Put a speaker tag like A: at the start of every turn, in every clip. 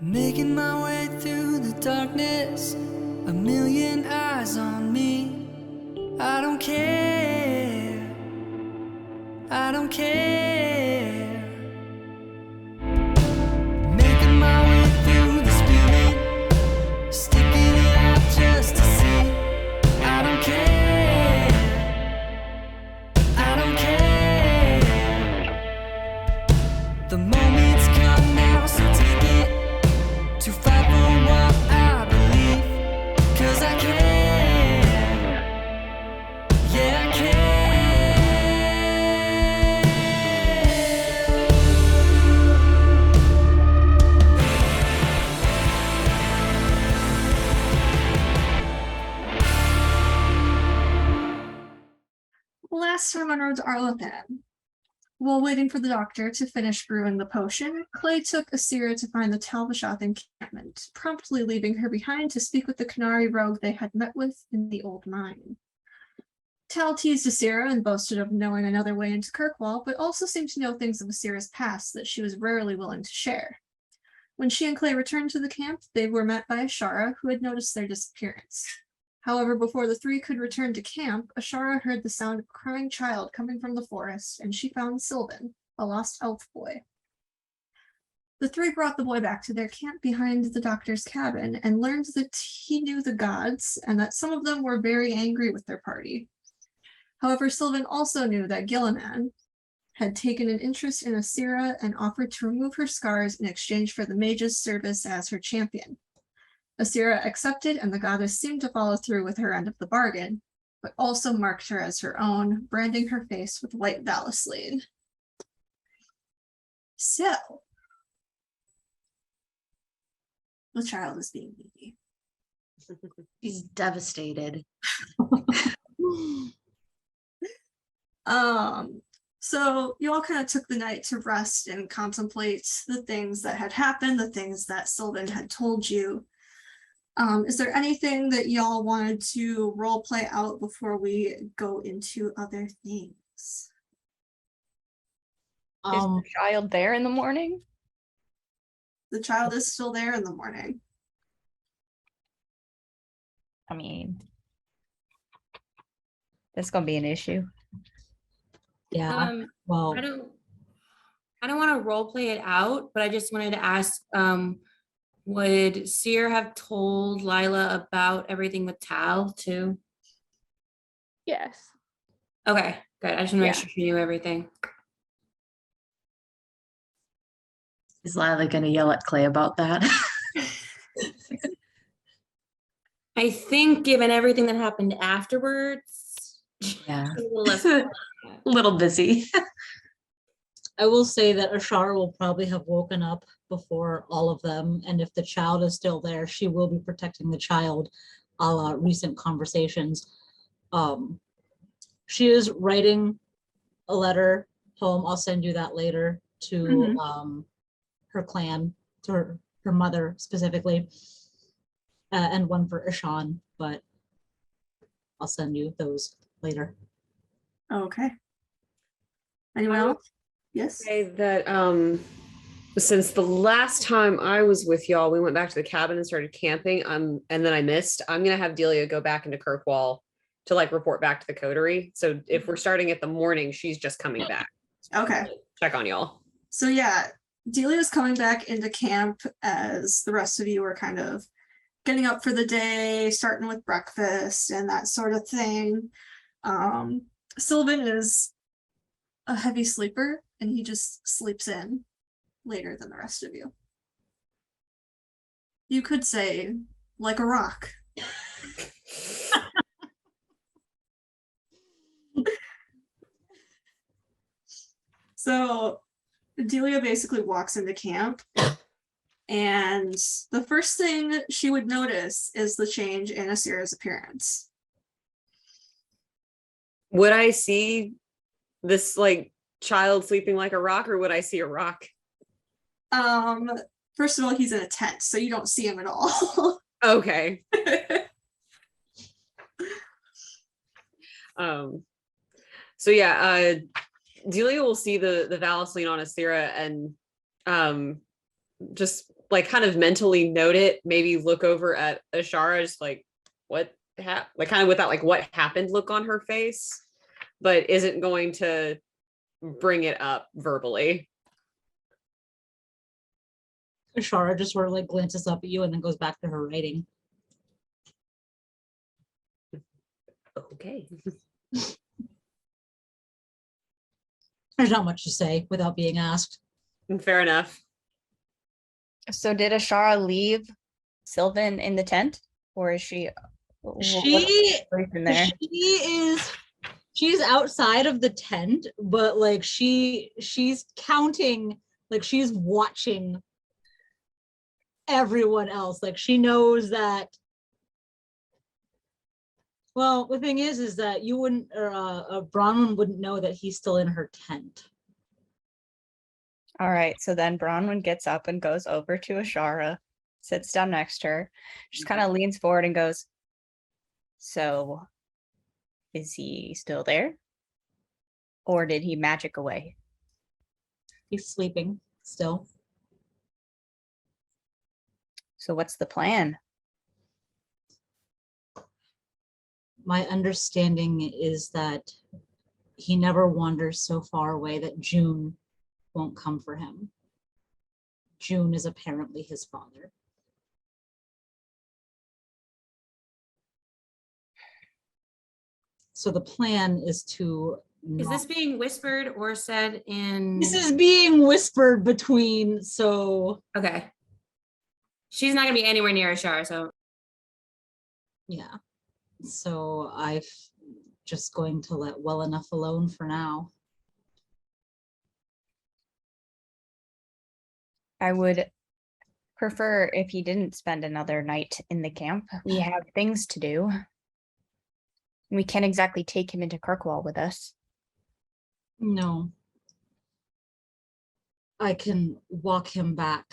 A: Making my way through the darkness, a million eyes on me. I don't care, I don't care. Making my way through the spewing, sticking it out just to see. I don't care, I don't care. The moment's come now, so take it. To fight for what I believe, 'cause I can, yeah I can.
B: Last time on road to Arlathan, while waiting for the doctor to finish brewing the potion, Clay took Asira to find the Talbashath encampment, promptly leaving her behind to speak with the Canary rogue they had met with in the old mine. Tal teased Asira and boasted of knowing another way into Kirkwall, but also seemed to know things of Asira's past that she was rarely willing to share. When she and Clay returned to the camp, they were met by Ashara, who had noticed their disappearance. However, before the three could return to camp, Ashara heard the sound of a crying child coming from the forest, and she found Sylvan, a lost elf boy. The three brought the boy back to their camp behind the doctor's cabin and learned that he knew the gods and that some of them were very angry with their party. However, Sylvan also knew that Gilliman had taken an interest in Asira and offered to remove her scars in exchange for the mage's service as her champion. Asira accepted, and the goddess seemed to follow through with her end of the bargain, but also marked her as her own, branding her face with white Valisline. So, the child is being needy.
C: He's devastated.
B: So you all kind of took the night to rest and contemplate the things that had happened, the things that Sylvan had told you. Is there anything that y'all wanted to role play out before we go into other things?
D: Is the child there in the morning?
B: The child is still there in the morning.
D: I mean, that's gonna be an issue.
C: Yeah. Well,
E: I don't want to role play it out, but I just wanted to ask, would Seer have told Lila about everything with Tal too?
D: Yes.
E: Okay, good. I just want to make
D: Yeah.
E: sure she knew everything.
C: is Lila gonna yell at Clay about that?
E: I think given everything that happened afterwards,
C: Yeah.
E: she's a little less.
C: A little busy.
F: I will say that Ashara will probably have woken up before all of them, and if the child is still there, she will be protecting the child, a la recent conversations. She is writing a letter home. I'll send you that later to her clan, to her mother specifically, and one for Ishan, but I'll send you those later.
B: Okay. Anyone else? Yes.
G: Say that since the last time I was with y'all, we went back to the cabin and started camping. And then I missed. I'm gonna have Delia go back into Kirkwall to like report back to the coterie. So if we're starting at the morning, she's just coming back.
B: Okay.
G: Check on y'all.
B: So yeah, Delia's coming back into camp as the rest of you are kind of getting up for the day, starting with breakfast and that sort of thing. Sylvan is a heavy sleeper and he just sleeps in later than the rest of you. You could say like a rock. So Delia basically walks into camp, and the first thing she would notice is the change in Asira's appearance.
G: Would I see this like child sleeping like a rock, or would I see a rock?
B: First of all, he's in a tent, so you don't see him at all.
G: Okay. So yeah, Delia will see the Valisline on Asira and just like kind of mentally note it, maybe look over at Ashara, just like what like kind of with that like what happened look on her face, but isn't going to bring it up verbally.
F: Ashara just sort of like glances up at you and then goes back to her writing.
G: Okay.
F: There's not much to say without being asked.
G: Fair enough.
D: So did Ashara leave Sylvan in the tent, or is she? What's the
F: She
D: situation there?
F: she's outside of the tent, but like she's counting, like she's watching everyone else. Like she knows that. Well, the thing is that you wouldn't, or Bronwyn wouldn't know that he's still in her tent.
D: All right, so then Bronwyn gets up and goes over to Ashara, sits down next to her, just kind of leans forward and goes, "So, is he still there? Or did he magic away?"
F: He's sleeping still.
D: So what's the plan?
F: My understanding is that he never wanders so far away that June won't come for him. June is apparently his father. So the plan is to
E: Is this being whispered or said in?
F: This is being whispered between, so
E: Okay. She's not gonna be anywhere near Ashara, so
F: yeah. So I'm just going to let well enough alone for now.
D: I would prefer if he didn't spend another night in the camp. We have things to do. We can't exactly take him into Kirkwall with us.
F: No. I can walk him back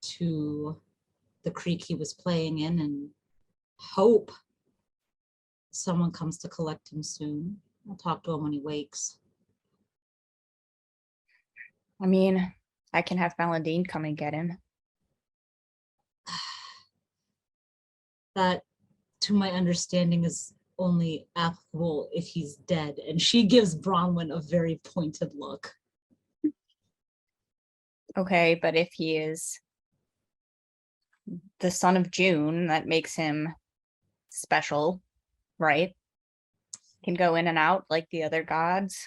F: to the creek he was playing in and hope someone comes to collect him soon. I'll talk to him when he wakes.
D: I mean, I can have Maladine come and get him.
F: That, to my understanding, is only applicable if he's dead. And she gives Bronwyn a very pointed look.
D: Okay, but if he is the son of June, that makes him special, right? Can go in and out like the other gods.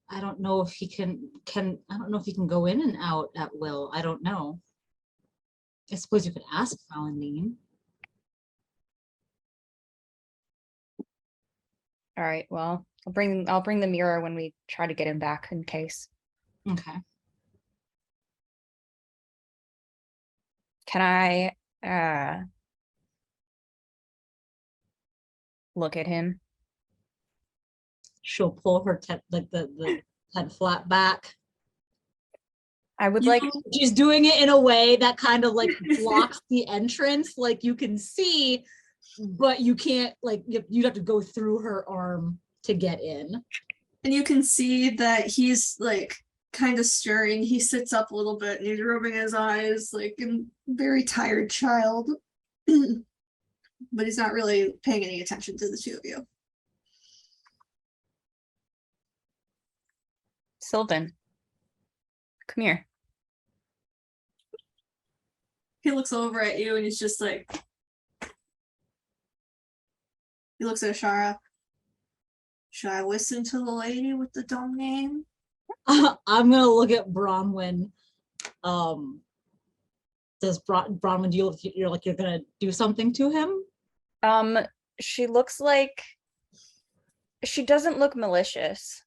F: I don't know if he can I don't know if he can go in and out at will. I don't know. I suppose you could ask Malandine.
D: All right, well, I'll bring the mirror when we try to get him back in case.
F: Okay.
D: Can I look at him?
F: She'll pull her the head flat back.
D: I would
F: You
D: like
F: know, she's doing it in a way that kind of like blocks the entrance, like you can see, but you can't, like you'd have to go through her arm to get in.
B: And you can see that he's like kind of stirring. He sits up a little bit and he's rubbing his eyes like a very tired child. But he's not really paying any attention to the two of you.
D: Sylvan, come here.
B: He looks over at you and he's just like, he looks at Ashara. Should I listen to the lady with the dumb name?
F: I'm gonna look at Bronwyn. Does Bronwyn, do you're like you're gonna do something to him?
D: She looks like she doesn't look malicious.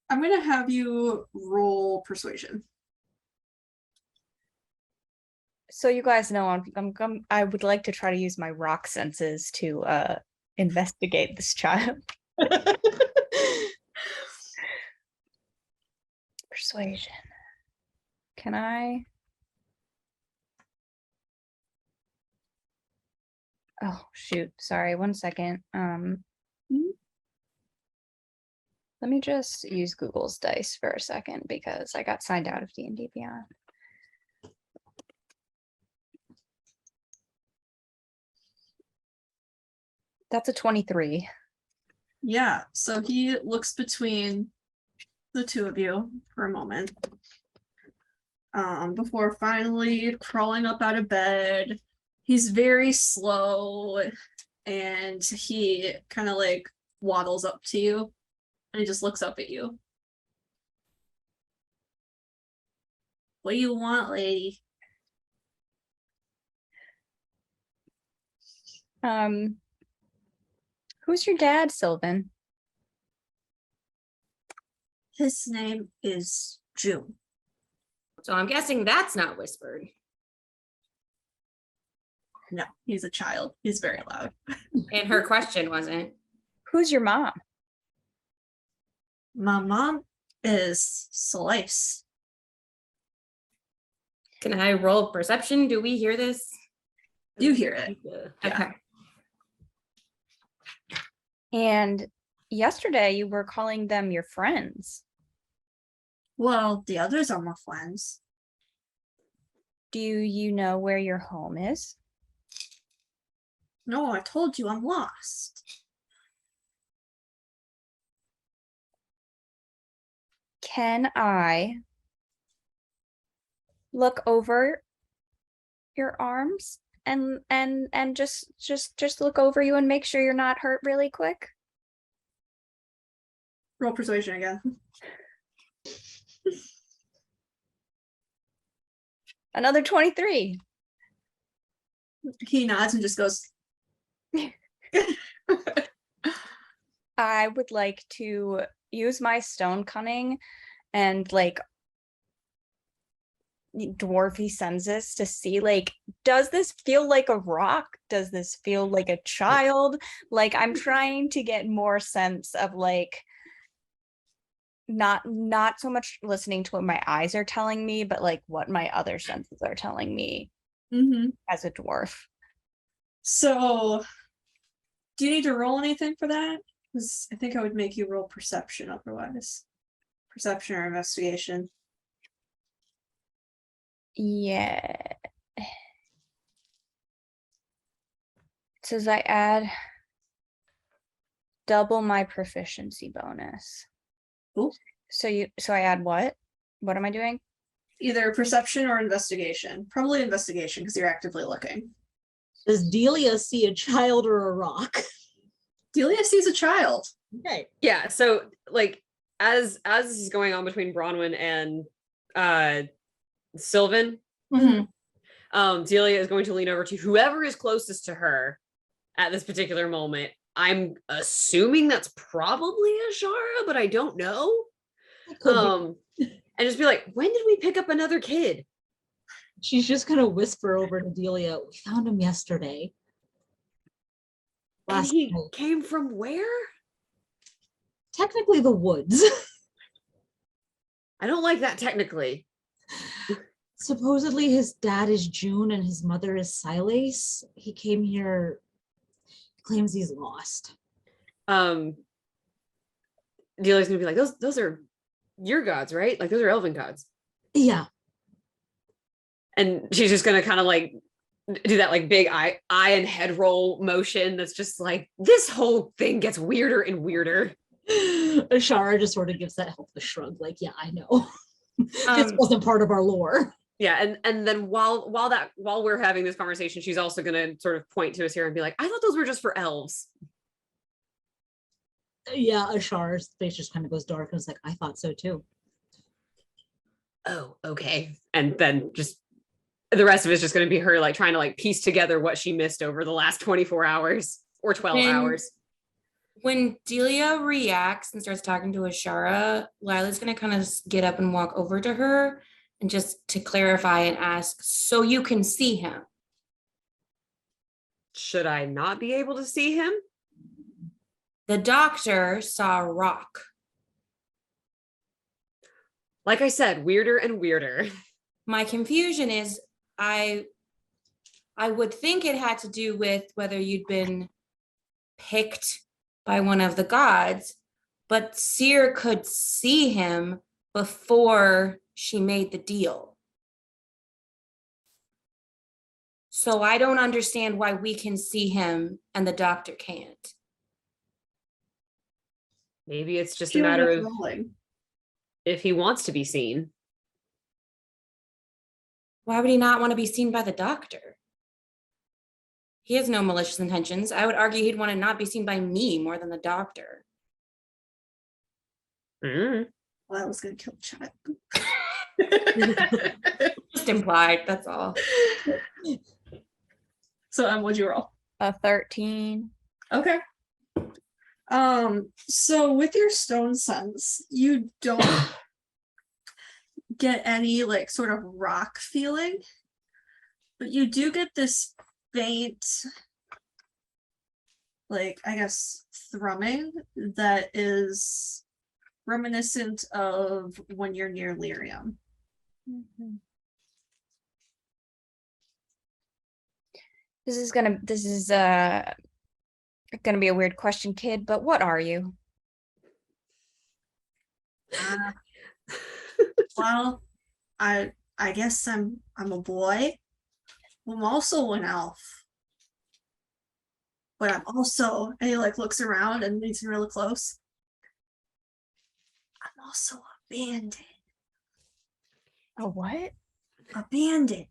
B: I'm gonna have you roll persuasion.
D: So you guys know I would like to try to use my rock senses to investigate this child. Persuasion. Can I? Oh shoot, sorry, 1 second. Let me just use Google's dice for a second because I got signed out of D&D Beyond. That's a 23.
B: Yeah, so he looks between the two of you for a moment. Before finally crawling up out of bed. He's very slow and he kind of like waddles up to you and he just looks up at you. What do you want, lady?
D: Who's your dad, Sylvan?
B: His name is June.
E: So I'm guessing that's not whispered.
B: No, he's a child. He's very loud.
E: And her question wasn't.
D: Who's your mom?
B: My mom is Solas.
E: Can I roll perception? Do we hear this?
B: You hear it.
E: Okay.
D: And yesterday you were calling them your friends.
B: Well, the others are my friends.
D: Do you know where your home is?
B: No, I told you I'm lost.
D: Can I look over your arms and just look over you and make sure you're not hurt really quick?
B: Roll persuasion again.
D: Another 23.
B: He nods and just goes,
D: I would like to use my stone cunning and like dwarfy senses to see, like, does this feel like a rock? Does this feel like a child? Like, I'm trying to get more sense of like not so much listening to what my eyes are telling me, but like what my other senses are telling me as a dwarf.
B: So, do you need to roll anything for that? Because I think I would make you roll perception otherwise. Perception or investigation.
D: Yeah. It says I add double my proficiency bonus.
B: Cool.
D: So I add what? What am I doing?
B: Either perception or investigation. Probably investigation because you're actively looking.
F: Does Delia see a child or a rock?
B: Delia sees a child.
F: Okay.
G: Yeah, so like as this is going on between Bronwyn and Sylvan, Delia is going to lean over to whoever is closest to her at this particular moment. I'm assuming that's probably Ashara, but I don't know. And just be like, when did we pick up another kid?
F: She's just gonna whisper over to Delia, we found him yesterday.
G: And
F: Last
G: he
F: night.
G: came from where?
F: Technically the woods.
G: I don't like that technically.
F: Supposedly his dad is June and his mother is Silas. He came here, claims he's lost.
G: Delia's gonna be like, those are your gods, right? Like those are Elven gods.
F: Yeah.
G: And she's just gonna kind of like do that like big eye and head roll motion that's just like, this whole thing gets weirder and weirder.
F: Ashara just sort of gives that helpless shrug, like, yeah, I know. This wasn't part of our lore.
G: Yeah, and then while we're having this conversation, she's also gonna sort of point to us here and be like, I thought those were just for elves.
F: Yeah, Ashara's face just kind of goes dark and is like, I thought so too.
G: Oh, okay. And then just the rest of it's just going to be her like trying to like piece together what she missed over the last 24 hours or 12 hours.
E: When Delia reacts and starts talking to Ashara, Lila's going to kind of get up and walk over to her and just to clarify and ask, so you can see him?
G: Should I not be able to see him?
E: The doctor saw a rock.
G: Like I said, weirder and weirder.
E: My confusion is I would think it had to do with whether you'd been picked by one of the gods, but Seer could see him before she made the deal. So I don't understand why we can see him and the doctor can't.
G: Maybe it's just
B: She
G: a
B: would
G: matter
B: have
G: of
B: rolling.
G: if he wants to be seen.
E: Why would he not want to be seen by the doctor? He has no malicious intentions. I would argue he'd want to not be seen by me more than the doctor.
G: Mm.
B: Well, I was gonna kill Chad.
E: Just implied, that's all.
B: So what'd you roll?
D: A 13.
B: Okay. So with your stone sense, you don't get any like sort of rock feeling, but you do get this faint, like I guess thrumming that is reminiscent of when you're near lyrium.
D: This is gonna be a weird question, kid, but what are you?
B: Well, I guess I'm a boy. I'm also an elf. But I'm also, and he like looks around and he's really close. I'm also a bandit.
D: A what?
B: A bandit.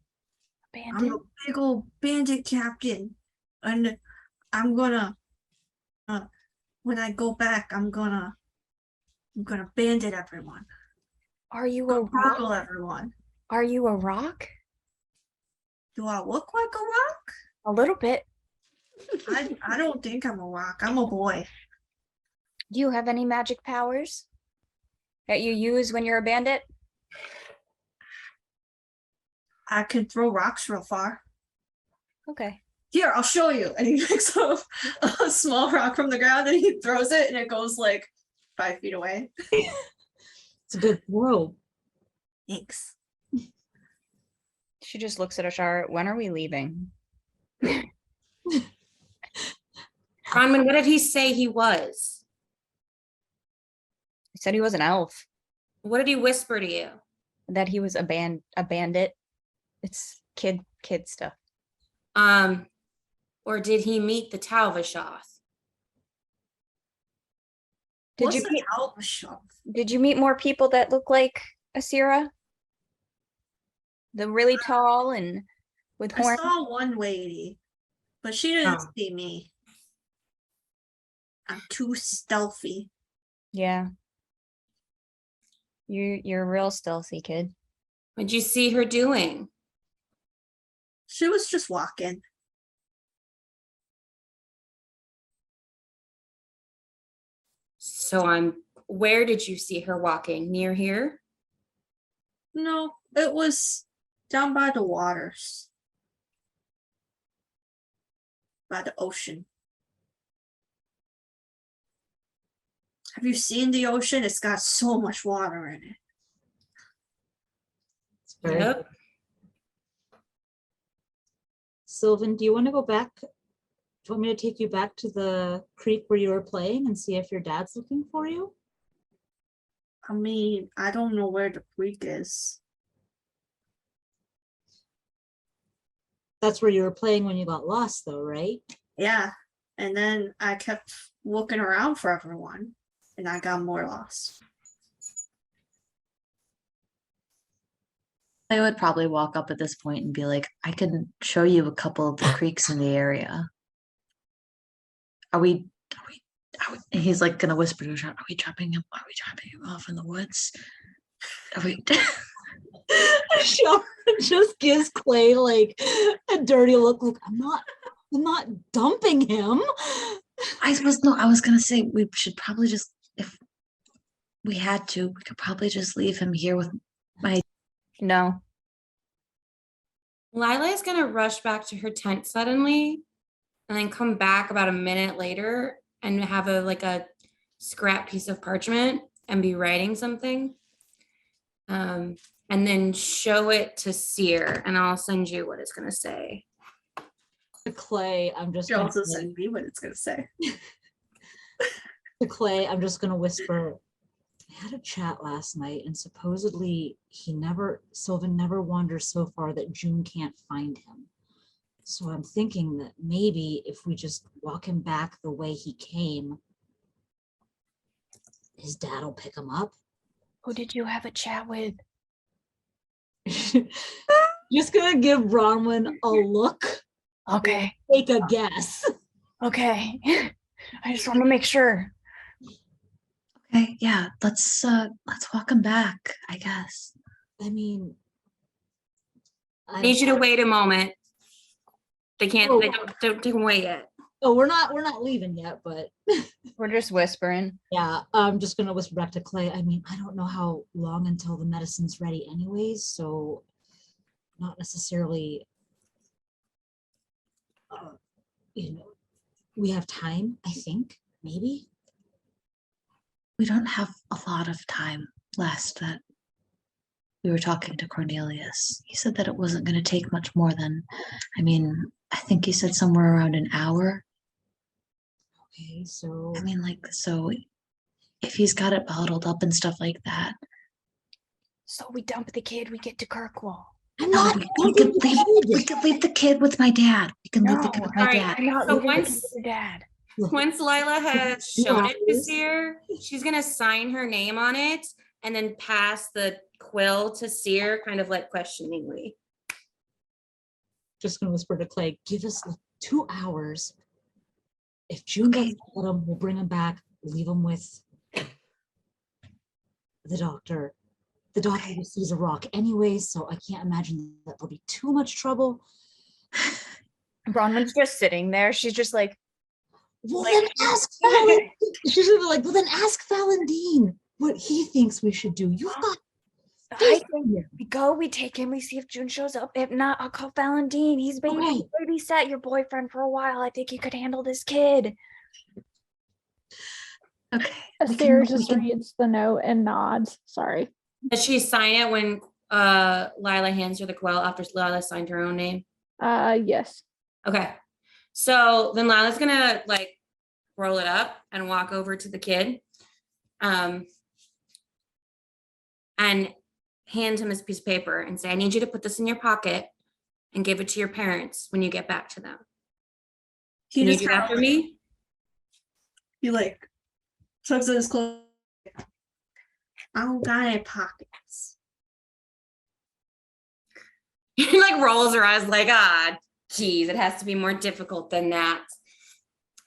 B: I'm
D: Bandit?
B: a big old bandit captain. And I'm gonna when I go back, I'm gonna bandit everyone.
D: Are you a rock?
B: Burgle everyone.
D: Are you a rock?
B: Do I look like a rock?
D: A little bit.
B: I don't think I'm a rock. I'm a boy.
D: Do you have any magic powers that you use when you're a bandit?
B: I can throw rocks real far.
D: Okay.
B: Here, I'll show you. And he picks up a small rock from the ground and he throws it and it goes like 5 feet away.
F: It's a good throw.
B: Thanks.
D: She just looks at Ashara. When are we leaving?
E: Bronwyn, what did he say he was?
D: He said he was an elf.
E: What did he whisper to you?
D: That he was a bandit. It's kid stuff.
E: Or did he meet the Talvashoth?
B: What's the Talvashoth?
D: Did you meet more people that look like Asira? The really tall and with
B: I
D: horns?
B: saw one lady, but she didn't
E: Oh.
B: see me. I'm too stealthy.
D: Yeah. You're a real stealthy kid.
E: What'd you see her doing?
B: She was just walking.
E: So where did you see her walking? Near here?
B: No, it was down by the waters. By the ocean. Have you seen the ocean? It's got so much water in it.
F: It's very
E: Yep.
F: good. Sylvan, do you want to go back? Do you want me to take you back to the creek where you were playing and see if your dad's looking for you?
B: I mean, I don't know where the creek is.
F: That's where you were playing when you got lost, though, right?
B: Yeah. And then I kept looking around for everyone and I got more lost.
C: I would probably walk up at this point and be like, I can show you a couple of the creeks in the area. Are we and he's like gonna whisper to Sean, are we dropping him off in the woods? Are we
F: Sean just gives Clay like a dirty look, like I'm not dumping him.
C: I was gonna say we should probably just, if we had to, we could probably just leave him here with my
D: No.
E: Lila is going to rush back to her tent suddenly and then come back about a minute later and have a scrap piece of parchment and be writing something. And then show it to Seer and I'll send you what it's going to say.
F: To Clay, I'm just
B: She
F: gonna
B: also
F: say-
B: sent me what it's gonna say.
F: to Clay, I'm just gonna whisper. I had a chat last night, and supposedly Sylvan never wanders so far that June can't find him. So I'm thinking that maybe if we just walk him back the way he came, his dad will pick him up.
D: Who did you have a chat with?
F: Just gonna give Bronwyn a look.
D: Okay.
F: Take a guess.
D: Okay. I just want to make sure.
C: Okay, yeah, let's walk him back, I guess.
F: I mean,
E: I need you to wait a moment. They can't.
F: Oh.
E: They don't take him away yet.
F: Oh, we're not leaving yet, but
D: We're just whispering.
F: yeah, I'm just gonna whisper back to Clay. I mean, I don't know how long until the medicine's ready anyways, so not necessarily we have time, I think, maybe.
C: We don't have a lot of time last that we were talking to Cornelius. He said that it wasn't going to take much more than, I mean, I think he said somewhere around an hour.
F: Okay, so
C: I mean, like, so if he's got it bottled up and stuff like that.
D: So we dump the kid, we get to Kirkwall.
F: I'm
C: No,
F: not
C: we could
F: leaving.
C: leave the kid with my dad. We can leave the kid with my
E: Alright,
C: dad.
D: I'm not
E: So
D: leaving the kid
E: once-
D: with your dad.
E: Once Lila has
F: 2
E: shown it to
F: hours.
E: Seer, she's gonna sign her name on it and then pass the quill to Seer, kind of like questioningly.
F: Just gonna whisper to Clay, give us 2 hours. If June doesn't get him, we'll bring him back, leave him with the doctor. The doctor sees a rock anyway, so I can't imagine that there'll be too much trouble.
D: Bronwyn's just sitting there. She's just like,
F: Well,
D: Like-
F: then ask Valentine. She's gonna be like, well, then ask Valentine what he thinks we should do. You've got
D: I
F: faith
D: think
F: in him.
D: we go, we take him, we see if June shows up. If not, I'll call Valentine. He's
F: Okay.
D: babysat your boyfriend for a while. I think he could handle this kid.
C: Okay.
H: Sarah just reads the note and nods. Sorry.
E: Does she sign it when Lila hands her the quill after Lila signed her own name?
H: Yes.
E: Okay. So then Lila's gonna like roll it up and walk over to the kid. And hand him his piece of paper and say, I need you to put this in your pocket and give it to your parents when you get back to them.
B: He
E: Can you
B: just
E: do that
B: kinda
E: for me?
B: He like tugs at his clothes. I don't got any pockets.
E: He like rolls her eyes like, ah, geez, it has to be more difficult than that.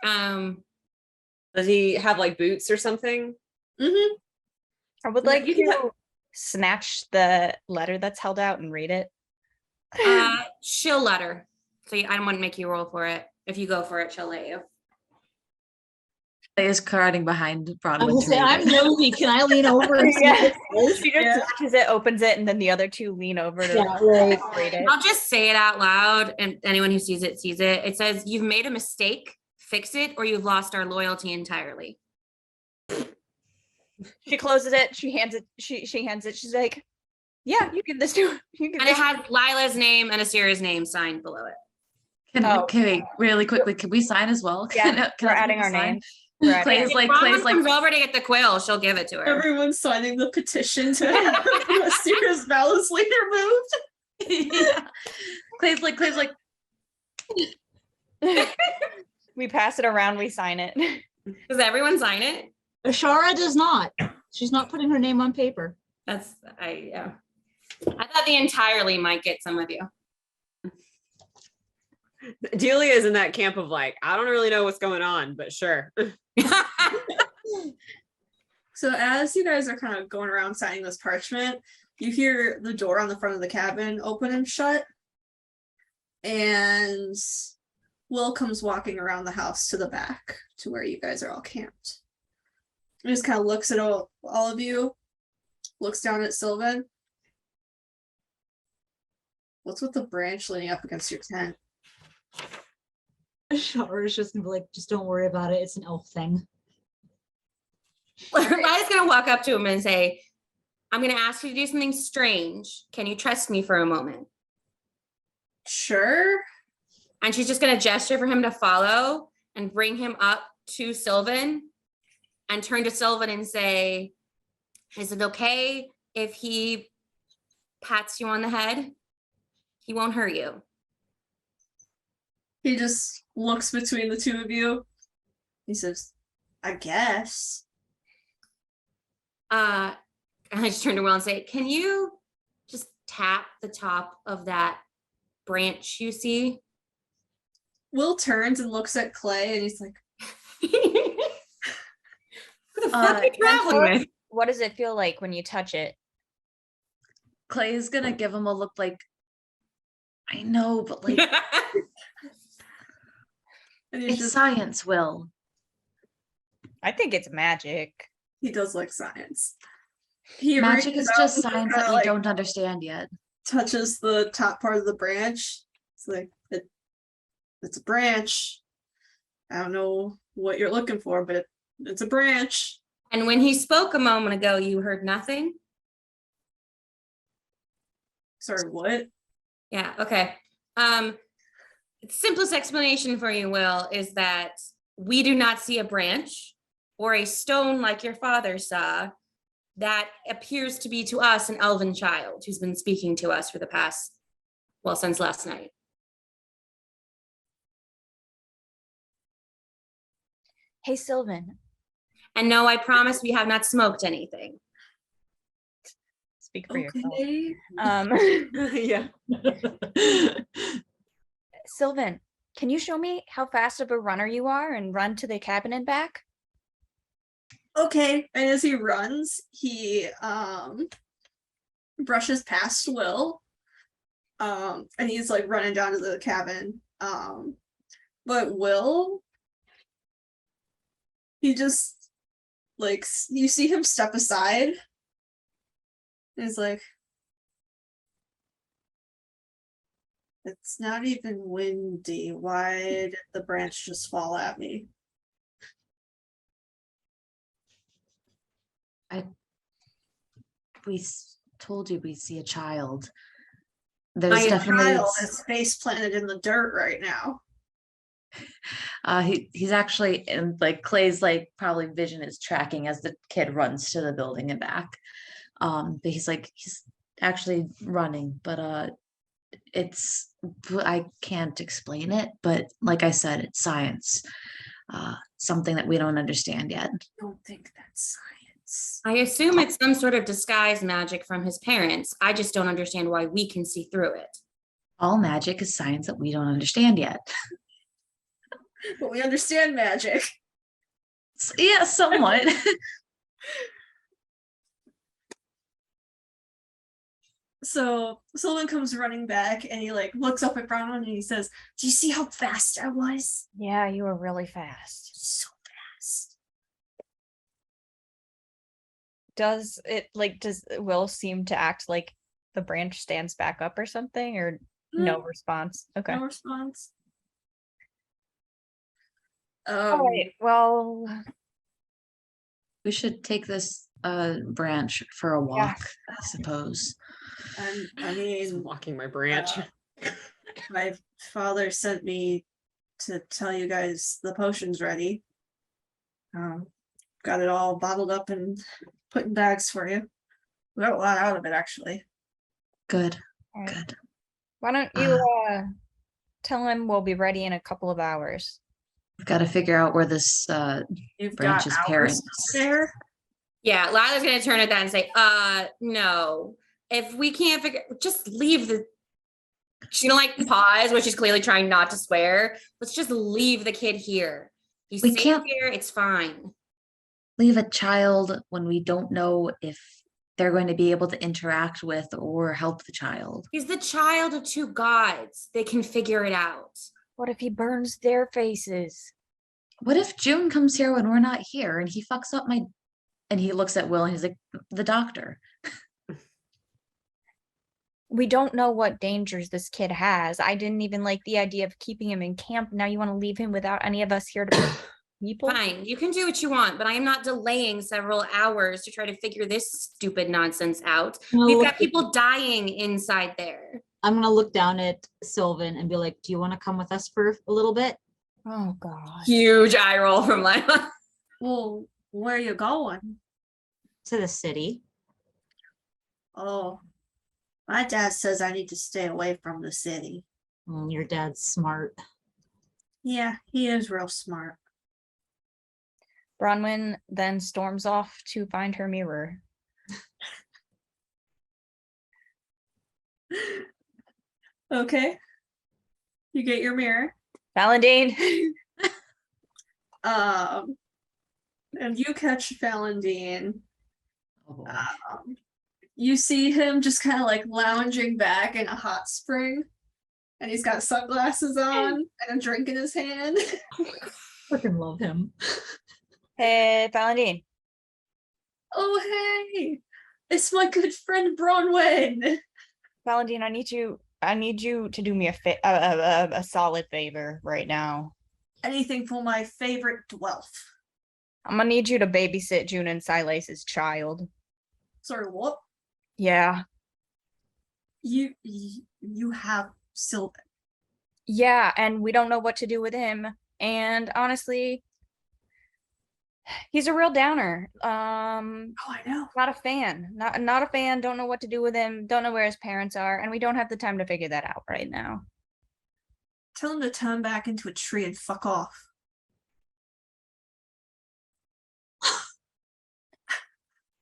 G: Does he have like boots or something?
B: Mm-hmm.
D: I would
E: Yeah,
D: like
E: you can
D: to snatch the letter that's held out and read it.
E: She'll let her. So I don't want to make you roll for it. If you go for it, she'll let you.
C: Is crowding behind
F: I
C: Bronwyn
F: will
C: to
F: say,
C: read
F: I'm
C: it.
F: nosy. Can I lean over and see
D: Yeah.
F: what it is?
D: She just snatches it, opens it, and then the other two lean over to
F: Yeah, right.
D: read it.
E: I'll just say it out loud, and anyone who sees it sees it. It says, you've made a mistake, fix it, or you've lost our loyalty entirely.
D: She closes it. She hands it. She hands it. She's like, "Yeah, you give this to her. You give
E: And it
D: this."
E: has Lila's name and Asira's name signed below it.
C: Okay, really quickly, can we sign as well?
D: Yeah,
C: Can
D: we're
C: other
D: adding
C: people
D: our
C: sign?
D: names. We're adding
C: Clay's
D: our-
E: If
C: like,
E: Bronwyn comes over to get the quill, she'll give it to her.
B: Everyone's signing the petition to have Asira's validly removed.
C: Yeah. Clay's like,
D: We pass it around. We sign it.
E: Does everyone sign it?
F: Ashara does not. She's not putting her name on paper.
E: That's yeah. I thought the entirely might get some of you.
G: Delia is in that camp of like, I don't really know what's going on, but sure.
B: So as you guys are kind of going around signing this parchment, you hear the door on the front of the cabin open and shut. And Will comes walking around the house to the back to where you guys are all camped. He just kind of looks at all of you, looks down at Sylvan. What's with the branch leaning up against your tent?
F: Ashara is just gonna be like, just don't worry about it. It's an elf thing.
E: Lila's gonna walk up to him and say, I'm gonna ask you to do something strange. Can you trust me for a moment?
B: Sure.
E: And she's just gonna gesture for him to follow and bring him up to Sylvan and turn to Sylvan and say, is it okay if he pats you on the head? He won't hurt you.
B: He just looks between the two of you. He says, I guess.
E: I just turn to Will and say, can you just tap the top of that branch you see?
B: Will turns and looks at Clay and he's like,
E: Who the fuck are you traveling with?
D: What does it feel like when you touch it?
C: Clay is gonna give him a look like, I know, but like,
B: and he's
C: it's
B: just,
C: science, Will.
D: I think it's magic.
B: he does like science. He
C: Magic
B: reaches
C: is
B: out
C: just
B: and
C: science
B: kinda,
C: that we
B: like,
C: don't understand yet.
B: touches the top part of the branch. It's like, it's a branch. I don't know what you're looking for, but it's a branch.
E: And when he spoke a moment ago, you heard nothing?
B: Sorry, what?
E: Yeah, okay. Simplest explanation for you, Will, is that we do not see a branch or a stone like your father saw. That appears to be to us an elven child who's been speaking to us for the past, well, since last night.
D: Hey, Sylvan,
E: And no, I promise we have not smoked anything.
D: speak for yourself.
B: Okay.
G: Yeah.
D: Sylvan, can you show me how fast of a runner you are and run to the cabin and back?
B: Okay. And as he runs, he brushes past Will. And he's like running down to the cabin. But Will, he just like you see him step aside. And he's like, it's not even windy. Why did the branch just fall at me?
C: Told you we see a child. There's
B: My
C: definitely
B: child is face planted in the dirt right now.
C: he's actually in like Clay's like probably vision is tracking as the kid runs to the building and back. But he's actually running, but I can't explain it, but like I said, it's science. Something that we don't understand yet.
B: I don't think that's science.
E: I assume it's some sort of disguise magic from his parents. I just don't understand why we can see through it.
C: All magic is science that we don't understand yet.
B: But we understand magic.
C: Yeah, somewhat.
B: So Sylvan comes running back and he like looks up at Bronwyn and he says, do you see how fast I was?
D: Yeah, you were really fast.
B: So fast.
D: Does Will seem to act like the branch stands back up or something, or no response? Okay.
B: No response.
D: All right. Well,
C: We should take this branch for a walk, I suppose.
B: I
G: He's
B: mean,
G: walking my branch.
B: my father sent me to tell you guys the potion's ready. Got it all bottled up and put in bags for you. We got a lot out of it, actually.
C: Good.
D: all right.
C: Good.
D: Why don't you tell him we'll be ready in a couple of hours?
C: We've got to figure out where this
B: You've
C: branch's
B: got hours
C: parents.
B: there.
E: Yeah, Lila's gonna turn at that and say, no. If we can't figure, just leave the. She's gonna like pause, which she's clearly trying not to swear. Let's just leave the kid here. He's
C: We
E: safe
C: can't-
E: here. It's fine.
C: Leave a child when we don't know if they're going to be able to interact with or help the child.
E: He's the child of two gods. They can figure it out.
D: What if he burns their faces?
C: What if June comes here when we're not here and he fucks up my. And he looks at Will and he's like, the doctor.
D: We don't know what dangers this kid has. I didn't even like the idea of keeping him in camp. Now you want to leave him without any of us here to protect people?
E: Fine, you can do what you want, but I am not delaying several hours to try to figure this stupid nonsense out. We've got people dying inside there.
F: I'm gonna look down at Sylvan and be like, do you want to come with us for a little bit?
D: Oh God.
E: Huge eye roll from Lila.
B: Well, where are you going?
F: To the city.
B: Oh, my dad says I need to stay away from the city.
F: Your dad's smart.
B: Yeah, he is real smart.
D: Bronwyn then storms off to find her mirror.
B: Okay. You get your mirror.
D: Valentin.
B: And you catch Valentin.
C: Oh, boy.
B: You see him just kind of like lounging back in a hot spring, and he's got sunglasses on and a drink in his hand.
F: Freaking love him.
D: Hey, Valentin.
B: Oh, hey, it's my good friend Bronwyn.
D: Valentin, I need you to do me a solid favor right now.
B: Anything for my favorite dwarf.
D: I'm gonna need you to babysit June and Silas's child.
B: Sorry, what?
D: Yeah.
B: You have Sylvan.
D: Yeah, and we don't know what to do with him. And honestly, he's a real downer.
B: Oh, I know.
D: Not a fan. Not a fan. Don't know what to do with him. Don't know where his parents are, and we don't have the time to figure that out right now.
B: Tell him to turn back into a tree and fuck off.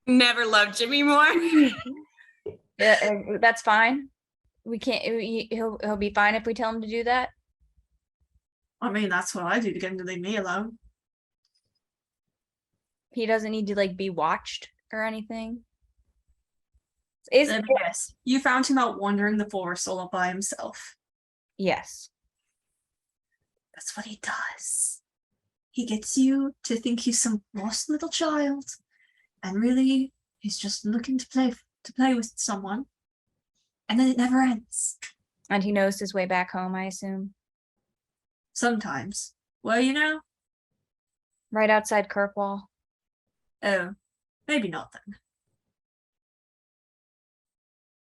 E: Never loved Jimmy more.
D: Yeah, that's fine. We can't. He'll be fine if we tell him to do that.
B: I mean, that's what I do to get him to leave me alone.
D: He doesn't need to like be watched or anything. Is
B: Yes, you found him out wandering the forest all by himself.
D: yes.
B: That's what he does. He gets you to think he's some lost little child, and really, he's just looking to play with someone. And then it never ends.
D: And he knows his way back home, I assume.
B: Sometimes. Well, you know.
D: Right outside Kirkwall.
B: Oh, maybe not then.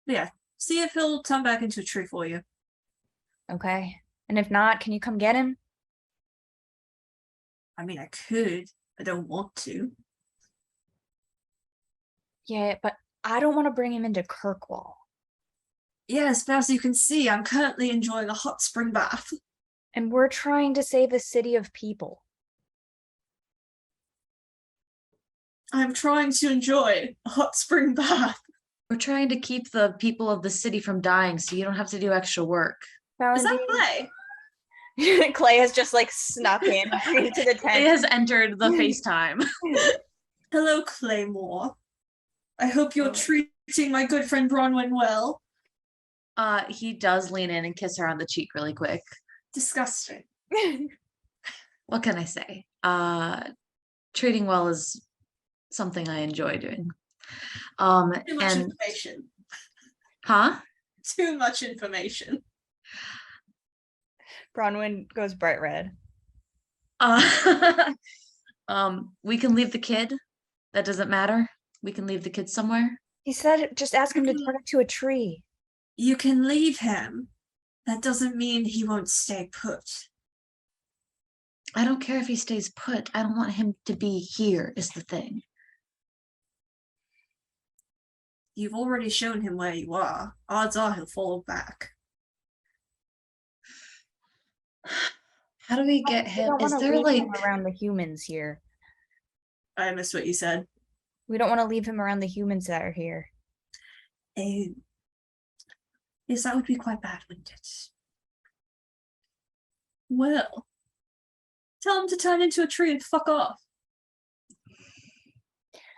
B: But yeah, see if he'll turn back into a tree for you.
D: Okay. And if not, can you come get him?
B: I mean, I could. I don't want to.
D: Yeah, but I don't want to bring him into Kirkwall.
B: Yes, but as you can see, I'm currently enjoying a hot spring bath.
D: And we're trying to save a city of people.
B: I'm trying to enjoy a hot spring bath.
C: We're trying to keep the people of the city from dying so you don't have to do extra work.
B: Is that play?
D: Clay has just like snuck in into the
C: It
D: tent.
C: has entered the FaceTime.
B: Hello, Claymore. I hope you're treating my good friend Bronwyn well.
C: He does lean in and kiss her on the cheek really quick.
B: Disgusting.
C: What can I say? Treating well is something I enjoy doing.
B: Too much
C: And
B: information.
C: huh?
B: Too much information.
D: Bronwyn goes bright red.
C: We can leave the kid. That doesn't matter. We can leave the kid somewhere.
D: He said just ask him to turn into a tree.
B: You can leave him. That doesn't mean he won't stay put.
C: I don't care if he stays put. I don't want him to be here, is the thing.
B: You've already shown him where you are. Odds are he'll fall back.
C: How do we get
D: We
C: him?
D: don't
C: Is
D: wanna
C: there
D: leave
C: like
D: him around the humans here?
B: I missed what you said.
D: We don't want to leave him around the humans that are here.
B: Yes, that would be quite bad, wouldn't it? Well, tell him to turn into a tree and fuck off.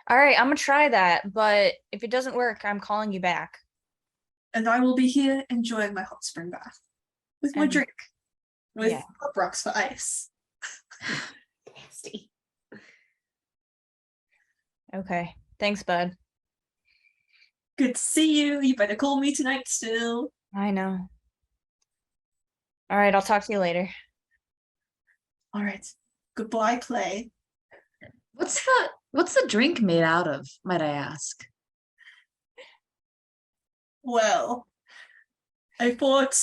D: All right, I'm gonna try that, but if it doesn't work, I'm calling you back.
B: And I will be here enjoying my hot spring bath. With my
D: And-
B: drink. With
D: yeah.
B: pop rocks for ice.
C: nasty?
D: Okay, thanks, bud.
B: Good to see you. You better call me tonight still.
D: I know. All right, I'll talk to you later.
B: All right. Goodbye, Clay.
C: What's the drink made out of, might I ask?
B: Well, I fought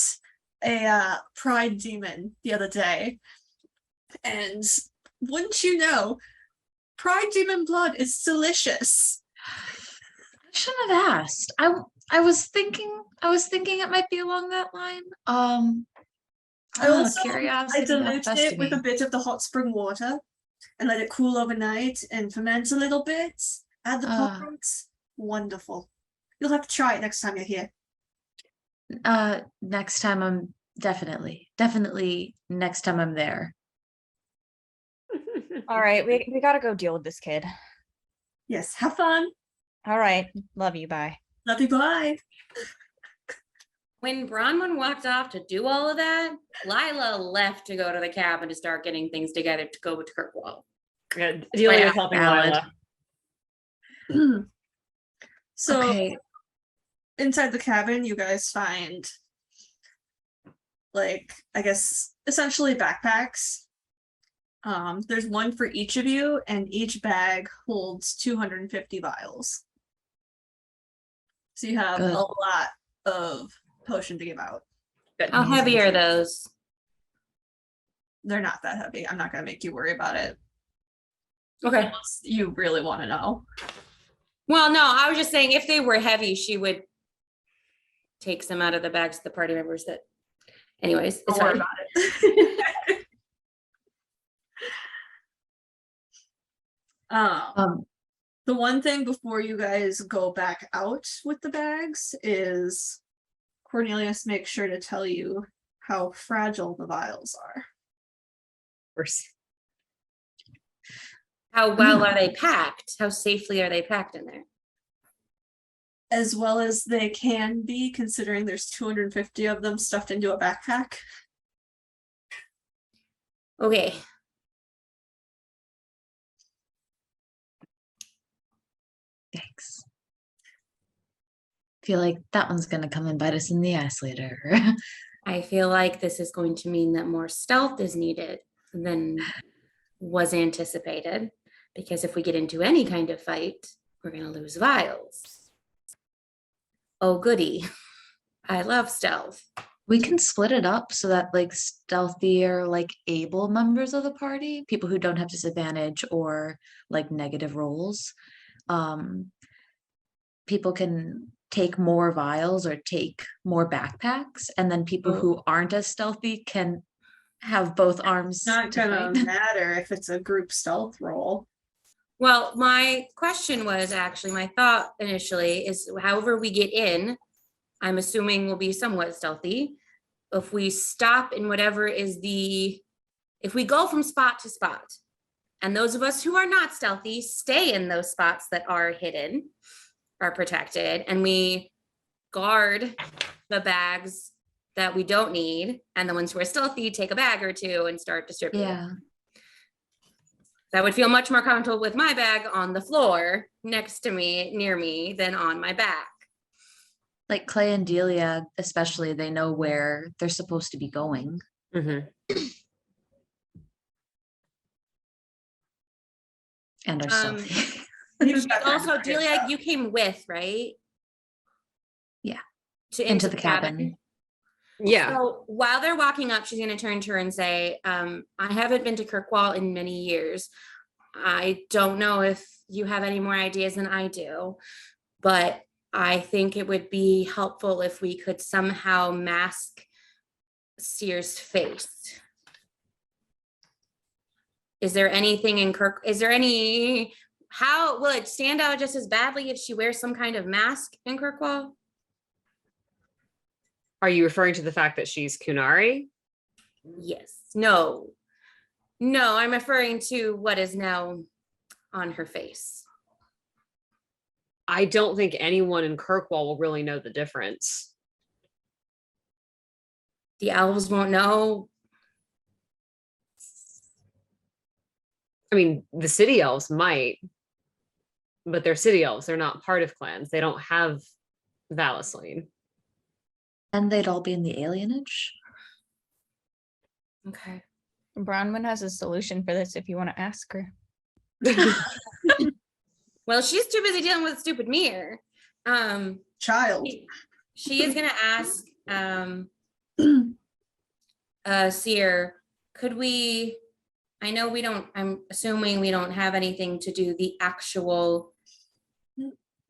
B: a pride demon the other day, and wouldn't you know, pride demon blood is delicious.
C: I shouldn't have asked. I was thinking it might be along that line.
B: I also I
C: curiosity
B: diluted
C: got
B: it with a
C: me.
B: bit of the hot spring water and let it cool overnight and ferment a little bit. Add the
C: Ah.
B: pot. Wonderful. You'll have to try it next time you're here.
C: Next time I'm definitely next time I'm there.
D: All right, we gotta go deal with this kid.
B: Yes, have fun.
D: All right, love you. Bye.
B: Love you, bye.
E: When Bronwyn walked off to do all of that, Lila left to go to the cabin to start getting things together to go to Kirkwall.
G: Yeah, Delia's helping
C: Valid.
G: Lila.
B: So
C: Okay.
B: inside the cabin, you guys find, like, I guess essentially backpacks. There's one for each of you, and each bag holds 250 vials. So you have
C: Good.
B: a lot of potion to give out.
E: How heavy are those?
B: They're not that heavy. I'm not gonna make you worry about it.
E: Okay.
B: Unless you really want to know.
E: Well, no, I was just saying if they were heavy, she would take some out of the bags of the party members that, anyways, it's
B: Don't worry
E: fine.
B: about it. The one thing before you guys go back out with the bags is Cornelius makes sure to tell you how fragile the vials are.
E: How well are they packed? How safely are they packed in there?
B: As well as they can be, considering there's 250 of them stuffed into a backpack.
E: Okay.
C: Thanks. Feel like that one's gonna come and bite us in the ass later.
E: I feel like this is going to mean that more stealth is needed than was anticipated. Because if we get into any kind of fight, we're going to lose vials. Oh, goody. I love stealth.
C: We can split it up so that like stealthier, like able members of the party, people who don't have disadvantage or like negative rolls, people can take more vials or take more backpacks, and then people who aren't as stealthy can have both arms.
B: It's not
C: to
B: gonna
C: fight.
B: matter if it's a group stealth roll.
E: Well, my question was actually, my thought initially is however we get in, I'm assuming we'll be somewhat stealthy. If we stop in whatever is if we go from spot to spot, and those of us who are not stealthy stay in those spots that are hidden, are protected, and we guard the bags that we don't need, and the ones who are stealthy take a bag or two and start distributing.
C: Yeah.
E: That would feel much more comfortable with my bag on the floor next to me, near me, than on my back.
C: Like Clay and Delia, especially, they know where they're supposed to be going.
G: Mhm.
C: And are stealthy.
E: Also, Delia, you came with, right?
C: Yeah.
E: Into
C: the cabin.
G: Yeah.
E: So while they're walking up, she's going to turn to her and say, I haven't been to Kirkwall in many years. I don't know if you have any more ideas than I do, but I think it would be helpful if we could somehow mask Seer's face. Is there anything in how will it stand out just as badly if she wears some kind of mask in Kirkwall?
G: Are you referring to the fact that she's Kunari?
E: Yes. No, I'm referring to what is now on her face.
G: I don't think anyone in Kirkwall will really know the difference.
E: The elves won't know.
G: I mean, the city elves might, but they're city elves. They're not part of clans. They don't have Valisline.
C: And they'd all be in the alienage.
E: Okay.
D: Bronwyn has a solution for this if you want to ask her.
E: Well, she's too busy dealing with stupid mirror.
B: Child.
E: She is going to ask Seer, could we, I know we don't, I'm assuming we don't have anything to do the actual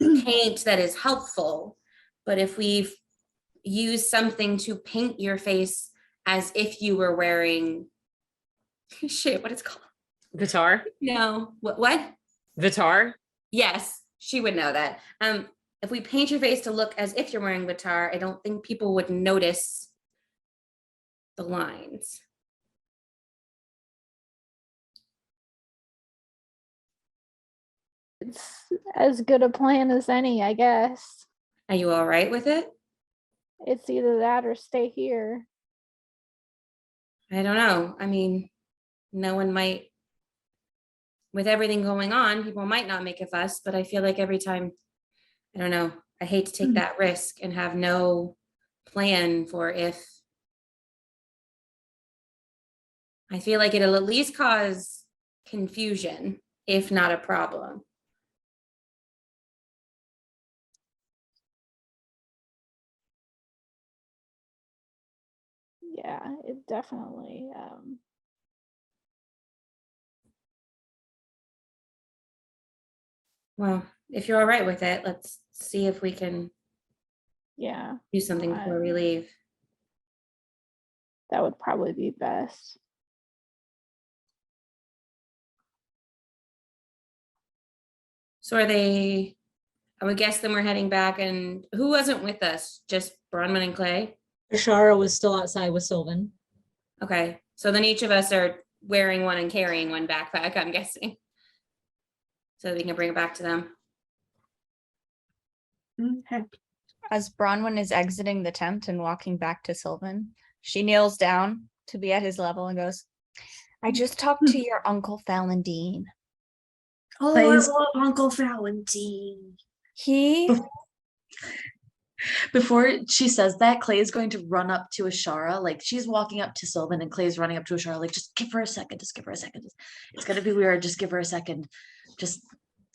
E: paint that is helpful, but if we've used something to paint your face as if you were wearing shit, what it's called?
G: Vitar?
E: No, what?
G: Vitar?
E: Yes, she would know that. If we paint your face to look as if you're wearing Vitar, I don't think people would notice the lines.
H: It's as good a plan as any, I guess.
E: Are you all right with it?
H: It's either that or stay here.
E: I don't know. I mean, no one might, with everything going on, people might not make a fuss, but I feel like every time, I don't know, I hate to take that risk and have no plan for if. I feel like it'll at least cause confusion, if not a problem.
H: Yeah, it definitely.
E: Well, if you're all right with it, let's see if we can
H: Yeah,
E: do something before we leave.
H: that would probably be best.
E: So I would guess then we're heading back, and who wasn't with us? Just Bronwyn and Clay?
F: Ashara was still outside with Sylvan.
E: Okay, so then each of us are wearing one and carrying one backpack, I'm guessing. So that we can bring it back to them.
B: Okay.
D: As Bronwyn is exiting the tent and walking back to Sylvan, she kneels down to be at his level and goes, I just talked to your Uncle Falendine.
B: Oh,
C: Please.
B: I love Uncle Valentine.
D: He
C: Before she says that, Clay is going to run up to Ashara. Like she's walking up to Sylvan and Clay's running up to Ashara. Like, just give her a second. Just give her a second. It's gonna be weird. Just give her a second. Just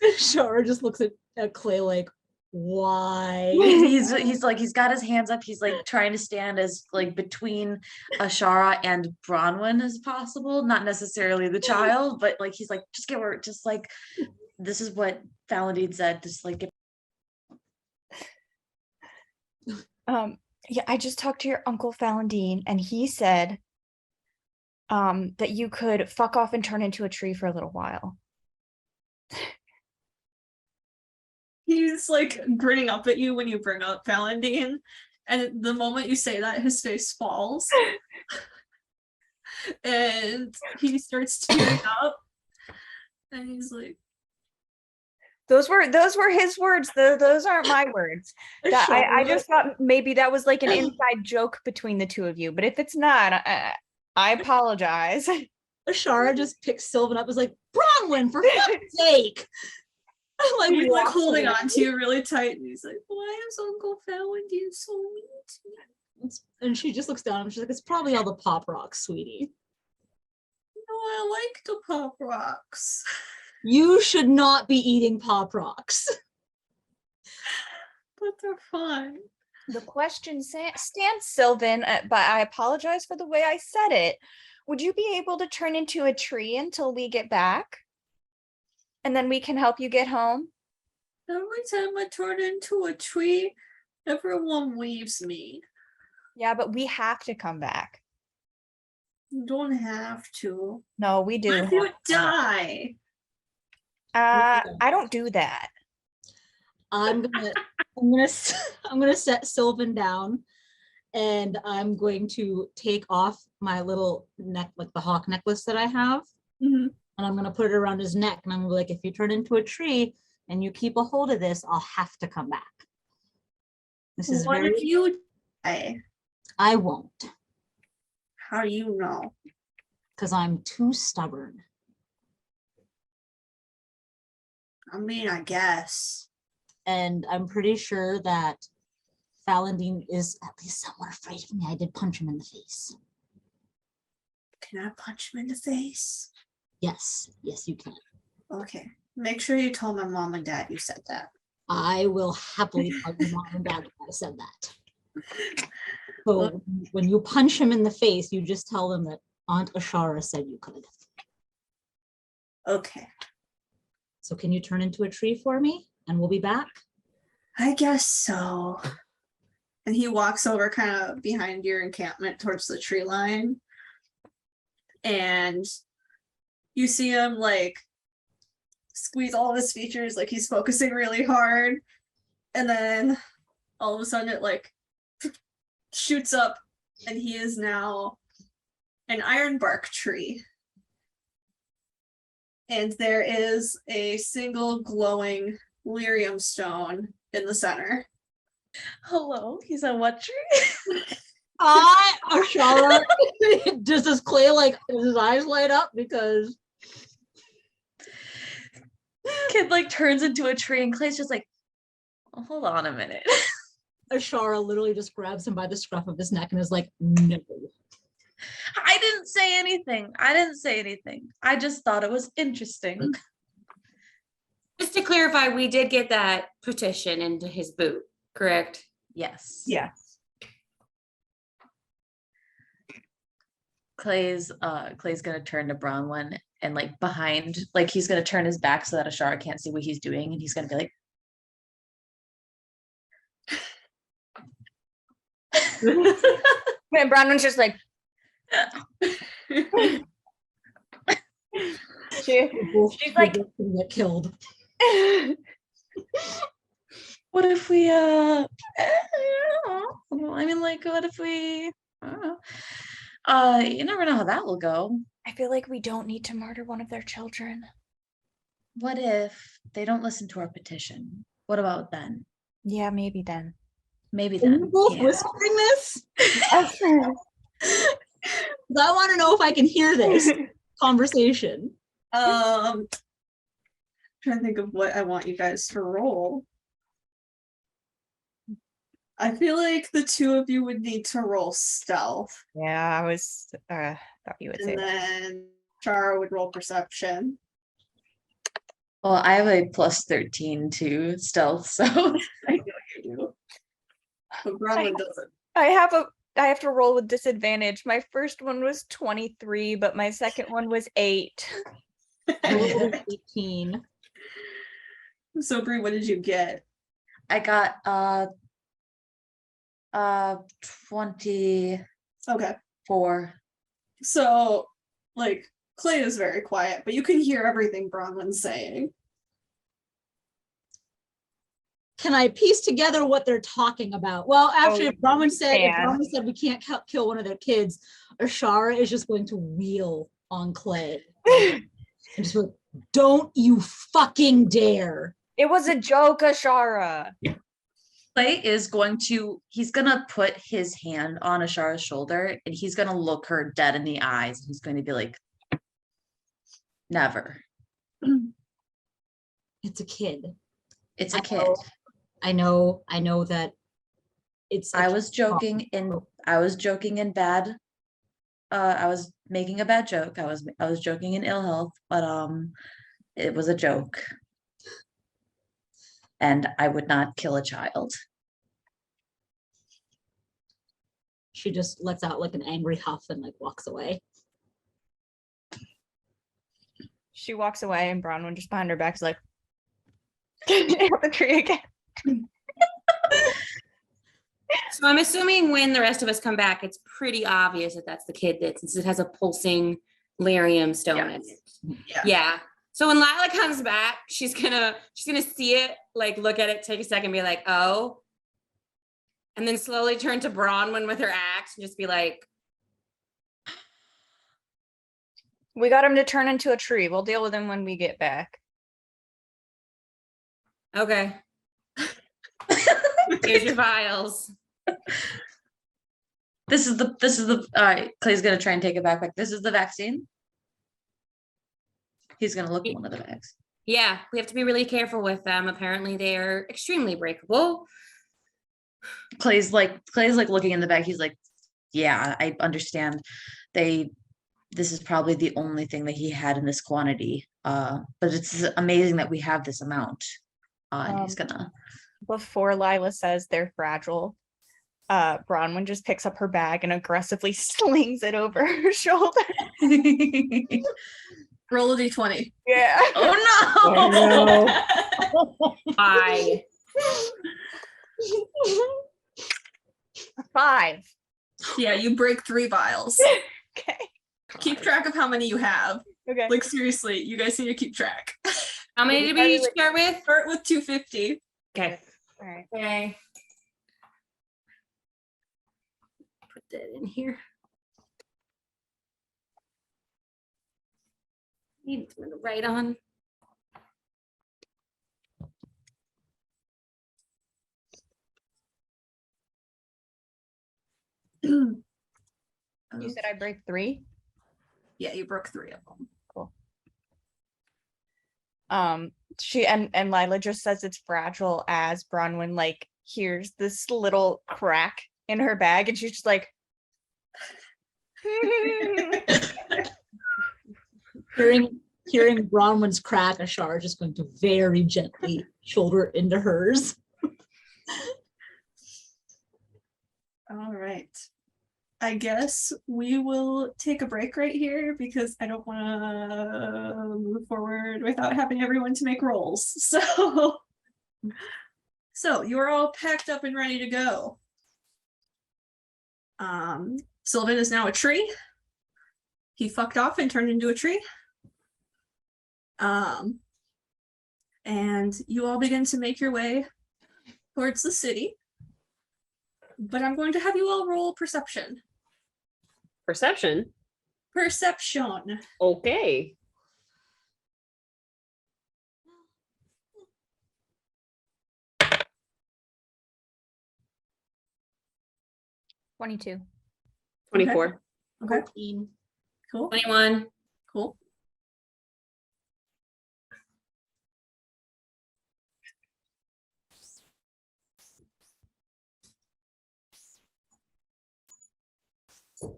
F: Ashara just looks at Clay like, why?
C: he's like, he's got his hands up. He's like trying to stand as like between Ashara and Bronwyn as possible. Not necessarily the child, but like he's like, just give her, just like, this is what Falendine said. Just like give.
D: yeah, I just talked to your Uncle Falendine and he said that you could fuck off and turn into a tree for a little while.
B: He's like grinning up at you when you bring up Valentine, and the moment you say that, his face falls, and he starts tearing up, and he's like,
D: Those were his words. Those aren't my words. I just thought maybe that was like an inside joke between the two of you. But if it's not, I apologize.
F: Ashara just picks Sylvan up, is like, Bronwyn, for fuck's sake.
B: like he's like
F: walks
B: holding
F: away.
B: on to you really tight, and he's like, why is Uncle Valentine so mean to me?
F: And she just looks down and she's like, it's probably all the pop rocks, sweetie.
B: No, I like the Pop Rocks.
F: You should not be eating pop rocks.
B: But they're fine.
D: The question stands, Sylvan, but I apologize for the way I said it. Would you be able to turn into a tree until we get back? And then we can help you get home?
B: Every time I turn into a tree, everyone leaves me.
D: Yeah, but we have to come back.
B: You don't have to.
D: No, we do.
B: If you die.
D: I don't do that.
F: I'm gonna set Sylvan down, and I'm going to take off my little neck, like the hawk necklace that I have,
B: Mhm.
F: and I'm gonna put it around his neck, and I'm gonna be like, if you turn into a tree and you keep a hold of this, I'll have to come back. This is
B: What if you die?
F: I won't,
B: How do you know?
F: because I'm too stubborn.
B: I mean, I guess.
F: And I'm pretty sure that Falendine is at least somewhat afraid of me. I did punch him in the face.
B: Can I punch him in the face?
F: Yes, you can.
B: Okay. Make sure you tell my mom and dad you said that.
F: I will happily tell your mom and dad that I said that. So when you punch him in the face, you just tell them that Aunt Ashara said you could.
B: Okay.
F: So can you turn into a tree for me and we'll be back?
B: I guess so. and he walks over kind of behind your encampment towards the tree line. And you see him like squeeze all of his features, like he's focusing really hard. And then all of a sudden it like shoots up, and he is now an ironbark tree. And there is a single glowing lyrium stone in the center.
C: Hello, he's a what tree?
F: Ashara, does Clay like his eyes light up because
C: Kid like turns into a tree, and Clay's just like, oh, hold on a minute.
F: Ashara literally just grabs him by the scruff of his neck and is like, no.
C: I didn't say anything. I just thought it was interesting.
E: Just to clarify, we did get that petition into his boot, correct?
C: Yes.
D: Yeah.
C: Clay's gonna turn to Bronwyn and like behind, like he's gonna turn his back so that Ashara can't see what he's doing, and he's gonna be like,
D: And Bronwyn's just like, she's like,
F: get killed.
C: what if we I mean, like, what if we I don't know. You never know how that will go.
D: I feel like we don't need to murder one of their children.
C: What if they don't listen to our petition? What about then?
D: Yeah, maybe then.
C: Maybe
F: Are
C: then.
F: you both
C: Yeah.
F: whispering this? I want to know if I can hear this conversation.
B: Trying to think of what I want you guys to roll. I feel like the two of you would need to roll stealth,
D: Yeah, I was thought you would say
B: and
D: that.
B: then Chara would roll perception.
C: Well, I have a plus 13 to stealth, so I know what you do.
B: But Bronwyn doesn't.
D: I have to roll with disadvantage. My first one was 23, but my second one was 8.
F: I rolled 18.
B: So Bree, what did you get?
C: I got 24.
B: Okay. So like Clay is very quiet, but you can hear everything Bronwyn's saying.
F: Can I piece together what they're talking about? Well, actually,
D: Oh,
F: if Bronwyn said
D: can.
F: we can't kill one of their kids, Ashara is just going to wheel on Clay and just be like, don't you fucking dare.
D: It was a joke, Ashara.
C: Clay is he's gonna put his hand on Ashara's shoulder, and he's gonna look her dead in the eyes. He's going to be like, never.
F: It's a kid.
C: It's a
F: I
C: kid.
F: know. I know that it's
C: I was joking in bad. I was making a bad joke. I was joking in ill health, but it was a joke. And I would not kill a child.
F: She just lets out like an angry huff and like walks away.
D: She walks away, and Bronwyn just behind her back is like, hit the tree again.
E: So I'm assuming when the rest of us come back, it's pretty obvious that that's the kid, that since it has a pulsing lyrium stone in it. Yeah. So when Lila comes back, she's gonna see it, like look at it, take a second, be like, oh, and then slowly turn to Bronwyn with her axe and just be like,
D: We got him to turn into a tree. We'll deal with him when we get back.
E: okay. Here's your vials.
C: This is the all right. Clay's gonna try and take it back. Like, this is the vaccine. He's gonna look at one of the bags.
E: Yeah, we have to be really careful with them. Apparently they are extremely breakable.
C: Clay's like looking in the bag. He's like, yeah, I understand. This is probably the only thing that he had in this quantity. But it's amazing that we have this amount. And he's gonna.
D: Before Lila says they're fragile, Bronwyn just picks up her bag and aggressively slings it over her shoulder.
B: Roll a d20.
D: Yeah.
C: Oh no!
E: Bye.
D: 5.
B: Yeah, you break 3 vials.
D: Okay.
B: Keep track of how many you have.
D: Okay.
B: Like seriously, you guys need to keep track.
E: How many did we each start with?
B: Start with 250.
E: Okay.
D: All right.
E: Okay. Put that in here. Need something to write on.
D: You said I break 3.
B: Yeah, you broke 3 of them.
D: She and Lila just says it's fragile as Bronwyn like hears this little crack in her bag, and she's just like,
F: Hearing Bronwyn's crack, Ashara just going to very gently shoulder into hers.
B: All right. I guess we will take a break right here because I don't want to move forward without having everyone to make rolls. So you're all packed up and ready to go. Sylvan is now a tree. He fucked off and turned into a tree. And you all begin to make your way towards the city. But I'm going to have you all roll perception.
G: Perception.
B: Perception.
G: Okay.
D: "22."
G: 24.
B: Okay,
F: 14.
B: cool.
E: 21.
B: Cool.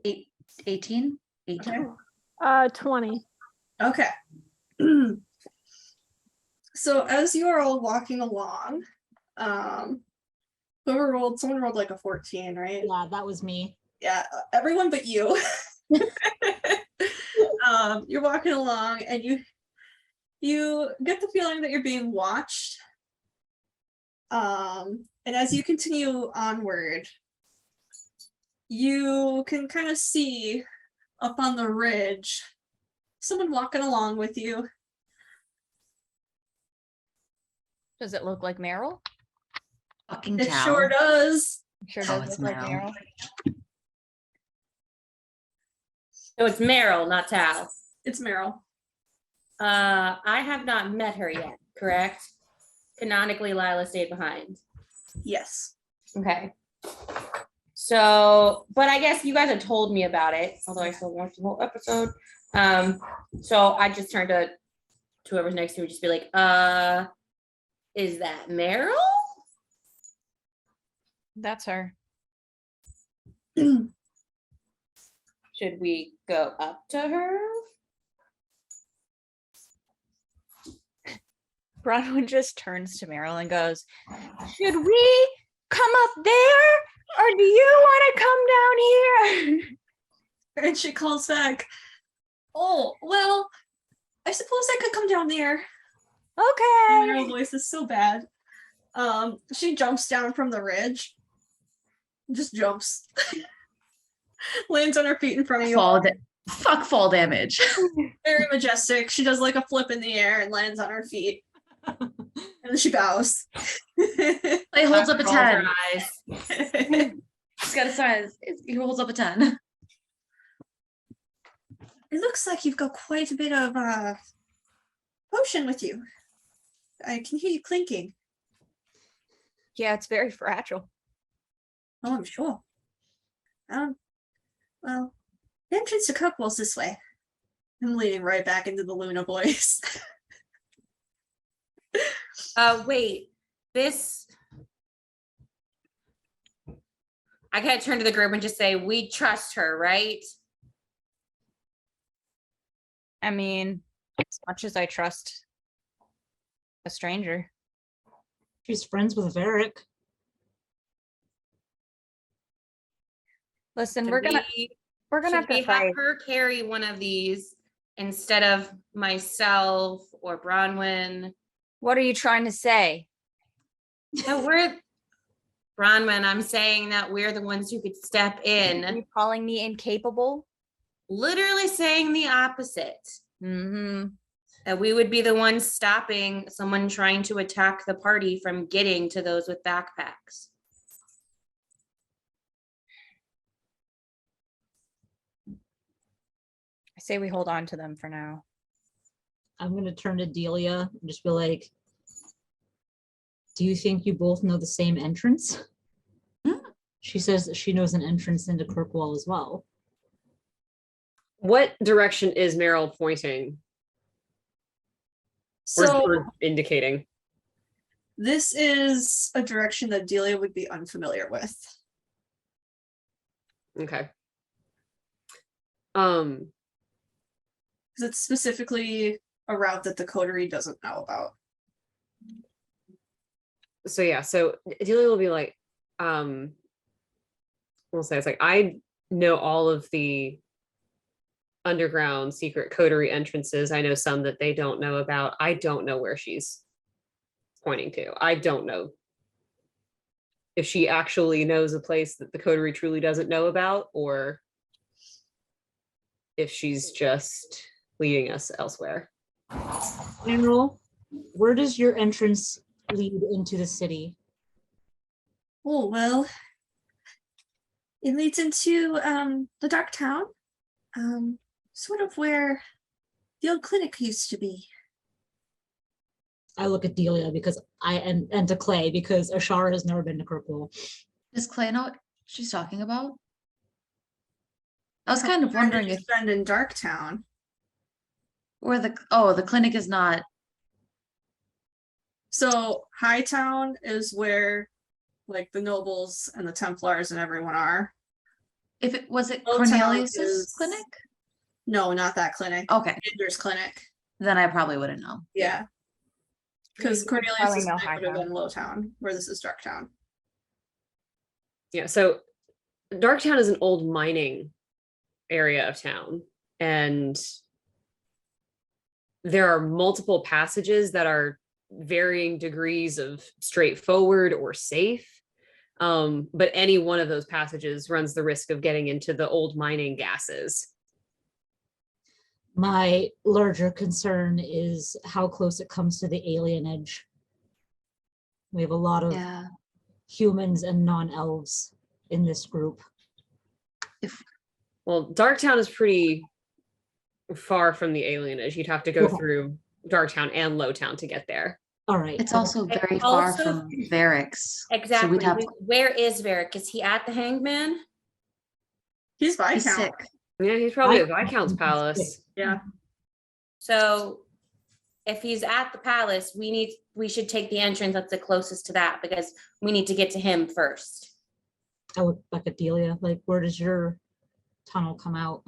C: Eight, 18? 18.
B: Okay.
H: 20.
B: Okay. So as you are all walking along, someone rolled like a 14, right?
F: Yeah, that was me.
B: Yeah, everyone but you. You're walking along and you get the feeling that you're being watched. And as you continue onward, you can kind of see up on the ridge someone walking along with you.
D: Does it look like Meryl?
C: Fucking
B: It
C: Tal.
B: sure does.
D: Sure
C: Oh,
D: does
C: it's
D: look like
C: Meryl.
D: Meryl.
E: So it's Meryl, not Tal.
B: It's Meryl.
E: I have not met her yet, correct? Canonically, Lila stayed behind.
B: Yes.
E: Okay. So, but I guess you guys had told me about it, although I still watched the whole episode. So I just turned to whoever's next to me, just be like, is that Meryl?
D: That's her.
E: Should we go up to her?
D: Bronwyn just turns to Meryl and goes, "Should we come up there, or do you want to come down here?"
B: And she calls back, "Oh, well, I suppose I could come down there." And her
D: Okay.
B: voice is so bad. She jumps down from the ridge. Just jumps. Lands on her feet in front of you.
C: Fuck fall damage.
B: Very majestic. She does like a flip in the air and lands on her feet. And then she bows.
C: He holds up a
E: Rolls her
C: 10.
E: eyes.
C: He's got a size. He holds up a 10.
B: It looks like you've got quite a bit of potion with you. I can hear you clinking.
D: Yeah, it's very fragile.
B: Oh, I'm sure. Well, the entrance to Kirkwall's this way. I'm leading right back into the Luna voice.
E: Wait, this. I gotta turn to the group and just say, we trust her, right?
D: I mean, as much as I trust a stranger.
F: She's friends with Varric.
D: Listen,
E: Should
D: we're gonna have
E: we
D: to fight.
E: her carry one of these instead of myself or Bronwyn?
D: What are you trying to say?
E: No, we're Bronwyn, I'm saying that we're the ones who could step in.
D: You calling me incapable?
E: Literally saying the opposite.
D: Mm-hmm.
E: That we would be the ones stopping someone trying to attack the party from getting to those with backpacks.
D: I say we hold on to them for now.
F: I'm gonna turn to Delia and just be like, do you think you both know the same entrance? She says that she knows an entrance into Kirkwall as well.
G: What direction is Meryl pointing
B: So
G: or indicating?
B: this is a direction that Delia would be unfamiliar with.
G: Okay.
B: Because it's specifically a route that the coterie doesn't know about.
G: So yeah, so Delia will be like, we'll say it's like, I know all of the underground secret coterie entrances. I know some that they don't know about. I don't know where she's pointing to. I don't know if she actually knows a place that the coterie truly doesn't know about, or if she's just leading us elsewhere.
F: General, where does your entrance lead into the city?
B: Oh, well, it leads into the Dark Town, sort of where the old clinic used to be.
F: I look at Delia because and to Clay because Ashara has never been to Kirkwall.
C: Does Clay know what she's talking about? I was kind of wondering if
B: Friend in Dark Town.
C: where the clinic is not.
B: So Hightown is where like the nobles and the Templars and everyone are.
C: If it was it
B: Old Town
C: Cornelius's
B: is-
C: clinic?
B: No, not that clinic.
C: Okay,
B: Andrew's clinic.
C: then I probably wouldn't know.
B: Yeah. Because
D: You
B: Cornelius
D: probably
B: is
D: know
B: would have
D: Hightown.
B: been Lowtown, where this is Darktown.
G: Yeah, so Darktown is an old mining area of town, and there are multiple passages that are varying degrees of straightforward or safe. But any one of those passages runs the risk of getting into the old mining gases.
F: My larger concern is how close it comes to the alien edge. We have a lot of
C: Yeah.
F: humans and non-elves in this group.
G: Well, Darktown is pretty far from the alien edge. You'd have to go
F: Okay.
G: through Darktown and Lowtown to get there.
F: All right.
C: It's also
E: It
C: very far
E: also-
C: from Varric's.
E: Exactly.
C: So we'd have
E: Where is Varric? Is he at the Hangman?
B: He's
C: to be
B: Viscount.
C: sick.
G: Yeah, he's probably at Viscount's palace.
B: Yeah.
E: So if he's at the palace, we should take the entrance that's the closest to that because we need to get to him first.
F: I look back at Delia, like, where does your tunnel come out?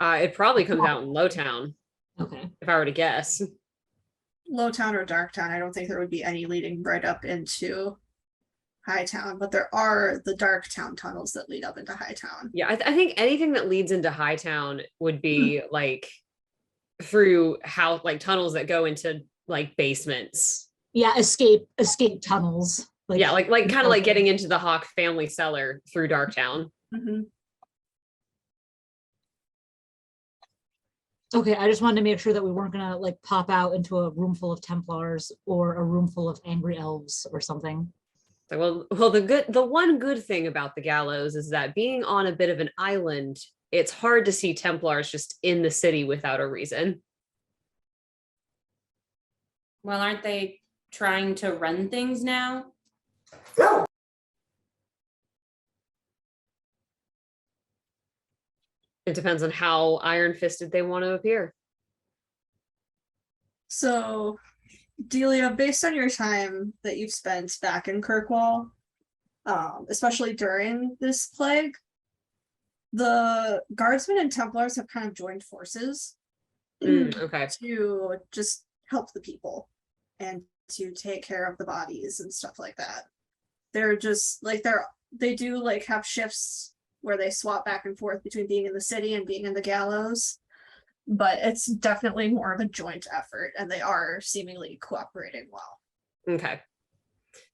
G: It probably comes out in Lowtown,
F: Okay.
G: if I were to guess.
B: Lowtown or Darktown. I don't think there would be any leading right up into Hightown, but there are the Darktown tunnels that lead up into Hightown.
G: Yeah, I think anything that leads into Hightown would be like through how like tunnels that go into like basements.
F: Yeah, escape tunnels.
G: Yeah, like kind of like getting into the Hawk family cellar through Darktown.
B: Mhm.
F: Okay, I just wanted to make sure that we weren't gonna like pop out into a room full of Templars or a room full of angry elves or something.
G: So, well, the one good thing about the gallows is that being on a bit of an island, it's hard to see Templars just in the city without a reason.
E: Well, aren't they trying to run things now?
G: It depends on how iron-fisted they want to appear.
B: So, Delia, based on your time that you've spent back in Kirkwall, especially during this plague, the guardsmen and Templars have kind of joined forces
G: Okay.
B: to just help the people and to take care of the bodies and stuff like that. They're just like they do like have shifts where they swap back and forth between being in the city and being in the gallows, but it's definitely more of a joint effort and they are seemingly cooperating well.
G: Okay.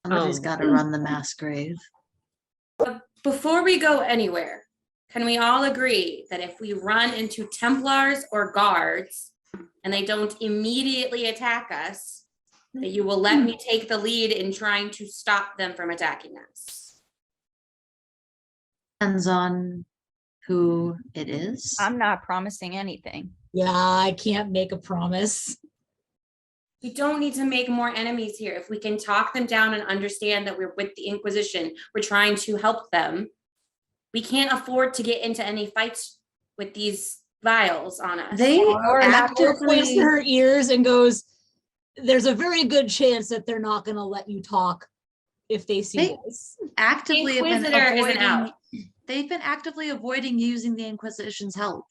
C: Somebody's got to run the mass grave.
E: Before we go anywhere, can we all agree that if we run into Templars or guards and they don't immediately attack us, that you will let me take the lead in trying to stop them from attacking us?
C: Depends on who it is.
D: I'm not promising anything.
F: Yeah, I can't make a promise.
E: We don't need to make more enemies here. If we can talk them down and understand that we're with the Inquisition, we're trying to help them. We can't afford to get into any fights with these vials on us.
C: They
F: Or points to
C: actively
F: her ears and goes, there's a very good chance that they're not going to let you talk if they see
C: They-
F: this.
C: actively have been
E: Inquisitor isn't
C: avoiding.
E: out.
C: They've been actively avoiding using the Inquisition's help.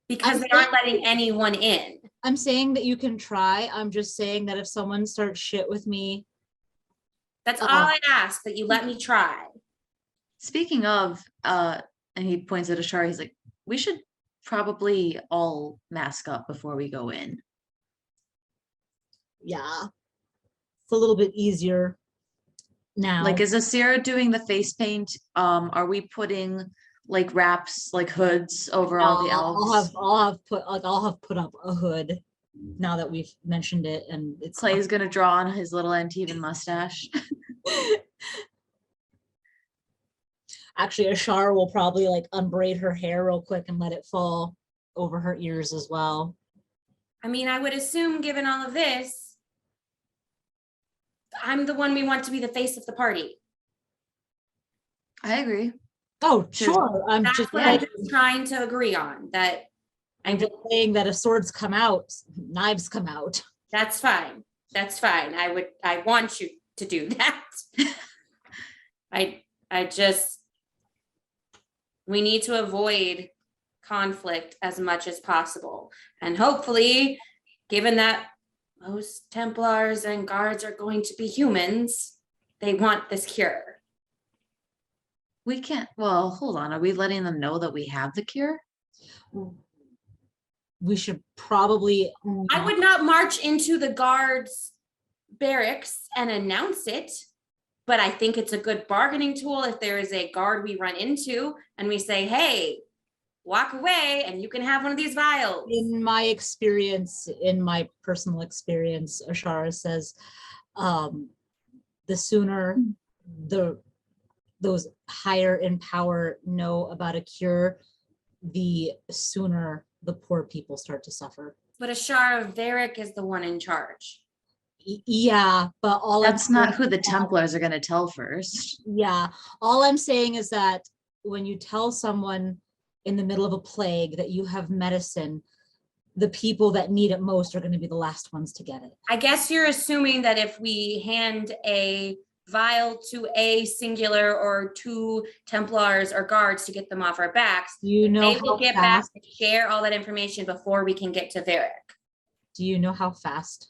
E: Because
F: I'm
E: they aren't
F: saying-
E: letting anyone in.
F: I'm saying that you can try. I'm just saying that if someone starts shit with me,
E: That's all I ask, that you let me try.
C: Speaking of, and he points at Ashara, he's like, we should probably all mask up before we go in.
F: yeah, it's a little bit easier now.
C: Like, is Asira doing the face paint? Are we putting like wraps, like hoods over all the elves?
F: I'll have put up a hood now that we've mentioned it, and it's
C: Clay's gonna draw on his little Antivan mustache.
F: Actually, Ashara will probably like unbraid her hair real quick and let it fall over her ears as well.
E: I mean, I would assume, given all of this, I'm the one we want to be the face of the party.
C: I agree.
F: Oh,
C: Sure.
F: sure. I'm
E: That's
F: just
E: what I'm just trying to agree on, that
F: I'm just saying that if swords come out, knives come out.
E: that's fine. That's fine. I want you to do that. We need to avoid conflict as much as possible. And hopefully, given that most Templars and guards are going to be humans, they want this cure.
C: We can't, well, hold on. Are we letting them know that we have the cure?
F: We should probably.
E: I would not march into the guards' barracks and announce it, but I think it's a good bargaining tool if there is a guard we run into and we say, hey, walk away and you can have one of these vials.
F: In my experience, in my personal experience, Ashara says, the sooner those higher in power know about a cure, the sooner the poor people start to suffer.
E: But Ashara Varric is the one in charge.
F: Yeah, but
C: That's not who the Templars are gonna tell first.
F: Yeah, all I'm saying is that when you tell someone in the middle of a plague that you have medicine, the people that need it most are going to be the last ones to get it.
E: I guess you're assuming that if we hand a vial to a singular or two Templars or guards to get them off our backs,
F: You know
E: they will
F: how
E: get back
F: fast,
E: and share all that information before we can get to Varric.
F: do you know how fast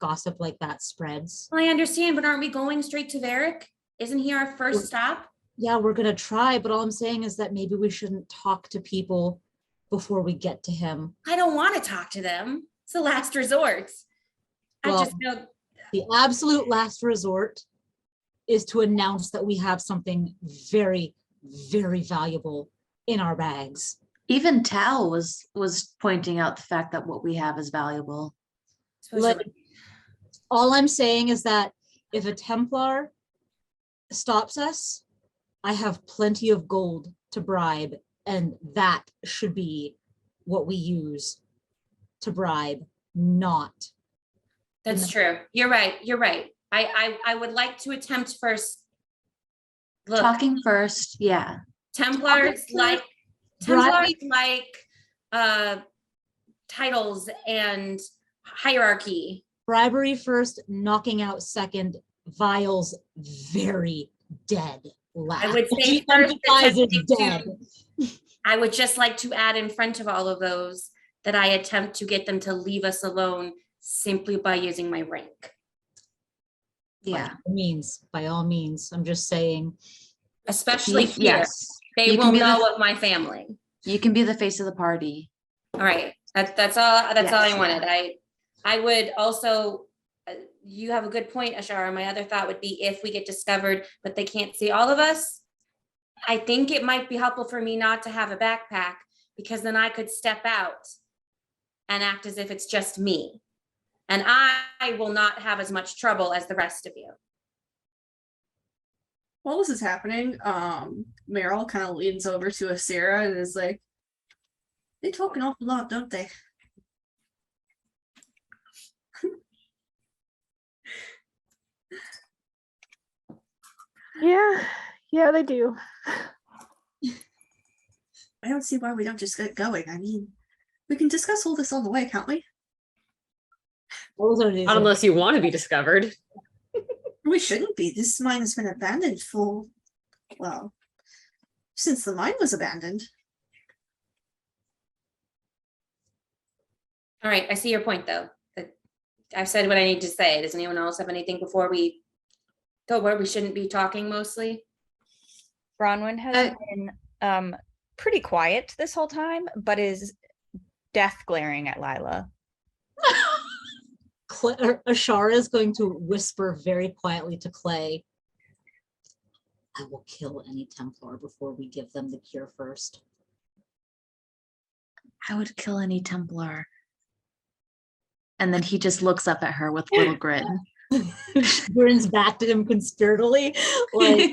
F: gossip like that spreads?
E: Well, I understand, but aren't we going straight to Varric? Isn't he our first stop?
F: Yeah, we're going to try, but all I'm saying is that maybe we shouldn't talk to people before we get to him.
E: I don't want to talk to them. It's the last resort. I
F: Well,
E: just know.
F: The absolute last resort is to announce that we have something very, very valuable in our bags.
C: Even Tal was pointing out the fact that what we have is valuable.
F: All I'm saying is that if a Templar stops us, I have plenty of gold to bribe, and that should be what we use to bribe, not.
E: That's true. You're right. You're right. I would like to attempt first. Look,
C: Talking first, yeah.
E: Templars like titles and hierarchy.
F: Bribery first, knocking out second, vials very dead last.
E: I would say
F: She
E: first
F: emphasizes
E: attempting
F: dead.
E: I would just like to add in front of all of those that I attempt to get them to leave us alone simply by using my rank.
C: Yeah.
F: By all means, I'm just saying.
E: Especially here.
C: Yes.
E: They
C: You can
E: will
C: be the-
E: know of my family.
C: You can be the face of the party.
E: All right. That's all I
C: Yes.
E: wanted. I would also you have a good point, Ashara. My other thought would be if we get discovered, but they can't see all of us, I think it might be helpful for me not to have a backpack, because then I could step out and act as if it's just me. And I will not have as much trouble as the rest of you.
B: While this is happening, Meryl kind of leans over to Asira and is like, they talk an awful lot, don't they?
H: Yeah, they do.
B: I don't see why we don't just get going. I mean, we can discuss all this on the way, can't we?
G: Not unless you want to be discovered.
B: We shouldn't be. This mine has been abandoned for, well, since the mine was abandoned.
E: All right, I see your point, though. I've said what I need to say. Does anyone else have anything before we go where we shouldn't be talking mostly?
D: Bronwyn has been pretty quiet this whole time, but is death glaring at Lila.
F: Ashara is going to whisper very quietly to Clay, I will kill any Templar before we give them the cure first.
C: I would kill any Templar. And then he just looks up at her with a little grin.
F: Grins back to him conspiratorially, like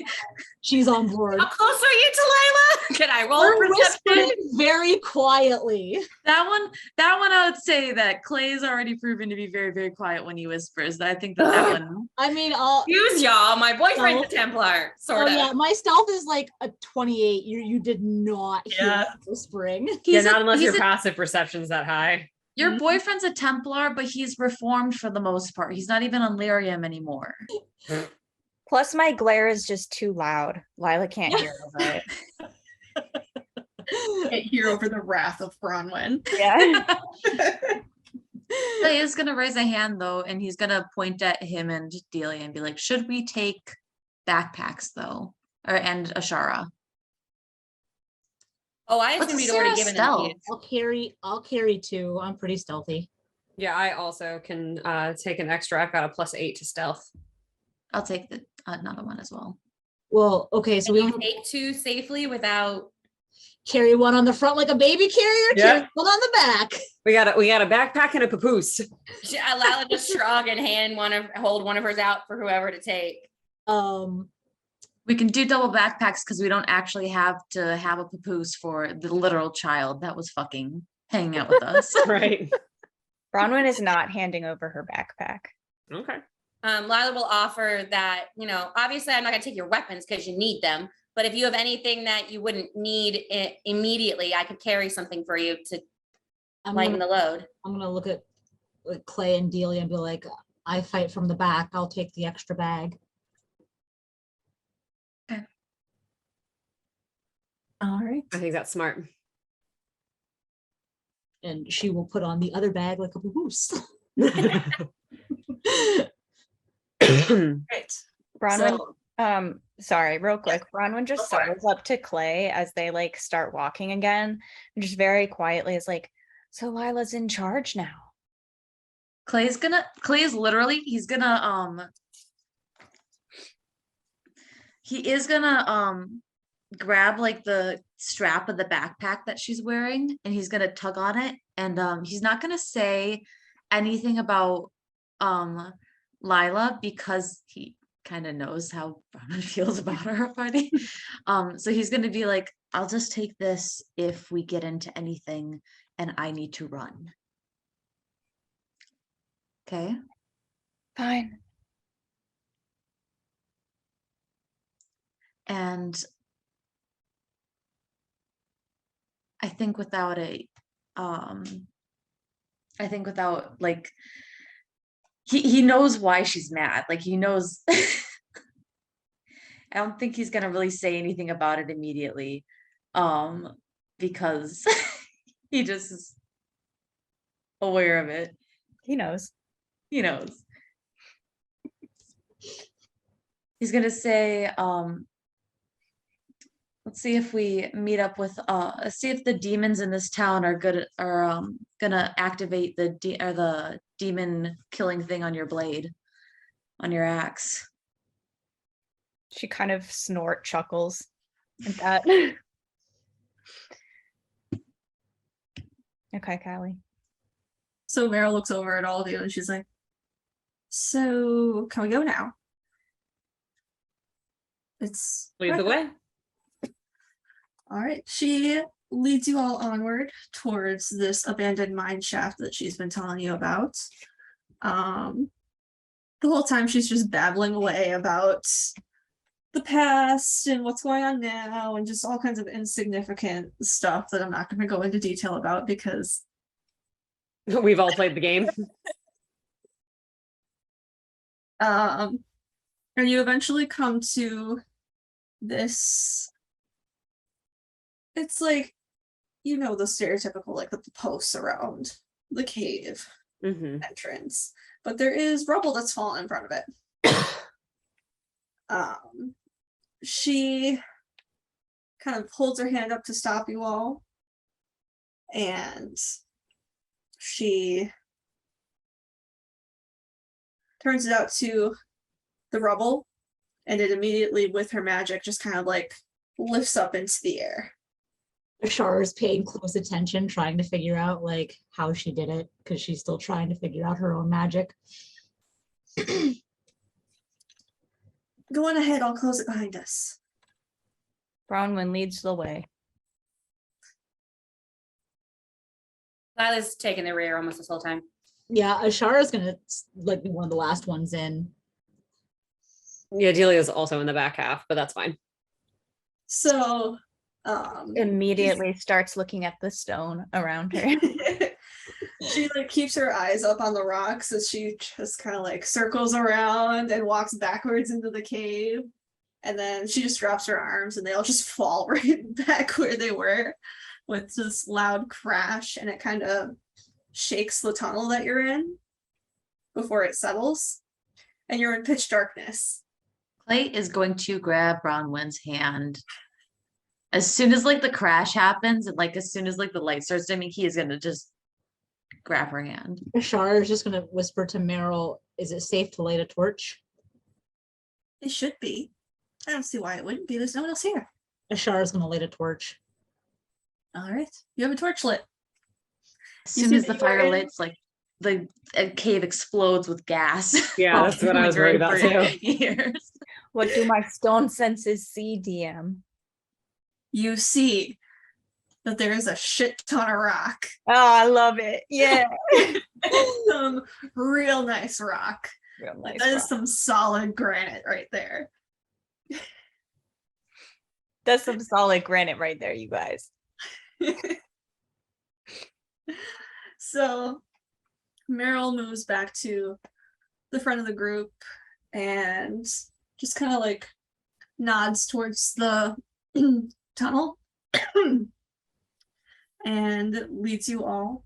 F: she's on board.
E: How close are you to Lila? Can I roll
F: We're
E: perception?
F: whispering very quietly.
C: That one I would say that Clay's already proven to be very, very quiet when he whispers. I think that one.
F: I mean,
E: Use y'all. My boyfriend's a Templar, sort of.
F: yeah, my stealth is like a 28. You did not hear
E: Yeah.
F: whispering.
G: Not unless your passive perception's that high.
C: Your boyfriend's a Templar, but he's reformed for the most part. He's not even on Lyrium anymore.
D: Plus, my glare is just too loud. Lila can't hear over it.
B: Can't hear over the wrath of Bronwyn.
D: Yeah.
C: He is gonna raise a hand though, and he's gonna point at him and Delia and be like, "Should we take backpacks though, and Ashara?"
E: Oh, I
C: What's
E: assumed you'd already
C: Sarah's
E: given them to
C: stealth?
E: you.
F: I'll carry 2. I'm pretty stealthy.
G: Yeah, I also can take an extra. I've got a +8 to stealth.
C: I'll take another one as well.
F: Well, okay, so
E: Can
F: we
E: you take 2 safely without?
F: carry one on the front like a baby carrier, carry
G: Yeah.
F: one on the back.
G: We got a backpack and a papoose.
E: Lila just shrug and hold one of hers out for whoever to take.
C: We can do double backpacks because we don't actually have to have a papoose for the literal child that was fucking hanging out with us.
G: Right.
D: Bronwyn is not handing over her backpack.
G: Okay.
E: Lila will offer that, obviously I'm not gonna take your weapons because you need them, but if you have anything that you wouldn't need immediately, I could carry something for you to lighten the load.
F: I'm gonna look at Clay and Delia and be like, I fight from the back. I'll take the extra bag.
B: All right.
G: I think that's smart.
F: And she will put on the other bag like a papoose.
B: Right.
D: Bronwyn, sorry, real quick. Bronwyn just sidles up to Clay as they like start walking again, and just very quietly is like, "So Lila's in charge now."
C: Clay is gonna grab like the strap of the backpack that she's wearing, and he's gonna tug on it, and he's not gonna say anything about Lila because he kind of knows how Bronwyn feels about her already. So he's gonna be like, I'll just take this if we get into anything and I need to run. Okay.
D: Fine.
C: And I think without like he knows why she's mad. Like he knows I don't think he's gonna really say anything about it immediately. Because he just is aware of it.
D: He knows.
C: He knows. He's gonna say, let's see if we meet up with see if the demons in this town are gonna activate the demon killing thing on your blade. on your axe.
D: She kind of snort chuckles at that. Okay, Callie.
B: So Meryl looks over at all of you and she's like, so can we go now? It's
G: Lead the way.
B: all right. She leads you all onward towards this abandoned mine shaft that she's been telling you about. The whole time she's just babbling away about the past and what's going on now and just all kinds of insignificant stuff that I'm not going to go into detail about because
G: We've all played the game.
B: and you eventually come to this. It's like, you know, the stereotypical like the posts around the cave
G: Mm-hmm.
B: entrance, but there is rubble that's fallen in front of it. She kind of holds her hand up to stop you all, and she turns it out to the rubble, and it immediately, with her magic, just kind of like lifts up into the air.
F: Ashar is paying close attention, trying to figure out like how she did it, because she's still trying to figure out her own magic.
B: Go on ahead, I'll close it behind us.
D: Bronwyn leads the way.
E: Lila's taking the rear almost this whole time.
F: Yeah, Ashar is gonna like be one of the last ones in.
G: Yeah, Delia's also in the back half, but that's fine.
B: So
D: Immediately starts looking at the stone around her.
B: she like keeps her eyes up on the rocks as she just kind of like circles around and walks backwards into the cave, and then she just drops her arms and they all just fall right back where they were with this loud crash, and it kind of shakes the tunnel that you're in before it settles, and you're in pitch darkness.
C: Clay is going to grab Bronwyn's hand as soon as like the crash happens, and like as soon as like the light starts dimming, he is gonna just grab her hand.
F: Ashar is just gonna whisper to Meryl, "Is it safe to light a torch?"
B: It should be. I don't see why it wouldn't be. There's no one else here.
F: Ashar is gonna light a torch.
B: All right, you have a torch lit.
C: As
B: You
C: soon
B: see
C: as the
B: that you are
C: fire
B: in-
C: lights, like the cave explodes with gas.
G: Yeah, that's what I was worried about too.
C: Years.
D: What do my stone senses see, DM?
B: You see that there is a shit ton of rock.
D: Oh, I love it. Yeah.
B: Some real nice rock.
D: Real nice.
B: That is
D: rock.
B: some solid granite right there.
D: That's some solid granite right there, you guys.
B: So Meryl moves back to the front of the group and just kind of like nods towards the tunnel and leads you all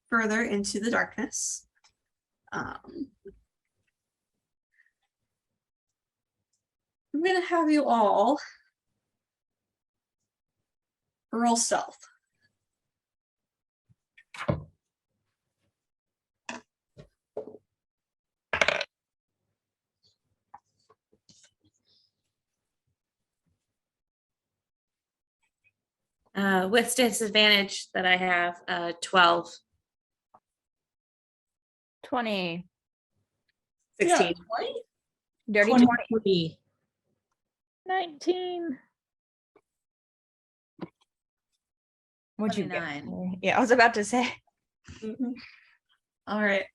B: further into the darkness. I'm going to have you all roll stealth.
E: With disadvantage that I have, 12.
D: 20.
G: 16.
B: Yeah,
D: Dirty 20.
F: 23.
H: 19.
D: What'd you get?
C: 29.
D: Yeah, I was about to say.
B: Mhm. All right.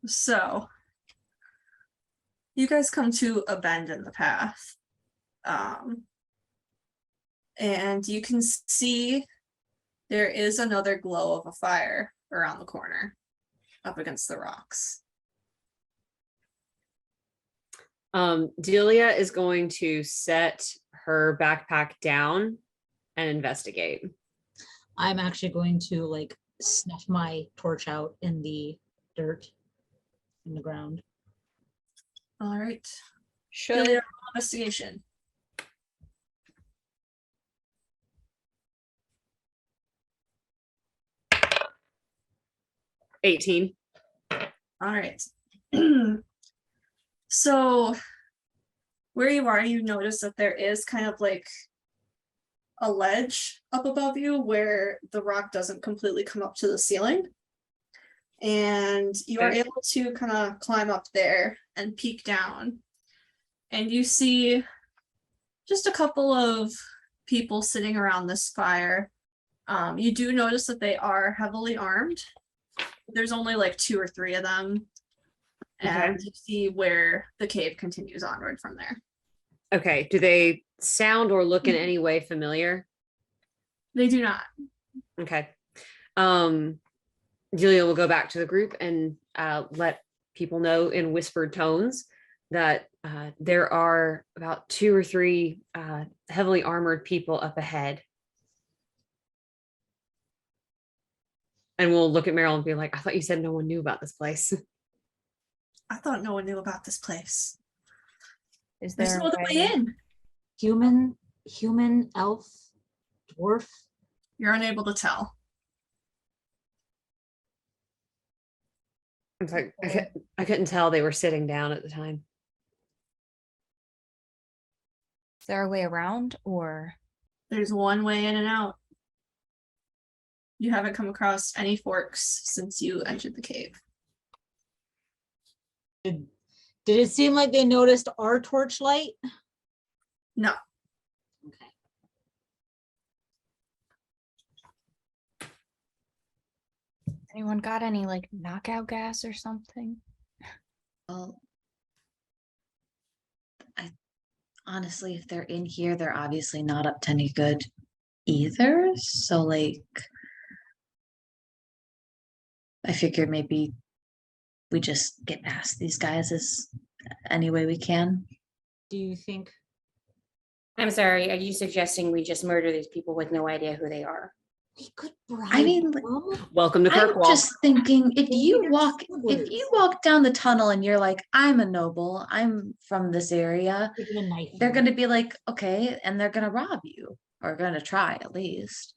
B: So you guys come to a bend in the path. And you can see there is another glow of a fire around the corner up against the rocks.
G: Delia is going to set her backpack down and investigate.
F: I'm actually going to like snuff my torch out in the dirt in the ground.
B: All right.
D: Should
B: Delia, roll investigation.
G: $18.
B: All right. So where you are, you notice that there is kind of like a ledge up above you where the rock doesn't completely come up to the ceiling. And you are
G: Okay.
B: able to kind of climb up there and peek down. And you see just a couple of people sitting around this fire. You do notice that they are heavily armed. There's only like 2 or 3 of them. And you see where the cave continues onward from there.
G: Okay. Do they sound or look in any way familiar?
B: They do not.
G: Okay. Julia will go back to the group and let people know in whispered tones that there are about 2 or 3 heavily armored people up ahead. And we'll look at Meryl and be like, I thought you said no one knew about this place.
B: I thought no one knew about this place.
D: Is
B: There's
D: there
B: no
D: a
B: other way
D: way?
B: in.
F: Human, elf, dwarf.
B: You're unable to tell.
G: It's like, I couldn't tell they were sitting down at the time.
D: Is there a way around, or
B: There's one way in and out. You haven't come across any forks since you entered the cave.
F: Did it seem like they noticed our torchlight?
B: No.
F: Okay.
D: anyone got any like knockout gas or something?
C: Well, honestly, if they're in here, they're obviously not up to any good either. So like, I figured maybe we just get past these guys as any way we can.
F: Do you think?
E: I'm sorry, are you suggesting we just murder these people with no idea who they are?
F: We could bribe
C: I mean,
F: them?
G: Welcome to
C: I'm
G: Kirkwall.
C: just thinking if
F: Maybe
C: you
F: they're
C: walk
F: smugglers.
C: down the tunnel and you're like, I'm a noble, I'm from this area,
F: Give them a knife.
C: they're gonna be like, okay, and they're gonna rob you, or gonna try at least.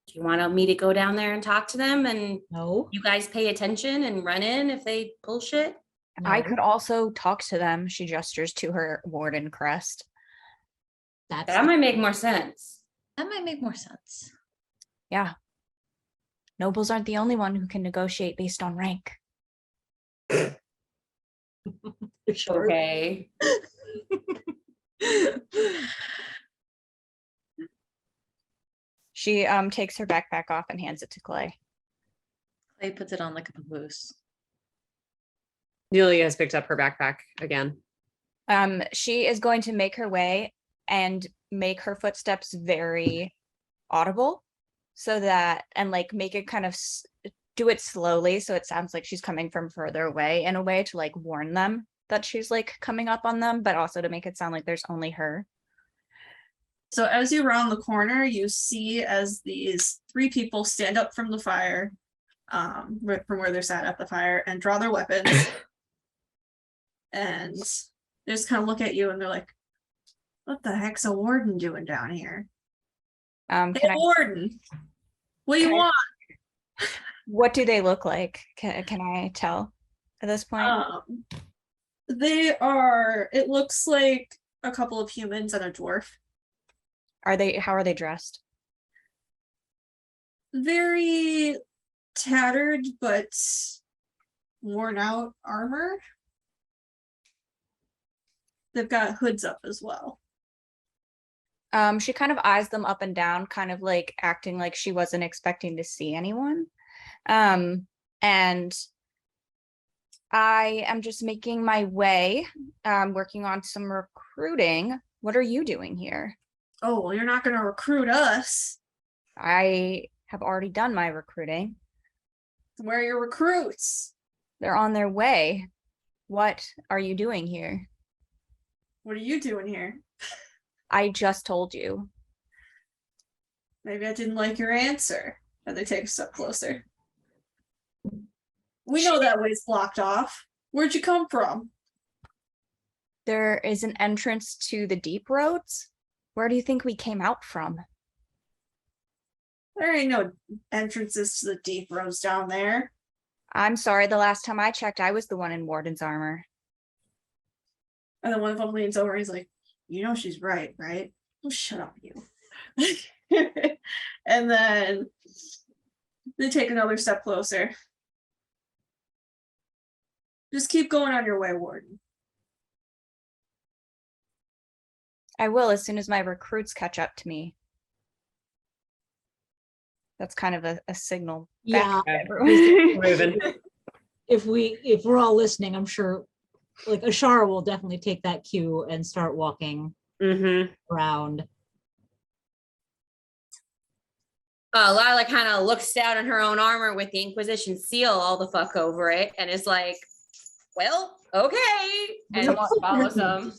E: Do you want me to go down there and talk to them and
F: No.
E: you guys pay attention and run in if they bullshit?
D: I
F: No.
D: could also talk to them. She gestures to her warden crest.
F: That's
E: That might make more sense.
C: That might make more sense.
D: Yeah. Nobles aren't the only one who can negotiate based on rank.
F: sure.
E: Okay.
D: She takes her backpack off and hands it to Clay.
C: Clay puts it on like a papoose.
G: Julia has picked up her backpack again.
D: She is going to make her way and make her footsteps very audible so that, and like make it kind of do it slowly so it sounds like she's coming from further away in a way to like warn them that she's like coming up on them, but also to make it sound like there's only her.
B: So as you round the corner, you see as these 3 people stand up from the fire, from where they're sat at the fire, and draw their weapons. And they just kind of look at you and they're like, what the heck's a warden doing down here?
D: Can
B: Hey,
D: I,
B: warden, what do you
D: Can I-
B: want?
D: what do they look like? Can I tell at this point?
B: They are, it looks like a couple of humans and a dwarf.
D: How are they dressed?
B: Very tattered but worn out armor. They've got hoods up as well.
D: She kind of eyes them up and down, kind of like acting like she wasn't expecting to see anyone. And I am just making my way, working on some recruiting. What are you doing here?
B: Oh, well, you're not going to recruit us.
D: I have already done my recruiting.
B: Where are your recruits?
D: They're on their way. What are you doing here?
B: What are you doing here?
D: I just told you.
B: Maybe I didn't like your answer. And they take a step closer. We know that way's blocked off. Where'd you come from?
D: There is an entrance to the deep roads. Where do you think we came out from?
B: There ain't no entrances to the deep roads down there.
D: I'm sorry, the last time I checked, I was the one in Warden's armor.
B: And then one of them leans over and he's like, you know she's right, right? Oh, shut up, you. And then they take another step closer. Just keep going on your way, Warden.
D: I will as soon as my recruits catch up to me. That's kind of a signal.
F: Yeah.
D: Back to everyone.
G: Moving.
F: If we're all listening, I'm sure like Ashara will definitely take that cue and start walking
G: Mm-hmm.
F: around.
E: Lila kind of looks down at her own armor with the Inquisition seal all the fuck over it and is like, well, okay. And follows them.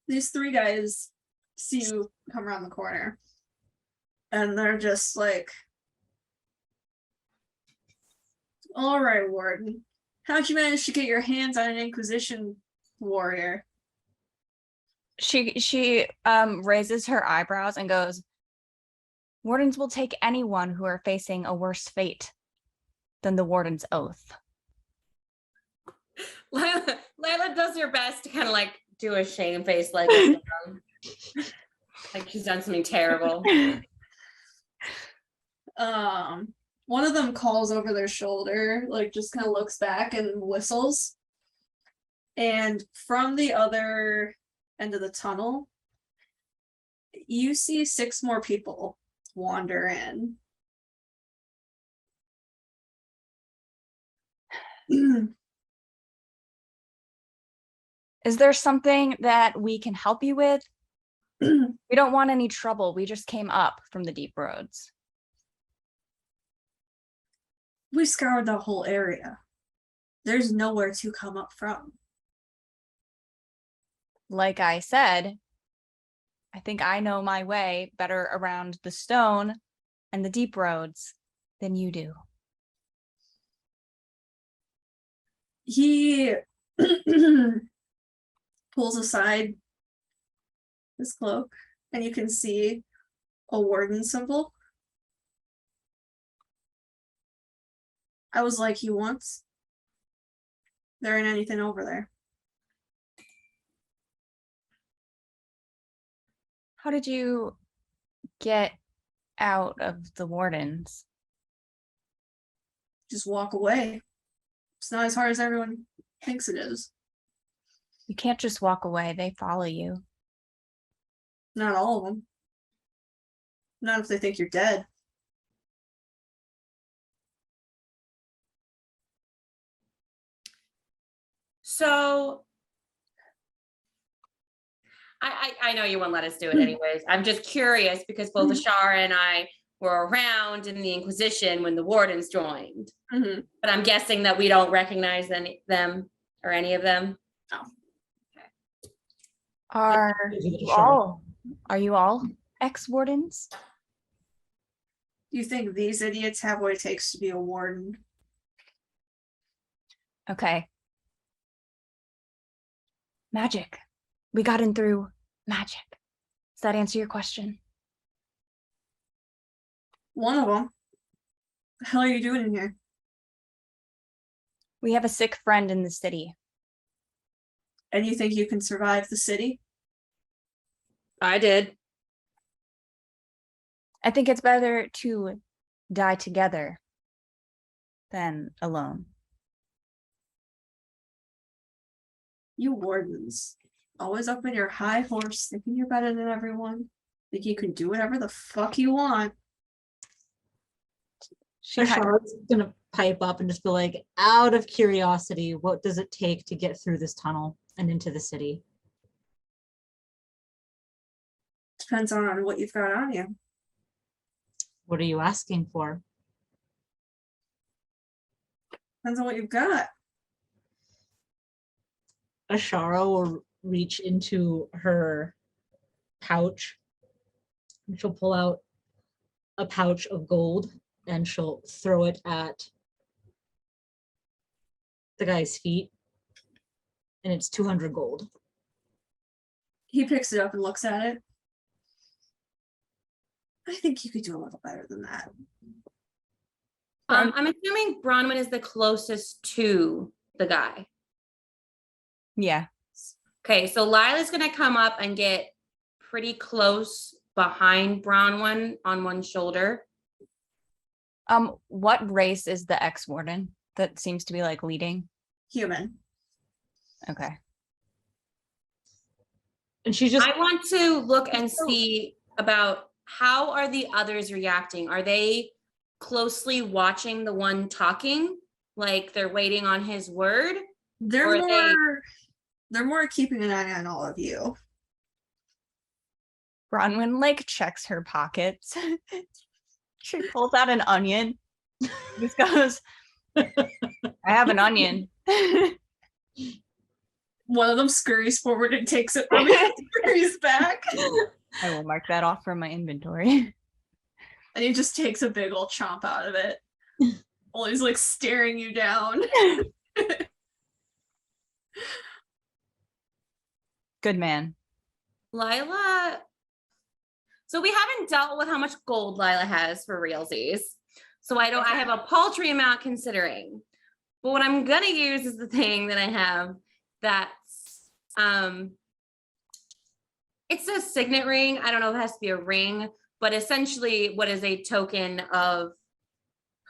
B: These three guys see you come around the corner. And they're just like, all right, Warden. How'd you manage to get your hands on an Inquisition warrior?
D: She raises her eyebrows and goes, Wardens will take anyone who are facing a worse fate than the Warden's oath.
E: Lila does her best to kind of like do a shame face, like she's done something terrible.
B: One of them calls over their shoulder, like just kind of looks back and whistles. And from the other end of the tunnel, you see 6 more people wander in.
D: Is there something that we can help you with? We don't want any trouble. We just came up from the deep roads.
B: We scoured the whole area. There's nowhere to come up from.
D: Like I said, I think I know my way better around the stone and the deep roads than you do.
B: He pulls aside his cloak, and you can see a warden symbol. I was like you once. There ain't anything over there.
D: How did you get out of the wardens?
B: Just walk away. It's not as hard as everyone thinks it is.
D: You can't just walk away. They follow you.
B: Not all of them. Not if they think you're dead.
E: So I know you won't let us do it anyways. I'm just curious because both Ashara and I were around in the Inquisition when the Wardens joined.
B: Mm-hmm.
E: But I'm guessing that we don't recognize them or any of them.
D: Are you all ex-wardens?
B: You think these idiots have what it takes to be a warden?
D: Okay. Magic. We got in through magic. Does that answer your question?
B: One of them. The hell are you doing in here?
D: We have a sick friend in the city.
B: And you think you can survive the city?
G: I did.
D: I think it's better to die together than alone.
B: You wardens. Always up in your high horse, thinking you're better than everyone. Think you can do whatever the fuck you want.
F: Ashara's gonna pipe up and just be like, out of curiosity, what does it take to get through this tunnel and into the city?
B: Depends on what you've got on you.
F: What are you asking for?
B: Depends on what you've got.
F: Ashara will reach into her pouch and she'll pull out a pouch of gold and she'll throw it at the guy's feet. And it's 200 gold.
B: He picks it up and looks at it. I think you could do a little better than that.
E: I'm assuming Bronwyn is the closest to the guy.
D: Yeah.
E: Okay, so Lila's gonna come up and get pretty close behind Bronwyn on one shoulder.
D: What race is the ex-warden that seems to be like leading?
B: Human.
D: Okay.
F: And she's just
E: I want to look and see about how are the others reacting? Are they closely watching the one talking? Like they're waiting on his word?
B: They're
E: Or
B: more
E: they-
B: they're more keeping an eye on all of you.
D: Bronwyn like checks her pockets. She pulls out an onion. Just goes, I have an onion.
B: One of them scurries forward and takes it from you, scurries back.
D: I will mark that off from my inventory.
B: And he just takes a big old chomp out of it. While he's like staring you down.
D: Good man.
E: Lila. So we haven't dealt with how much gold Lila has for realsies. So I have a paltry amount considering. But what I'm gonna use is the thing that I have that's it's a signet ring. I don't know if it has to be a ring, but essentially what is a token of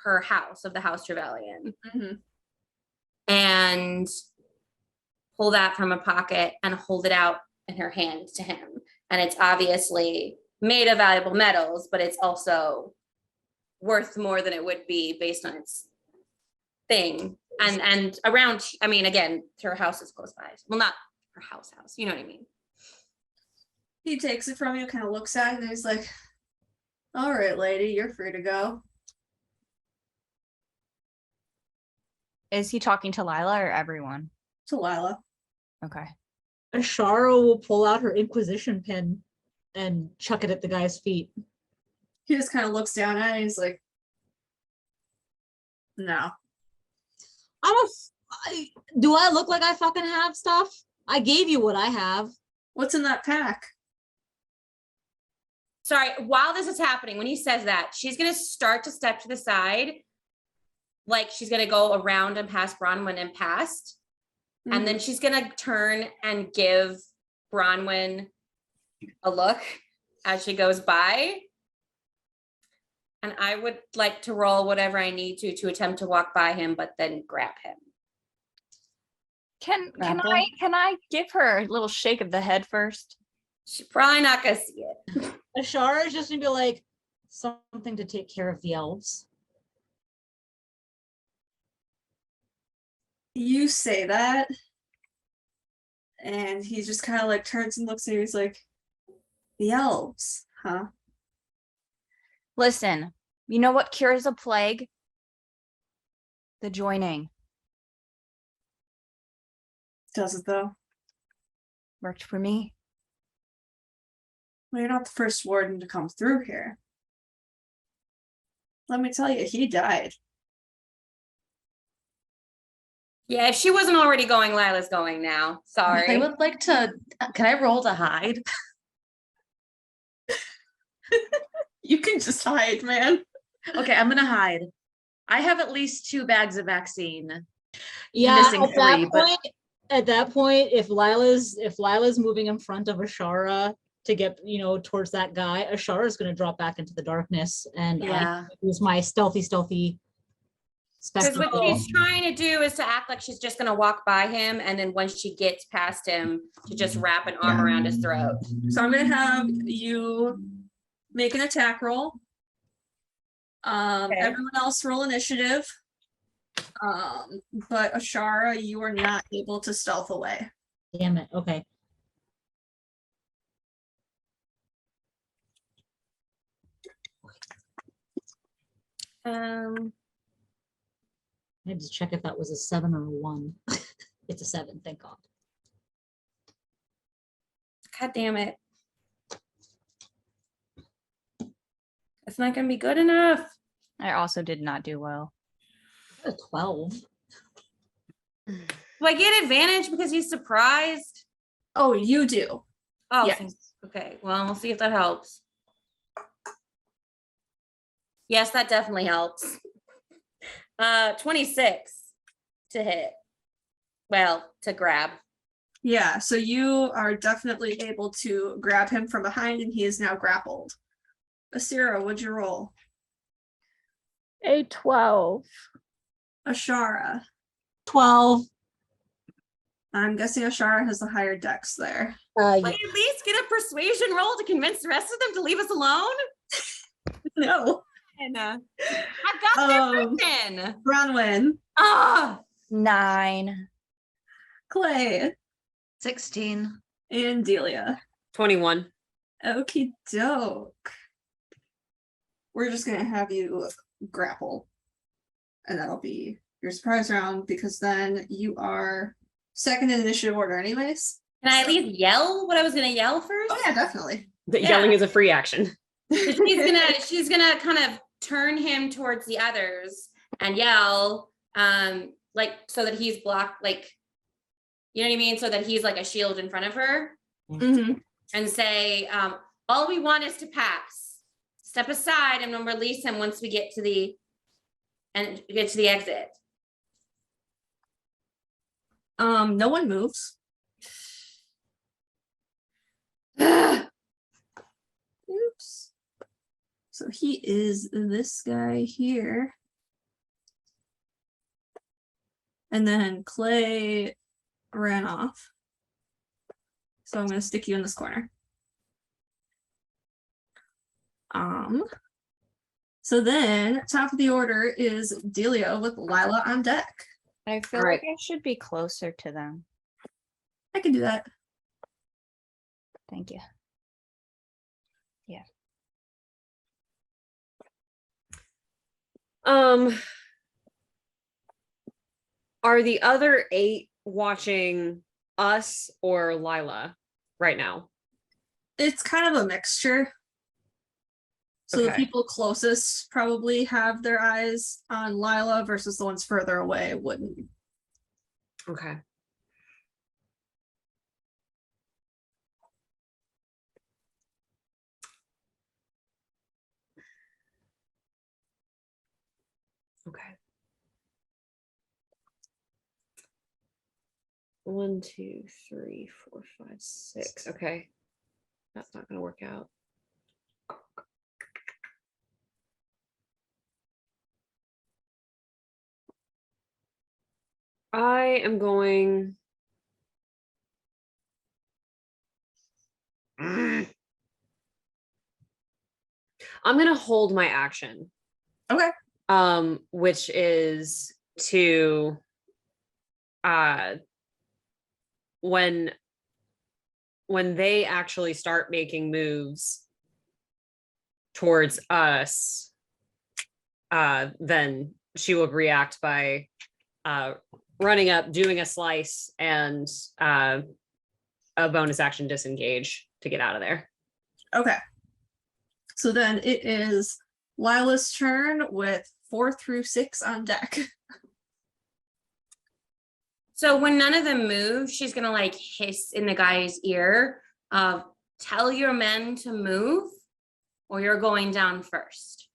E: her house, of the House Trevelyan.
B: Mhm.
E: And pull that from a pocket and hold it out in her hand to him. And it's obviously made of valuable metals, but it's also worth more than it would be based on its thing. And around, I mean, again, her house is close by. Well, not her house, you know what I mean?
B: He takes it from you, kind of looks at it, and he's like, all right, lady, you're free to go.
D: Is he talking to Lila or everyone?
B: To Lila.
D: Okay.
F: Ashara will pull out her Inquisition pin and chuck it at the guy's feet.
B: He just kind of looks down at it and he's like, no.
F: Do I look like I fucking have stuff? I gave you what I have.
B: What's in that pack?
E: Sorry, while this is happening, when he says that, she's going to start to step to the side. Like she's going to go around and past Bronwyn and past. And then she's going to turn and give Bronwyn a look as she goes by. And I would like to roll whatever I need to attempt to walk by him, but then grab him.
D: Can
C: Grapple?
D: I give her a little shake of the head first?
E: She's probably not going to see it.
F: Ashara is just gonna be like, something to take care of the elves.
B: You say that. And he just kind of like turns and looks at you. He's like, the elves, huh?
D: Listen, you know what cures a plague? The joining.
B: Does it though?
D: Worked for me.
B: Well, you're not the first warden to come through here. Let me tell you, he died.
E: Yeah, if she wasn't already going, Lila's going now. Sorry.
C: I would like to. Can I roll to hide?
B: You can just hide, man.
C: Okay, I'm gonna hide. I have at least 2 bags of vaccine.
F: Yeah,
C: Missing
F: at
C: 3,
F: that
C: but-
F: point, if Lila's moving in front of Ashara to get, towards that guy, Ashara is going to drop back into the darkness and
C: Yeah.
F: use my stealthy
E: Because what
F: spectacle.
E: she's trying to do is to act like she's just going to walk by him, and then once she gets past him, to just wrap an arm around his throat.
B: So I'm gonna have you make an attack roll.
E: Okay.
B: Everyone else roll initiative. But Ashara, you are not able to stealth away.
F: Damn it. Okay.
E: Um,
F: I had to check if that was a 7 or a 1. It's a 7, thank God.
E: God damn it. It's not going to be good enough.
D: I also did not do well.
F: A 12.
E: Do I get advantage because he's surprised?
B: Oh, you do.
E: Oh,
B: Yes.
E: okay. Well, we'll see if that helps. Yes, that definitely helps. 26 to hit. Well, to grab.
B: Yeah, so you are definitely able to grab him from behind, and he is now grappled. Asira, what'd you roll?
H: A 12.
B: Ashara.
F: 12.
B: I'm guessing Ashara has the higher dex there.
E: Can you at least get a persuasion roll to convince the rest of them to leave us alone?
B: No.
E: And I've got everything.
B: Bronwyn.
E: Ah,
D: 9.
B: Clay.
C: 16.
B: And Delia.
G: 21.
B: Okie doke. We're just gonna have you grapple. And that'll be your surprise round, because then you are second in initiative order anyways.
E: can I at least yell what I was gonna yell first?
B: Oh yeah, definitely.
G: The
E: Yeah.
G: yelling is a free action.
E: So she's gonna kind of turn him towards the others and yell, like so that he's blocked, like, you know what I mean? So that he's like a shield in front of her,
B: Mm-hmm.
E: and say, all we want is to pass. Step aside and we'll release him once we get to the exit.
B: No one moves. Oops. So he is this guy here. And then Clay ran off. So I'm gonna stick you in this corner. So then top of the order is Delia with Lila on deck.
D: I feel
G: All
D: like
G: right.
D: I should be closer to them.
B: I can do that.
D: Thank you.
G: Are the other 8 watching us or Lila right now?
B: It's kind of a mixture. So the
G: Okay.
B: people closest probably have their eyes on Lila versus the ones further away wouldn't.
G: Okay. Okay. 1, 2, 3, 4, 5, 6. Okay. That's not gonna work out. I am going. I'm gonna hold my action.
B: Okay.
G: Which is to when they actually start making moves towards us, then she will react by running up, doing a slice, and a bonus action disengage to get out of there.
B: Okay. So then it is Lila's turn with 4 through 6 on deck.
E: So when none of them move, she's gonna like hiss in the guy's ear, tell your men to move or you're going down first.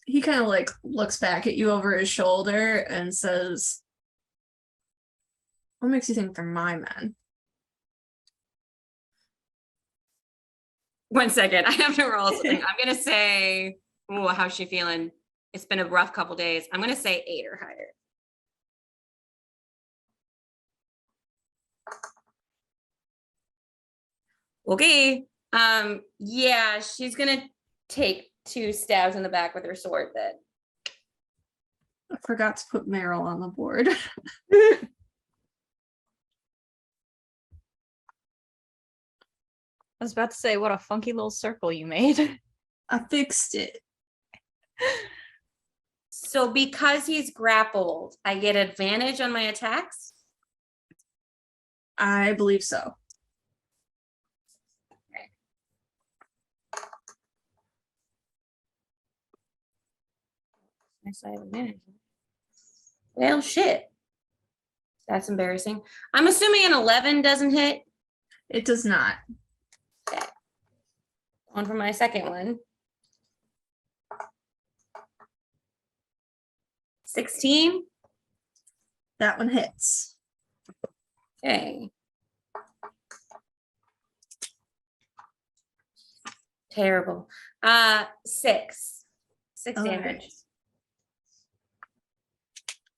B: He kind of like looks back at you over his shoulder and says, "What makes you think they're my men?"
E: 1 second, I have to roll something. I'm gonna say, oh, how's she feeling? It's been a rough couple days. I'm gonna say 8 or higher. Okay. Yeah, she's gonna take 2 stabs in the back with her sword then.
B: I forgot to put Meryl on the board.
D: I was about to say, what a funky little circle you made.
B: I fixed it.
E: So because he's grappled, I get advantage on my attacks.
B: I believe so.
E: Yes, I have advantage. Well, shit. That's embarrassing. I'm assuming an 11 doesn't hit.
B: It does not.
E: Okay. On for my second one. 16.
B: That one hits.
E: Okay. Terrible. 6
B: All
E: damage.
B: right.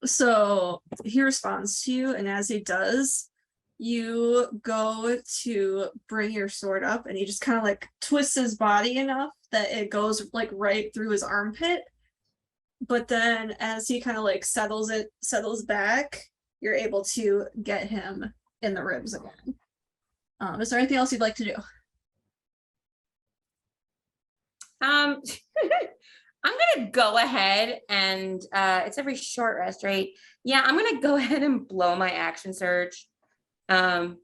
B: So he responds to you, and as he does, you go to bring your sword up, and he just kind of like twists his body enough that it goes like right through his armpit. But then as he kind of like settles back, you're able to get him in the ribs again. Is there anything else you'd like to do?
E: I'm gonna go ahead and it's every short rest, right? Yeah, I'm gonna go ahead and blow my action surge so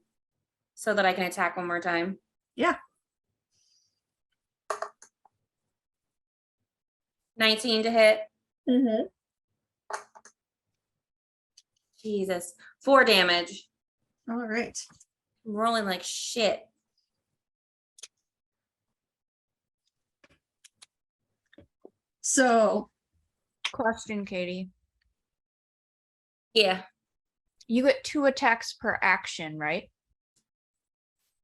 E: that I can attack one more time.
B: Yeah.
E: 19 to hit.
B: Mm-hmm.
E: Jesus. 4 damage.
B: All right.
E: I'm rolling like shit.
B: So
D: Question, Katie.
E: Yeah.
D: You get 2 attacks per action, right?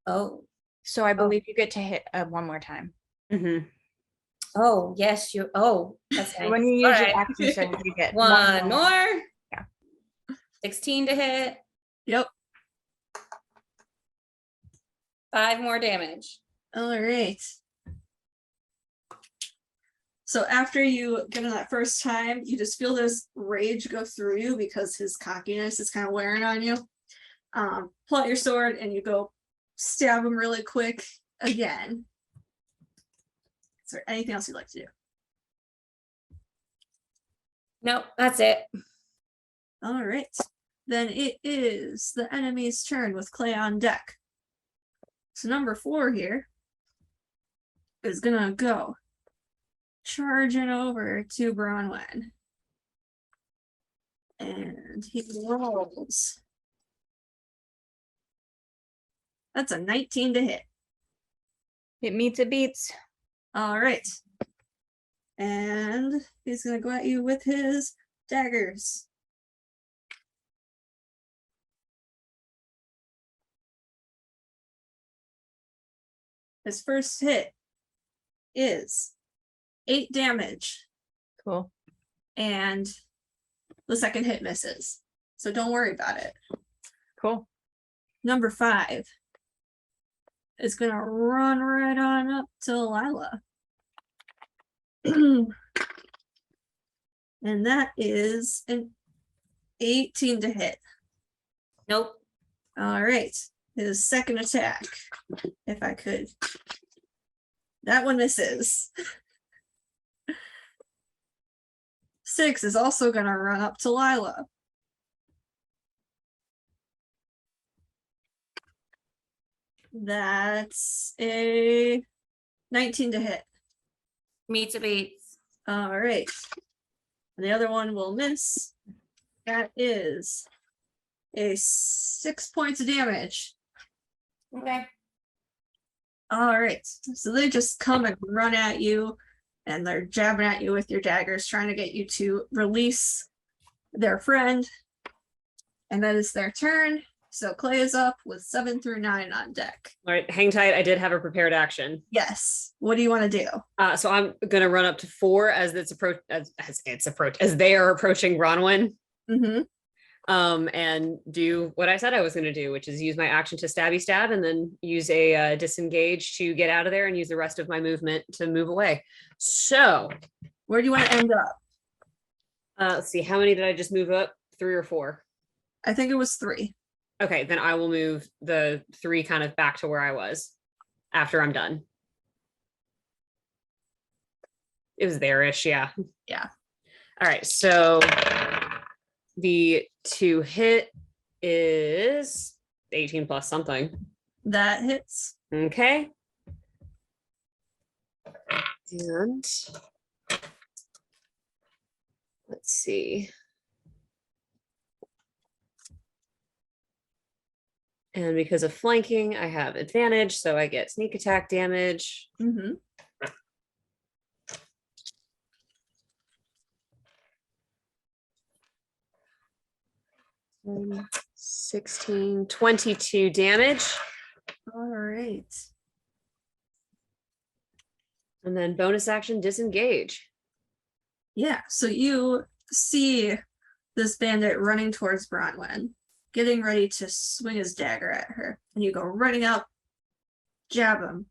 E: Oh.
D: So I believe you get to hit one more time.
G: Mhm.
E: Oh, yes, you. Oh, that's nice.
D: When you use
E: All
D: your
E: right.
D: action surge, you get
E: One more.
D: Yeah.
E: 16 to hit.
B: yep.
E: 5 more damage.
B: All right. So after you get him that first time, you just feel this rage go through you because his cockiness is kind of wearing on you. Pull out your sword and you go stab him really quick again. Is there anything else you'd like to do?
E: Nope, that's it.
B: All right. Then it is the enemy's turn with Clay on deck. So number 4 here is gonna go charging over to Bronwyn. And he rolls. That's a 19 to hit.
D: It meets, it beats.
B: All right. And he's gonna go at you with his daggers. His first hit is 8 damage,
D: Cool.
B: and the second hit misses. So don't worry about it.
D: Cool.
B: Number 5 is gonna run right on up to Lila. And that is an 18 to hit.
E: Nope.
B: All right. His second attack, if I could. That one misses. 6 is also going to run up to Lila. That's a 19 to hit.
E: Meets a beats.
B: All right. The other one will miss. That is a 6 points of damage.
E: Okay.
B: All right. So they just come and run at you, and they're jabbing at you with your daggers, trying to get you to release their friend. And that is their turn. So Clay is up with 7 through 9 on deck.
G: All right, hang tight. I did have a prepared action.
B: Yes. What do you want to do?
G: So I'm gonna run up to 4 as they are approaching Bronwyn.
B: Mm-hmm.
G: And do what I said I was gonna do, which is use my action to stabby stab, and then use a disengage to get out of there, and use the rest of my movement to move away. So
B: Where do you want to end up?
G: let's see, how many did I just move up? 3 or 4?
B: I think it was 3.
G: Okay, then I will move the 3 kind of back to where I was after I'm done. It was there-ish, yeah.
B: Yeah.
G: All right, so the 2 hit is 18 plus something.
B: That hits.
G: Okay. And let's see. And because of flanking, I have advantage, so I get sneak attack damage.
B: Mm-hmm.
G: 16, 22 damage.
B: All right.
G: And then bonus action disengage.
B: Yeah, so you see this bandit running towards Bronwyn, getting ready to swing his dagger at her. And you go running up, jab him,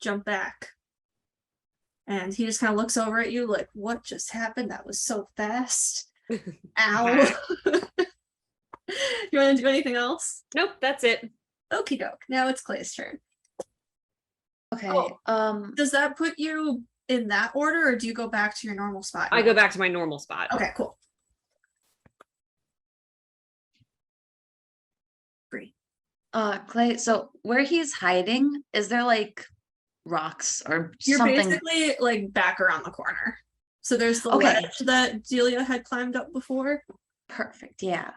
B: jump back. And he just kind of looks over at you like, what just happened? That was so fast. Ow. You want to do anything else?
G: Nope, that's it.
B: Okie doke. Now it's Clay's turn.
C: Okay.
B: Does that put you in that order, or do you go back to your normal spot?
G: I go back to my normal spot.
B: Okay, cool. Great.
C: Clay, so where he's hiding, is there like rocks or
B: You're
C: something?
B: basically like back around the corner. So there's the
C: Okay.
B: ledge that Delia had climbed up before.
C: Perfect, yeah.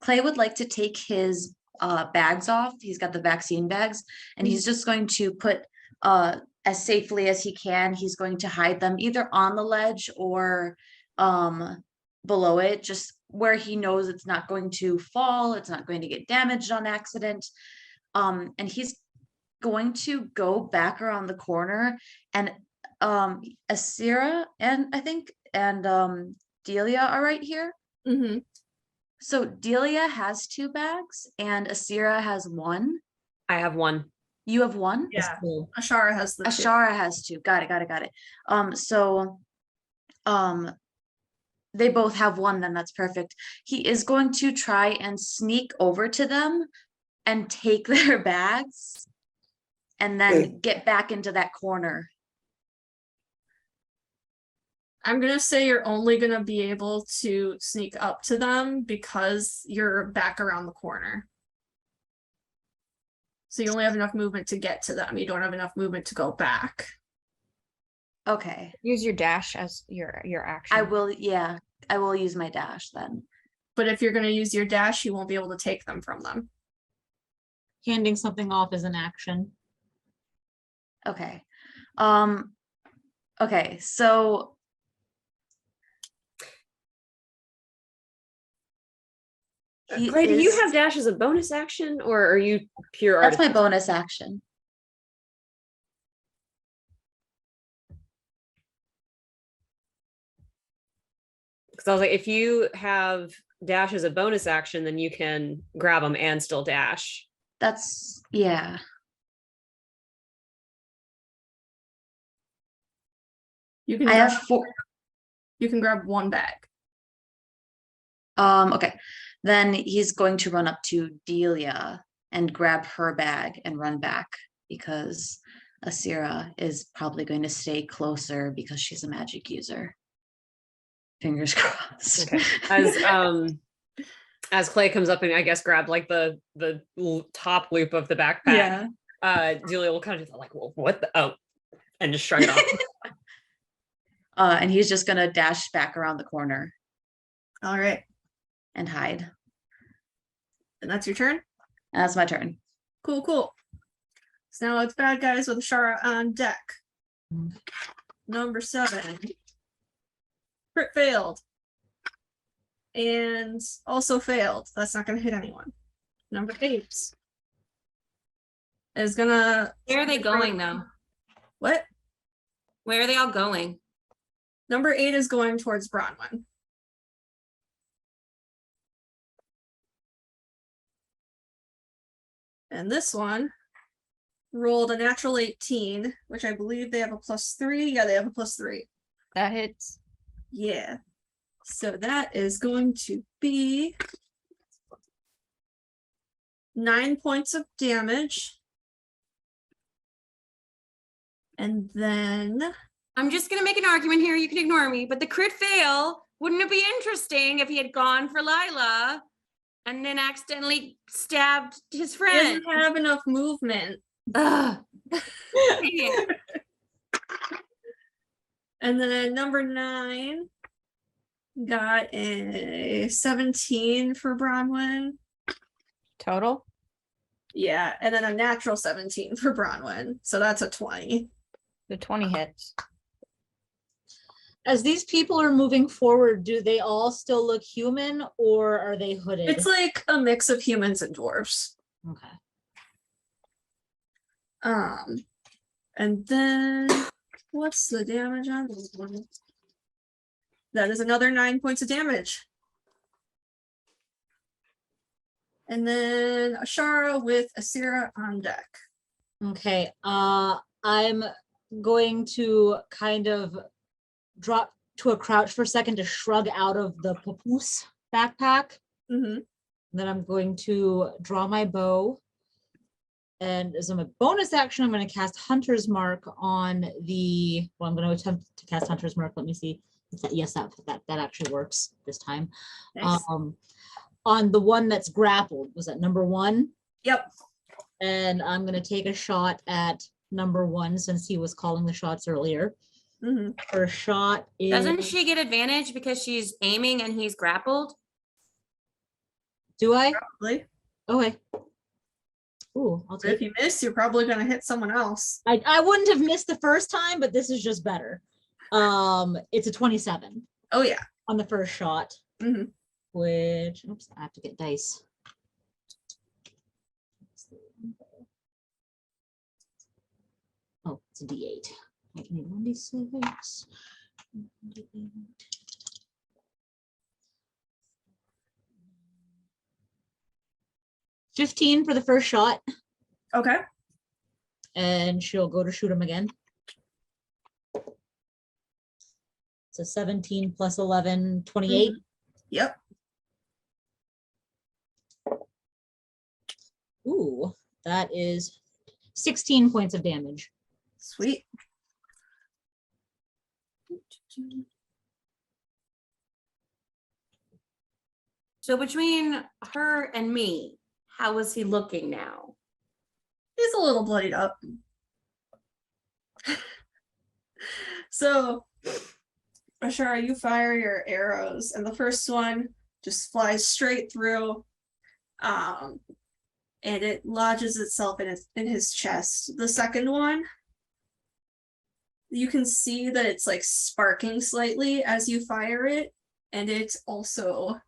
C: Clay would like to take his bags off. He's got the vaccine bags, and he's just going to put as safely as he can. He's going to hide them either on the ledge or below it, just where he knows it's not going to fall, it's not going to get damaged on accident. And he's going to go back around the corner, and Asira and Delia are right here.
B: Mm-hmm.
C: So Delia has 2 bags and Asira has 1.
G: I have 1.
C: You have 1?
B: Yeah.
F: Cool.
B: Ashara has the two.
C: Ashara has 2. Got it. They both have 1, then that's perfect. He is going to try and sneak over to them and take their bags and then get back into that corner.
B: I'm gonna say you're only gonna be able to sneak up to them because you're back around the corner. So you only have enough movement to get to them. You don't have enough movement to go back.
C: Okay.
D: Use your dash as your action.
C: I will use my dash then.
B: But if you're gonna use your dash, you won't be able to take them from them.
F: Handing something off is an action.
C: Okay. Okay, so
G: Clay, do you have dash as a bonus action, or are you pure
C: that's my
G: artificer?
C: bonus action.
G: Because I was like, if you have dash as a bonus action, then you can grab them and still dash.
C: That's yeah.
B: You can
C: I
B: grab,
C: have 4.
B: you can grab 1 bag.
C: Okay. Then he's going to run up to Delia and grab her bag and run back because Asira is probably going to stay closer because she's a magic user. Fingers crossed.
G: Okay. As Clay comes up and I guess grab like the top loop of the backpack, Delia will kind of do like, well, what the and just shrug it off.
C: And he's just gonna dash back around the corner
B: All right.
C: and hide.
B: And that's your turn?
C: And that's my turn.
B: Cool. So now it's bad guys with Ashara on deck. Number 7. Crit failed. And also failed. That's not going to hit anyone. Number 8 is gonna.
E: Where are they going though?
B: What?
E: Where are they all going?
B: Number 8 is going towards Bronwyn. And this one rolled a natural 18, which I believe they have a +3. Yeah, they have a +3.
D: That hits.
B: Yeah. So that is going to be 9 points of damage. And then
E: I'm just gonna make an argument here. You can ignore me, but the crit fail, wouldn't it be interesting if he had gone for Lila and then accidentally stabbed his
B: he
E: friend?
B: doesn't have enough movement.
E: Ugh. Dang it.
B: And then number 9 got a 17 for Bronwyn.
D: Total.
B: Yeah, and then a natural 17 for Bronwyn. So that's a 20.
D: The 20 hits.
F: As these people are moving forward, do they all still look human or are they hooded?
B: It's like a mix of humans and dwarves.
F: Okay.
B: And then what's the damage on this one? That is another 9 points of damage. And then Ashara with Asira on deck.
F: Okay. I'm going to kind of drop to a crouch for a second to shrug out of the papoose backpack.
B: Mm-hmm.
F: Then I'm going to draw my bow. And as a bonus action, I'm going to cast Hunter's Mark on the. Well, I'm going to attempt to cast Hunter's Mark. Let me see. Yes, that actually works this time.
B: Nice.
F: On the one that's grappled. Was that number 1?
B: Yep.
F: And I'm going to take a shot at number 1 since he was calling the shots earlier.
B: Mm-hmm.
F: Her shot is.
E: Doesn't she get advantage because she's aiming and he's grappled?
F: Do I?
B: Probably.
F: Okay. Ooh, I'll
B: But if
F: take it.
B: you miss, you're probably going to hit someone else.
F: I wouldn't have missed the first time, but this is just better. It's a 27
B: Oh, yeah.
F: on the first shot,
B: Mhm.
F: which, oops, I have to get dice. Oh, it's a D8. I need 1d6. 15 for the first shot,
B: Okay.
F: and she'll go to shoot him again. So 17 plus 11, 28.
B: Yep.
F: Ooh, that is 16 points of damage.
B: Sweet.
E: So between her and me, how is he looking now?
B: He's a little bloodied up. So, Ashara, you fire your arrows, and the first one just flies straight through, and it lodges itself in his chest. The second one, you can see that it's like sparking slightly as you fire it, and it also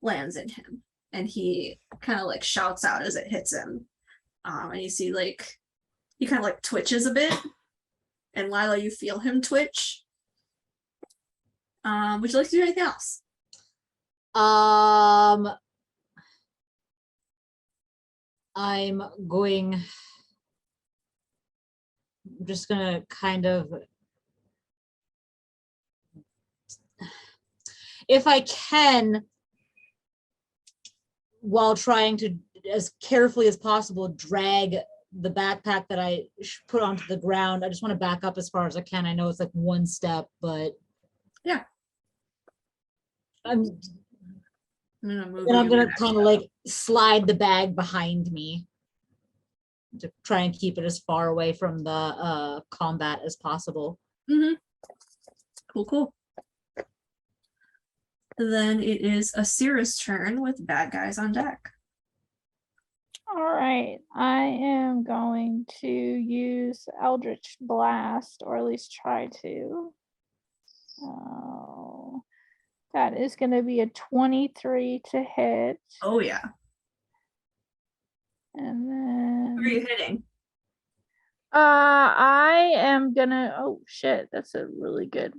B: lands in him, and he kind of like shouts out as it hits him, and you see like he kind of like twitches a bit, and Lila, you feel him twitch. Would you like to do anything else?
F: I'm just gonna kind of, if I can, while trying to, as carefully as possible, drag the backpack that I put onto the ground. I just want to back up as far as I can. I know it's like one step, but
B: Yeah.
F: I'm
B: move
F: and I'm
B: you
F: gonna
B: back.
F: kind of like slide the bag behind me to try and keep it as far away from the combat as possible.
B: Cool. Then it is Asira's turn with bad guys on deck.
H: All right, I am going to use Eldritch Blast, or at least try to. So that is going to be a 23 to hit.
B: Oh yeah.
H: And then
B: Who are you hitting?
H: I am gonna, oh shit, that's a really good.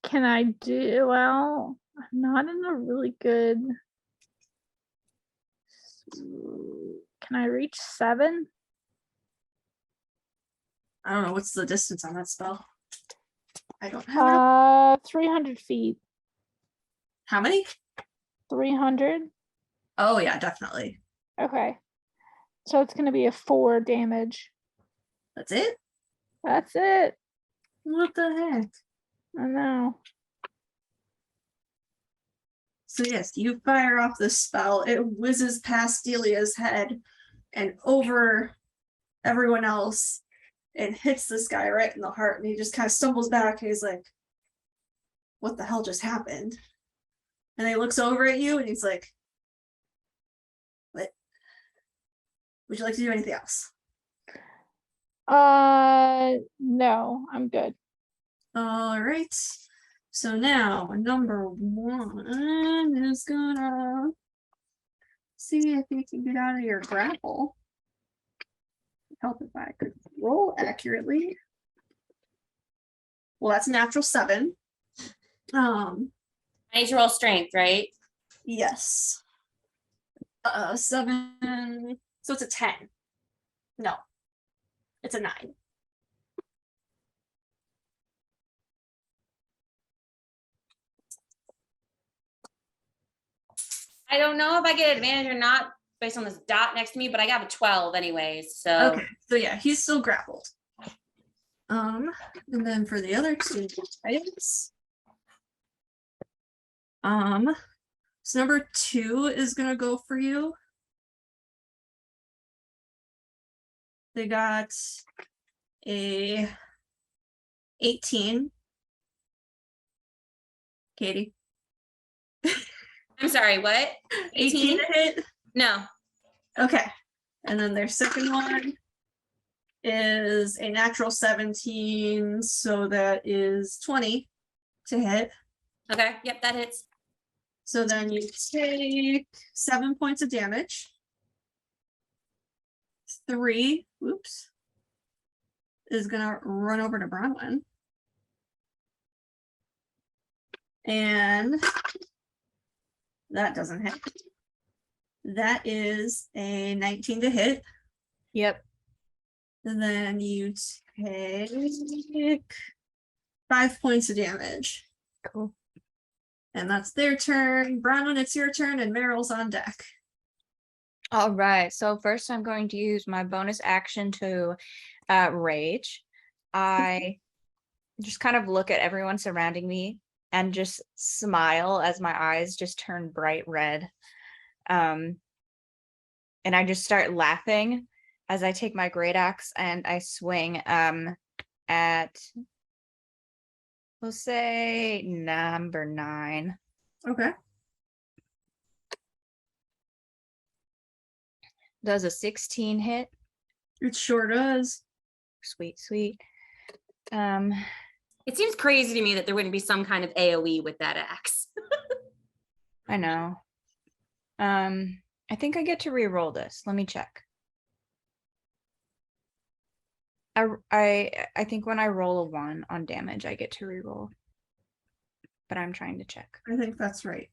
H: Can I do, well, I'm not in a really good. Can I reach 7?
B: I don't know, what's the distance on that spell? I don't have it.
H: 300 feet.
B: How many?
H: 300.
B: Oh yeah, definitely.
H: Okay. So it's gonna be a 4 damage.
B: That's it?
H: That's it.
B: What the heck?
H: I know.
B: So yes, you fire off this spell. It whizzes past Delia's head and over everyone else and hits this guy right in the heart. And he just kind of stumbles back and he's like, what the hell just happened? And he looks over at you and he's like, what Would you like to do anything else?
H: No, I'm good.
B: All right. So now number 1 is gonna see if you can get out of your grapple. Help if I could roll accurately. Well, that's a natural 7.
E: I need to roll strength, right?
B: Yes. 7. So it's a 10. No, it's a 9.
E: I don't know if I get advantage or not based on this dot next to me, but I got a 12 anyways. So
B: Okay, so yeah, he's still grappled. And then for the other 2 types, so number 2 is gonna go for you. They got a 18. Katie.
E: I'm sorry, what?
B: 18 to hit.
E: No.
B: Okay. And then their second one is a natural 17, so that is 20 to hit.
E: Okay. Yep, that hits.
B: So then you take 7 points of damage. 3, whoops, is gonna run over to Bronwyn. And that doesn't hit. That is a 19 to hit.
D: Yep.
B: And then you take 5 points of damage.
D: Cool.
B: And that's their turn. Bronwyn, it's your turn, and Meryl's on deck.
D: All right. So first I'm going to use my bonus action to rage. I just kind of look at everyone surrounding me and just smile as my eyes just turn bright red. And I just start laughing as I take my great axe and I swing at, we'll say, number 9.
B: Okay.
D: Does a 16 hit?
B: It sure does.
D: Sweet, sweet.
E: It seems crazy to me that there wouldn't be some kind of AoE with that axe.
D: I know. I think I get to re-roll this. Let me check. I think when I roll a 1 on damage, I get to re-roll. But I'm trying to check.
B: I think that's right.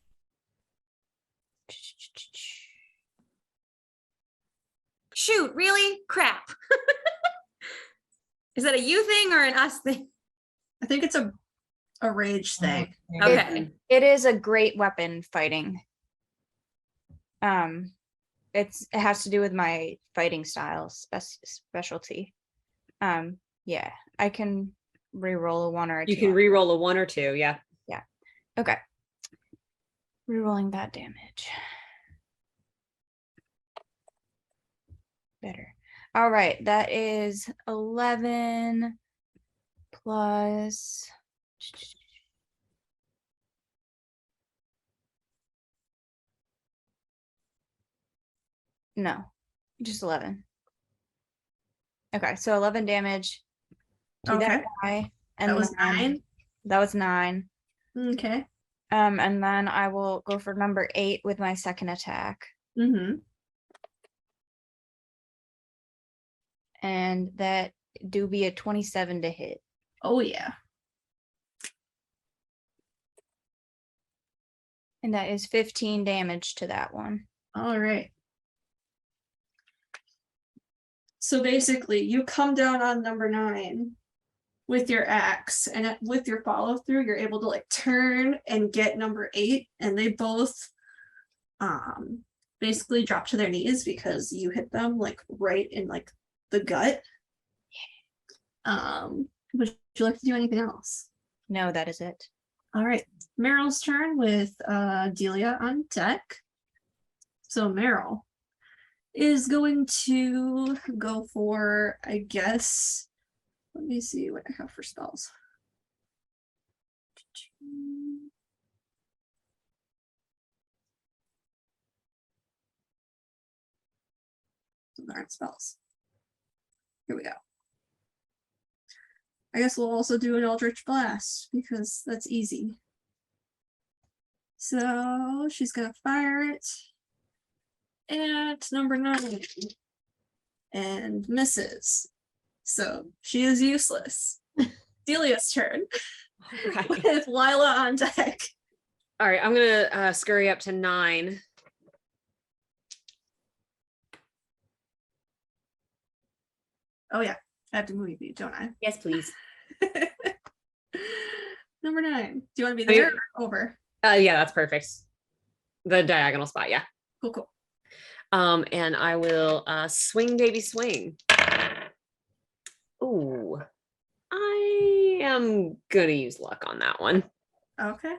E: Shoot, really? Crap. Is that a you thing or an us thing?
B: I think it's a rage thing.
E: Okay.
D: It is a great weapon fighting. It has to do with my fighting style specialty. Yeah, I can re-roll a 1 or a 2.
G: You can re-roll a 1 or 2, yeah.
D: Okay. Re-rolling that damage. Better. All right, that is 11 plus. No, just 11. Okay, so 11 damage to
B: Okay.
D: that guy. And
B: That was
D: then
B: 9.
D: That was 9.
B: Okay.
D: And then I will go for number 8 with my second attack.
B: Mm-hmm.
D: And that do be a 27 to hit.
B: Oh yeah.
D: And that is 15 damage to that one.
B: All right. So basically, you come down on number 9 with your axe, and with your follow through, you're able to like turn and get number 8, and they both basically drop to their knees because you hit them like right in like the gut. Would you like to do anything else?
D: No, that is it.
B: All right, Meryl's turn with Delia on deck. So Meryl is going to go for, I guess, let me see what I have for spells. Those aren't spells. Here we go. I guess we'll also do an Eldritch Blast because that's easy. So she's gonna fire it at number 9 and misses. So she is useless. Delia's turn
G: Right.
B: with Lila on deck.
G: All right, I'm gonna scurry up to 9.
B: Oh yeah, I have to move you, don't I?
G: Yes, please.
B: Number 9. Do you want to be
G: Are you-
B: there or over?
G: Yeah, that's perfect. The diagonal spot, yeah.
B: Cool, cool.
G: And I will swing, baby, swing. Ooh, I am gonna use luck on that one.
B: Okay.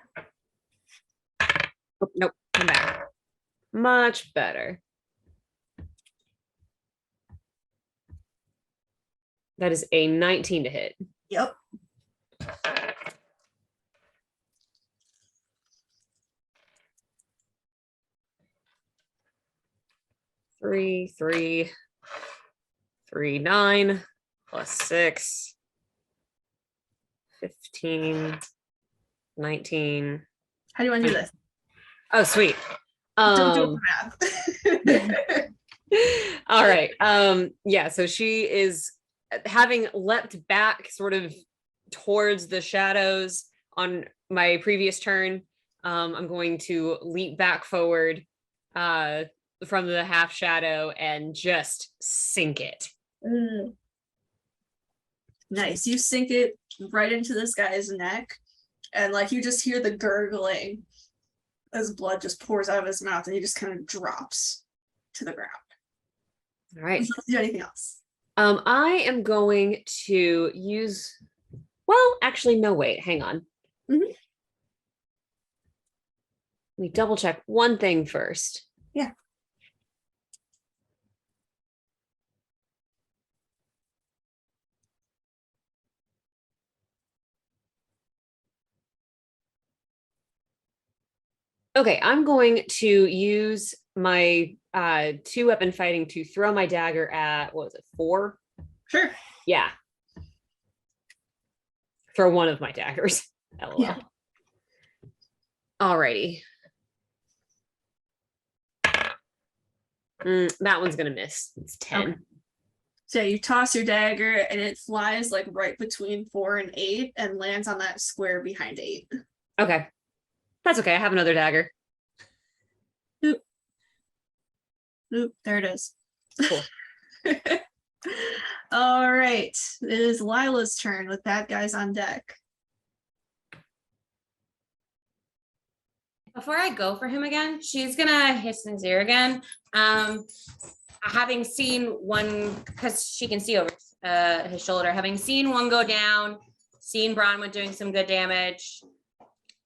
G: Oh, nope, come back. Much better. That is a 19 to hit.
B: Yep.
G: Three, 9 plus 6, 15, 19.
B: How do you want to do this?
G: Oh, sweet.
B: Don't do math.
G: All right. Yeah, so she is having leapt back sort of towards the shadows on my previous turn. I'm going to leap back forward from the half shadow and just sink it.
B: Nice. You sink it right into this guy's neck, and like you just hear the gurgling as blood just pours out of his mouth, and he just kind of drops to the ground.
G: All right.
B: Do anything else?
G: I am going to use, well, actually, no, wait, hang on.
B: Mhm.
G: Let me double check one thing first.
B: Yeah.
G: Okay, I'm going to use my 2-weapon fighting to throw my dagger at, what was it, 4?
B: Sure.
G: Yeah. Throw one of my daggers. LOL.
B: Yeah.
G: Alrighty. That one's gonna miss. It's 10.
B: Okay. So you toss your dagger and it flies like right between 4 and 8 and lands on that square behind 8.
G: Okay. That's okay. I have another dagger.
B: Oop, there it is.
G: Cool.
B: All right. It is Lila's turn with that guy's on deck.
E: Before I go for him again, she's gonna hiss in his ear again. Having seen one, because she can see over his shoulder, having seen one go down, seen Bronwyn doing some good damage,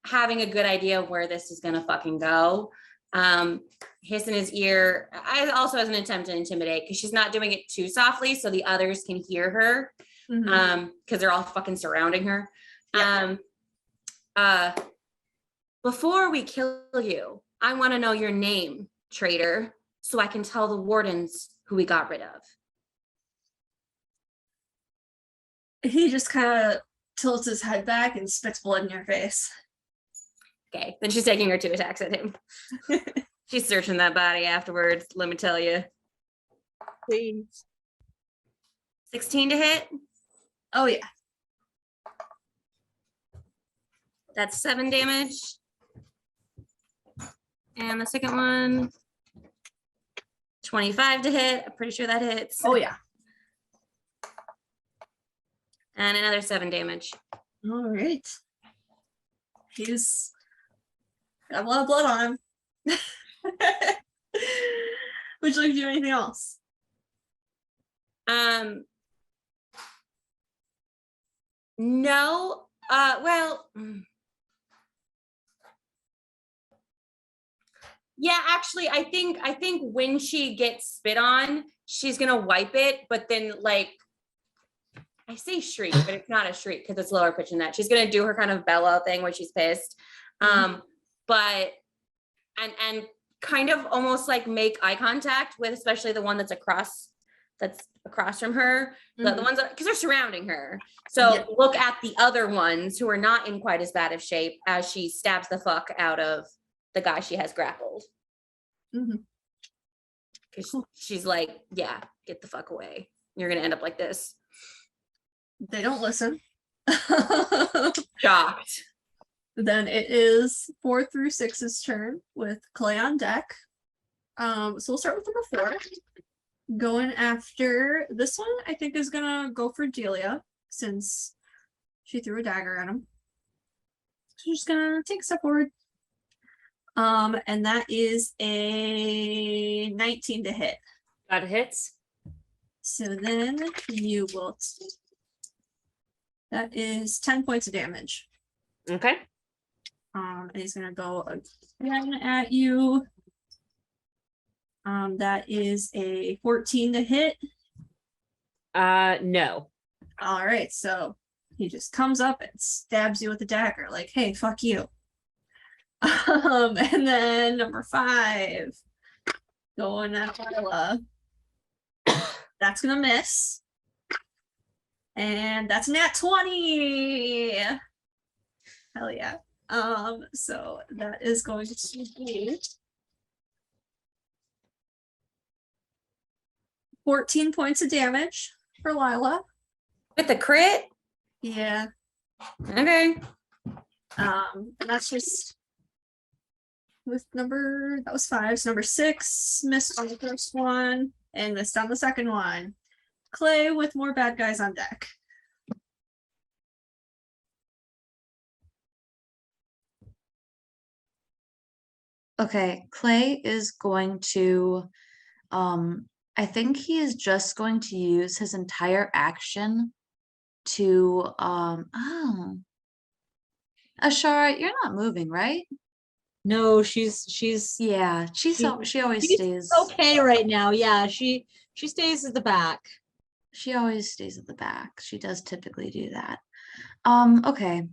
E: having a good idea of where this is gonna fucking go. Hiss in his ear. I also as an attempt to intimidate because she's not doing it too softly, so the others can hear her. Because they're all fucking surrounding her.
B: Yeah.
E: Before we kill you, I want to know your name, traitor, so I can tell the wardens who we got rid of.
B: He just kind of tilts his head back and spits blood in your face.
E: Okay, then she's taking her 2 attacks at him. She's searching that body afterwards, let me tell you.
H: Please.
E: 16 to hit.
B: Oh yeah.
E: That's 7 damage. And the second one, 25 to hit. I'm pretty sure that hits.
B: Oh yeah.
E: And another 7 damage.
B: All right. He's got a lot of blood on him. Would you like to do anything else?
E: No. Well. Yeah, actually, I think when she gets spit on, she's gonna wipe it, but then like I say shriek, but it's not a shriek because it's lower pitch than that. She's gonna do her kind of bellow thing where she's pissed. But and kind of almost like make eye contact with, especially the one that's across from her, the ones because they're surrounding her. So
B: Yeah.
E: look at the other ones who are not in quite as bad of shape as she stabs the fuck out of the guy she has grappled.
B: Mhm.
E: Because she's like, yeah, get the fuck away. You're gonna end up like this.
B: They don't listen.
E: Shocked.
B: Then it is 4 through 6's turn with Clay on deck. So we'll start with number 4. Going after this one, I think is gonna go for Delia since she threw a dagger at him. She's just gonna take a step forward. And that is a 19 to hit.
G: That hits.
B: So then you will. That is 10 points of damage.
G: Okay.
B: And he's gonna go again at you. That is a 14 to hit.
G: No.
B: All right, so he just comes up and stabs you with a dagger, like, hey, fuck you. And then number 5, going at Lila. That's gonna miss. And that's nat 20. Hell yeah. So that is going to be 14 points of damage for Lila.
E: With the crit?
B: Yeah.
E: Okay.
B: And that's just with that was 5. So number 6 missed on the first one and missed on the second one. Clay with more bad guys on deck.
C: Okay, Clay is going to, I think he is just going to use his entire action to, Ashara, you're not moving, right?
F: No, she's
C: Yeah, she always
F: she's
C: stays.
F: okay right now. Yeah, she stays at the back.
C: She always stays at the back. She does typically do that. Okay.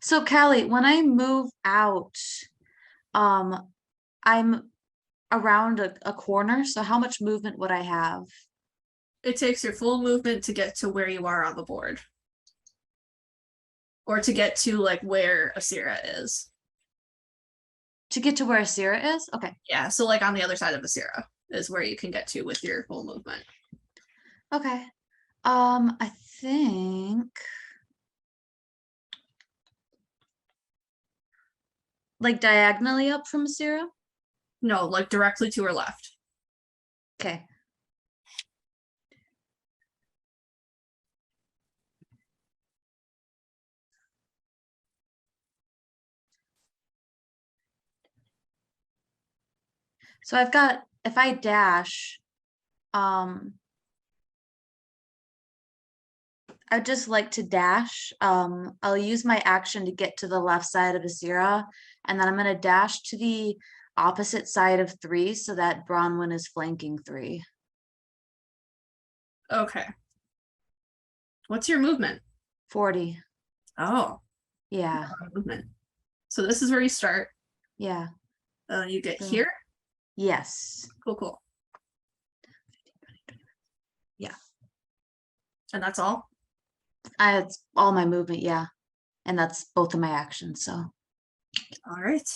C: So Callie, when I move out, I'm around a corner. So how much movement would I have?
B: It takes your full movement to get to where you are on the board. Or to get to like where Asira is.
C: To get to where Asira is? Okay.
B: Yeah, so like on the other side of Asira is where you can get to with your full movement.
C: Okay. I think like diagonally up from Asira?
B: No, like directly to her left.
C: Okay. So I've got, if I dash, I'd just like to dash. I'll use my action to get to the left side of Asira, and then I'm gonna dash to the opposite side of 3 so that Bronwyn is flanking 3.
B: Okay. What's your movement?
C: 40.
B: Oh,
C: Yeah,
B: movement. So this is where you start.
C: yeah.
B: You get
C: So-
B: here.
C: Yes.
B: Cool.
C: Yeah.
B: And that's all?
C: It's all my movement, yeah. And that's both of my actions, so.
B: All right.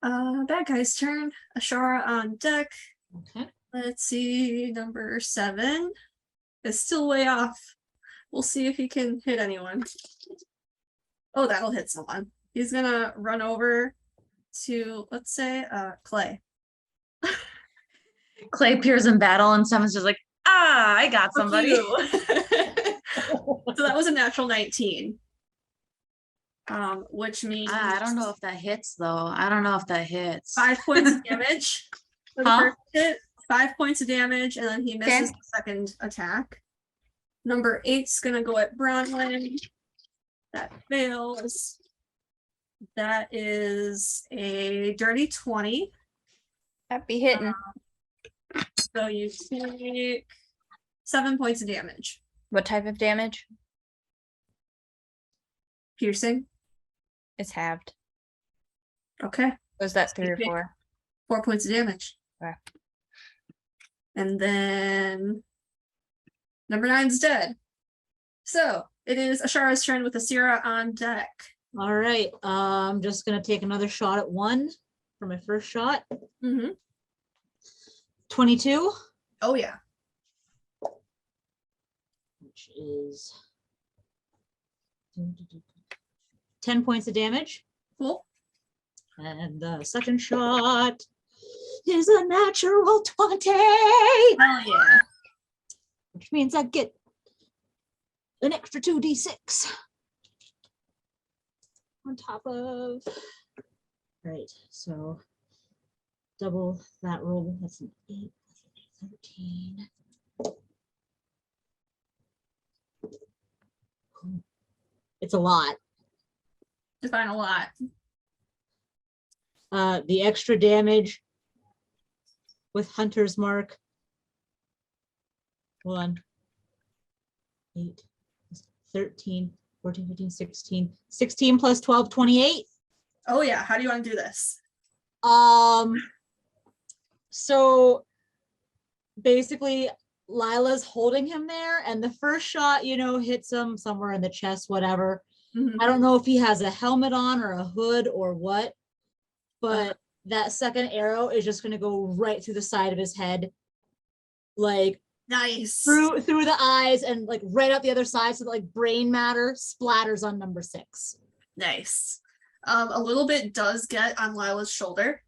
B: Bad guy's turn. Ashara on deck.
F: Okay.
B: Let's see. Number 7 is still way off. We'll see if he can hit anyone. Oh, that'll hit someone. He's gonna run over to, let's say, Clay.
C: Clay appears in battle and someone's just like, I got
B: Fuck
C: somebody.
B: you. So that was a natural 19. Which means
C: I don't know if that hits though. I don't know if that hits.
B: 5 points of damage for the
C: Huh?
B: first hit. 5 points of damage, and then he misses
C: Okay.
B: the second attack. Number 8's gonna go at Bronwyn. That fails. That is a dirty 20.
D: That be hitting.
B: So you take 7 points of damage.
D: What type of damage?
B: Piercing.
D: It's halved.
B: Okay.
D: Was that 3 or
B: Okay.
D: 4?
B: 4 points of damage.
D: Okay.
B: And then number 9's dead. So it is Ashara's turn with Asira on deck.
F: All right. I'm just gonna take another shot at 1 for my first shot.
B: Mm-hmm.
F: 22,
B: Oh yeah.
F: which is 10 points of damage.
B: Cool.
F: And the second shot is a natural 20,
B: Hell yeah.
F: which means I get an extra 2d6 on top of. Right, so double that roll. That's an 8, 13. It's a lot.
B: Define a lot.
F: The extra damage with Hunter's Mark. 1, 8, 13, 14, 15, 16. 16 plus 12, 28.
B: Oh yeah. How do you want to do this?
F: So basically Lila's holding him there, and the first shot, hits him somewhere in the chest, whatever.
B: Mhm.
F: I don't know if he has a helmet on or a hood or what, but that second arrow is just going to go right through the side of his head, like
B: Nice.
F: through the eyes and like right out the other side, so that like brain matter splatters on number 6.
B: Nice. A little bit does get on Lila's shoulder.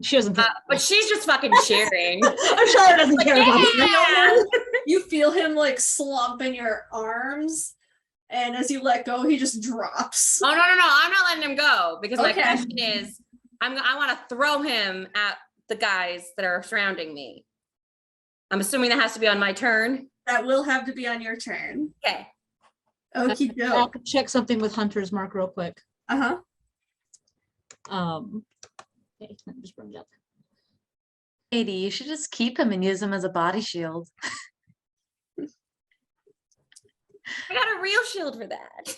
F: She doesn't care.
E: But she's just fucking cheering.
F: I'm sure it doesn't care about
E: Yeah.
B: You feel him like slump in your arms, and as you let go, he just drops.
E: Oh no! I'm not letting him go because my
B: Okay.
E: question is, I want to throw him at the guys that are surrounding me. I'm assuming that has to be on my turn.
B: That will have to be on your turn.
E: Okay.
B: Okie
F: I'll
B: doke.
F: check something with Hunter's Mark real quick.
B: Uh-huh.
F: Okay, let me just bring it up.
C: Katie, you should just keep him and use him as a body shield.
E: I got a real shield for that.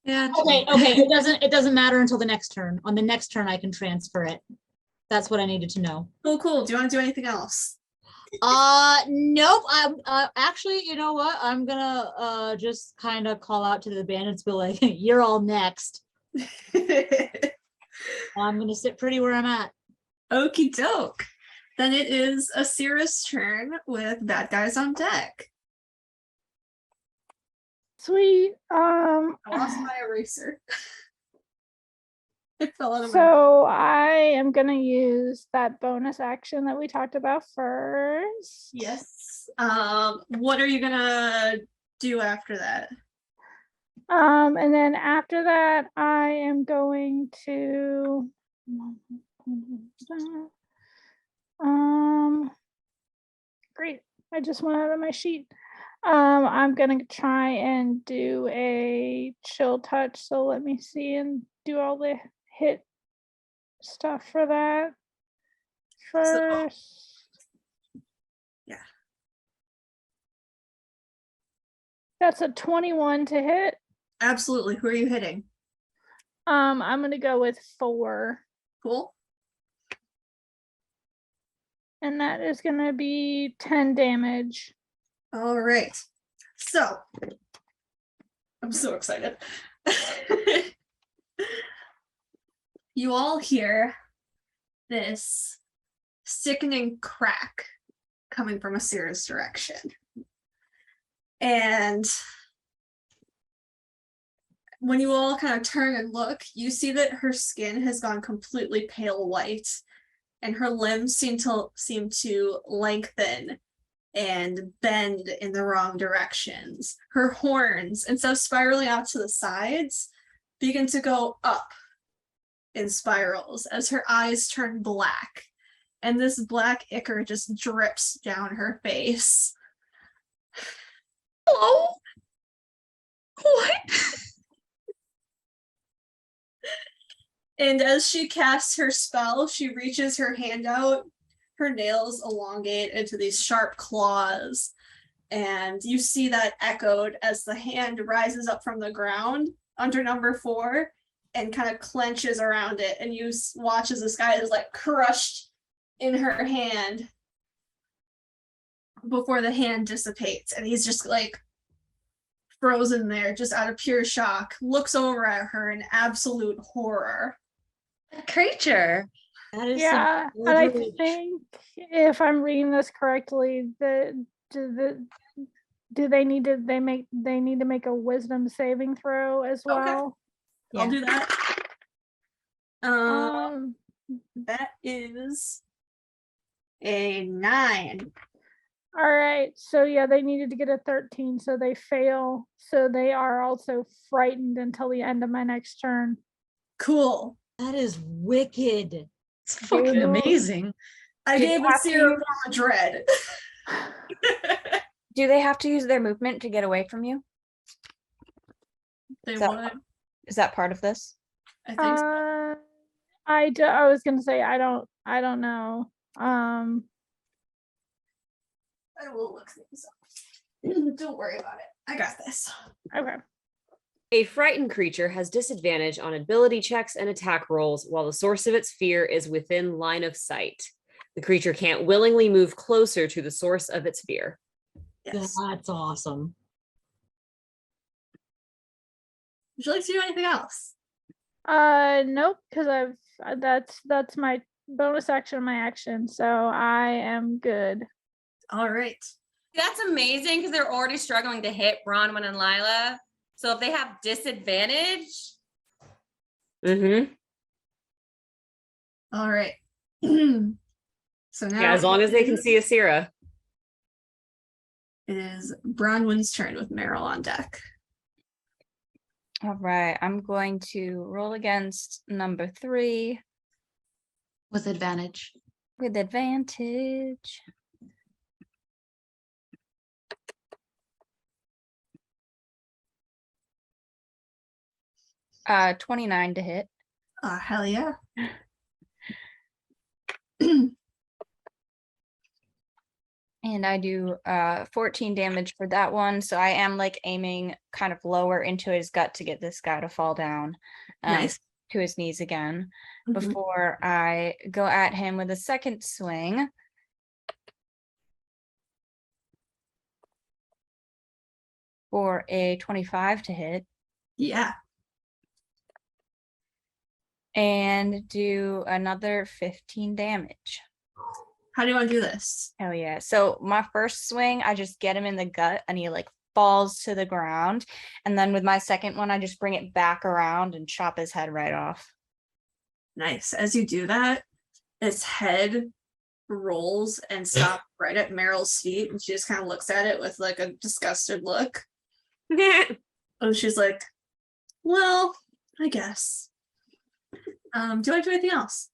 C: Yeah.
F: Okay, it doesn't matter until the next turn. On the next turn I can transfer it. That's what I needed to know.
B: Cool. Do you want to do anything else?
F: Nope. I'm actually, you know what? I'm gonna just kind of call out to the bandits, be like, you're all next. I'm gonna sit pretty where I'm at.
B: Okie doke. Then it is Asira's turn with bad guys on deck.
H: Sweet.
B: I lost my eraser. It fell out of my.
H: So I am gonna use that bonus action that we talked about first.
B: Yes. What are you gonna do after that?
H: And then after that, I am going to great. I just went out of my sheet. I'm gonna try and do a chill touch. So let me see and do all the hit stuff for that first.
B: Yeah.
H: That's a 21 to hit.
B: Absolutely. Who are you hitting?
H: I'm gonna go with 4.
B: Cool.
H: And that is gonna be 10 damage.
B: All right. So I'm so excited. You all hear this sickening crack coming from Asira's direction. And when you all kind of turn and look, you see that her skin has gone completely pale white, and her limbs seem to lengthen and bend in the wrong directions. Her horns, instead of spiraling out to the sides, begin to go up in spirals as her eyes turn black, and this black ichor just drips down her face.
C: Hello? What?
B: And as she casts her spell, she reaches her hand out. Her nails elongate into these sharp claws, and you see that echoed as the hand rises up from the ground under number 4 and kind of clenches around it, and you watch as this guy is like crushed in her hand before the hand dissipates, and he's just like frozen there, just out of pure shock, looks over at her in absolute horror.
C: Creature.
F: That is
H: Yeah,
F: some
H: and I
F: courage.
H: think if I'm reading this correctly, do they need to make a wisdom saving throw as well?
B: I'll do that.
H: Um,
B: That is a 9.
H: all right. So yeah, they needed to get a 13, so they fail. So they are also frightened until the end of my next turn.
B: Cool.
F: That is wicked.
C: It's fucking amazing.
B: I
D: Did
B: gave
D: you
B: a
D: have to
B: zero
D: use-
B: form of dread.
D: Do they have to use their movement to get away from you?
B: They
D: So-
B: would.
D: Is that part of this?
B: I think so.
H: I was gonna say I don't know.
B: I will look things up. Don't worry about it. I got this.
H: Okay.
G: A frightened creature has disadvantage on ability checks and attack rolls while the source of its fear is within line of sight. The creature can't willingly move closer to the source of its fear.
B: Yes.
F: That's awesome.
B: Would you like to do anything else?
H: Nope, because that's my bonus action, my action, so I am good.
B: All right.
E: That's amazing because they're already struggling to hit Bronwyn and Lila. So if they have disadvantage,
G: Mm-hmm.
B: All right. So now
G: Yeah, as long as they can see Asira.
B: it is Bronwyn's turn with Meryl on deck.
D: All right, I'm going to roll against number 3
C: With advantage.
D: with advantage. Uh, 29 to hit.
B: Hell yeah.
D: And I do 14 damage for that one. So I am like aiming kind of lower into his gut to get this guy to fall down
B: Nice.
D: to his knees again
B: Mhm.
D: before I go at him with a second swing. For a 25 to hit
B: Yeah.
D: and do another 15 damage.
B: How do you want to do this?
D: Hell yeah. So my first swing, I just get him in the gut and he like falls to the ground. And then with my second one, I just bring it back around and chop his head right off.
B: Nice. As you do that, its head rolls and stops right at Meryl's feet, and she just kind of looks at it with like a disgusted look. And she's like, well, I guess. Do you want to do anything else?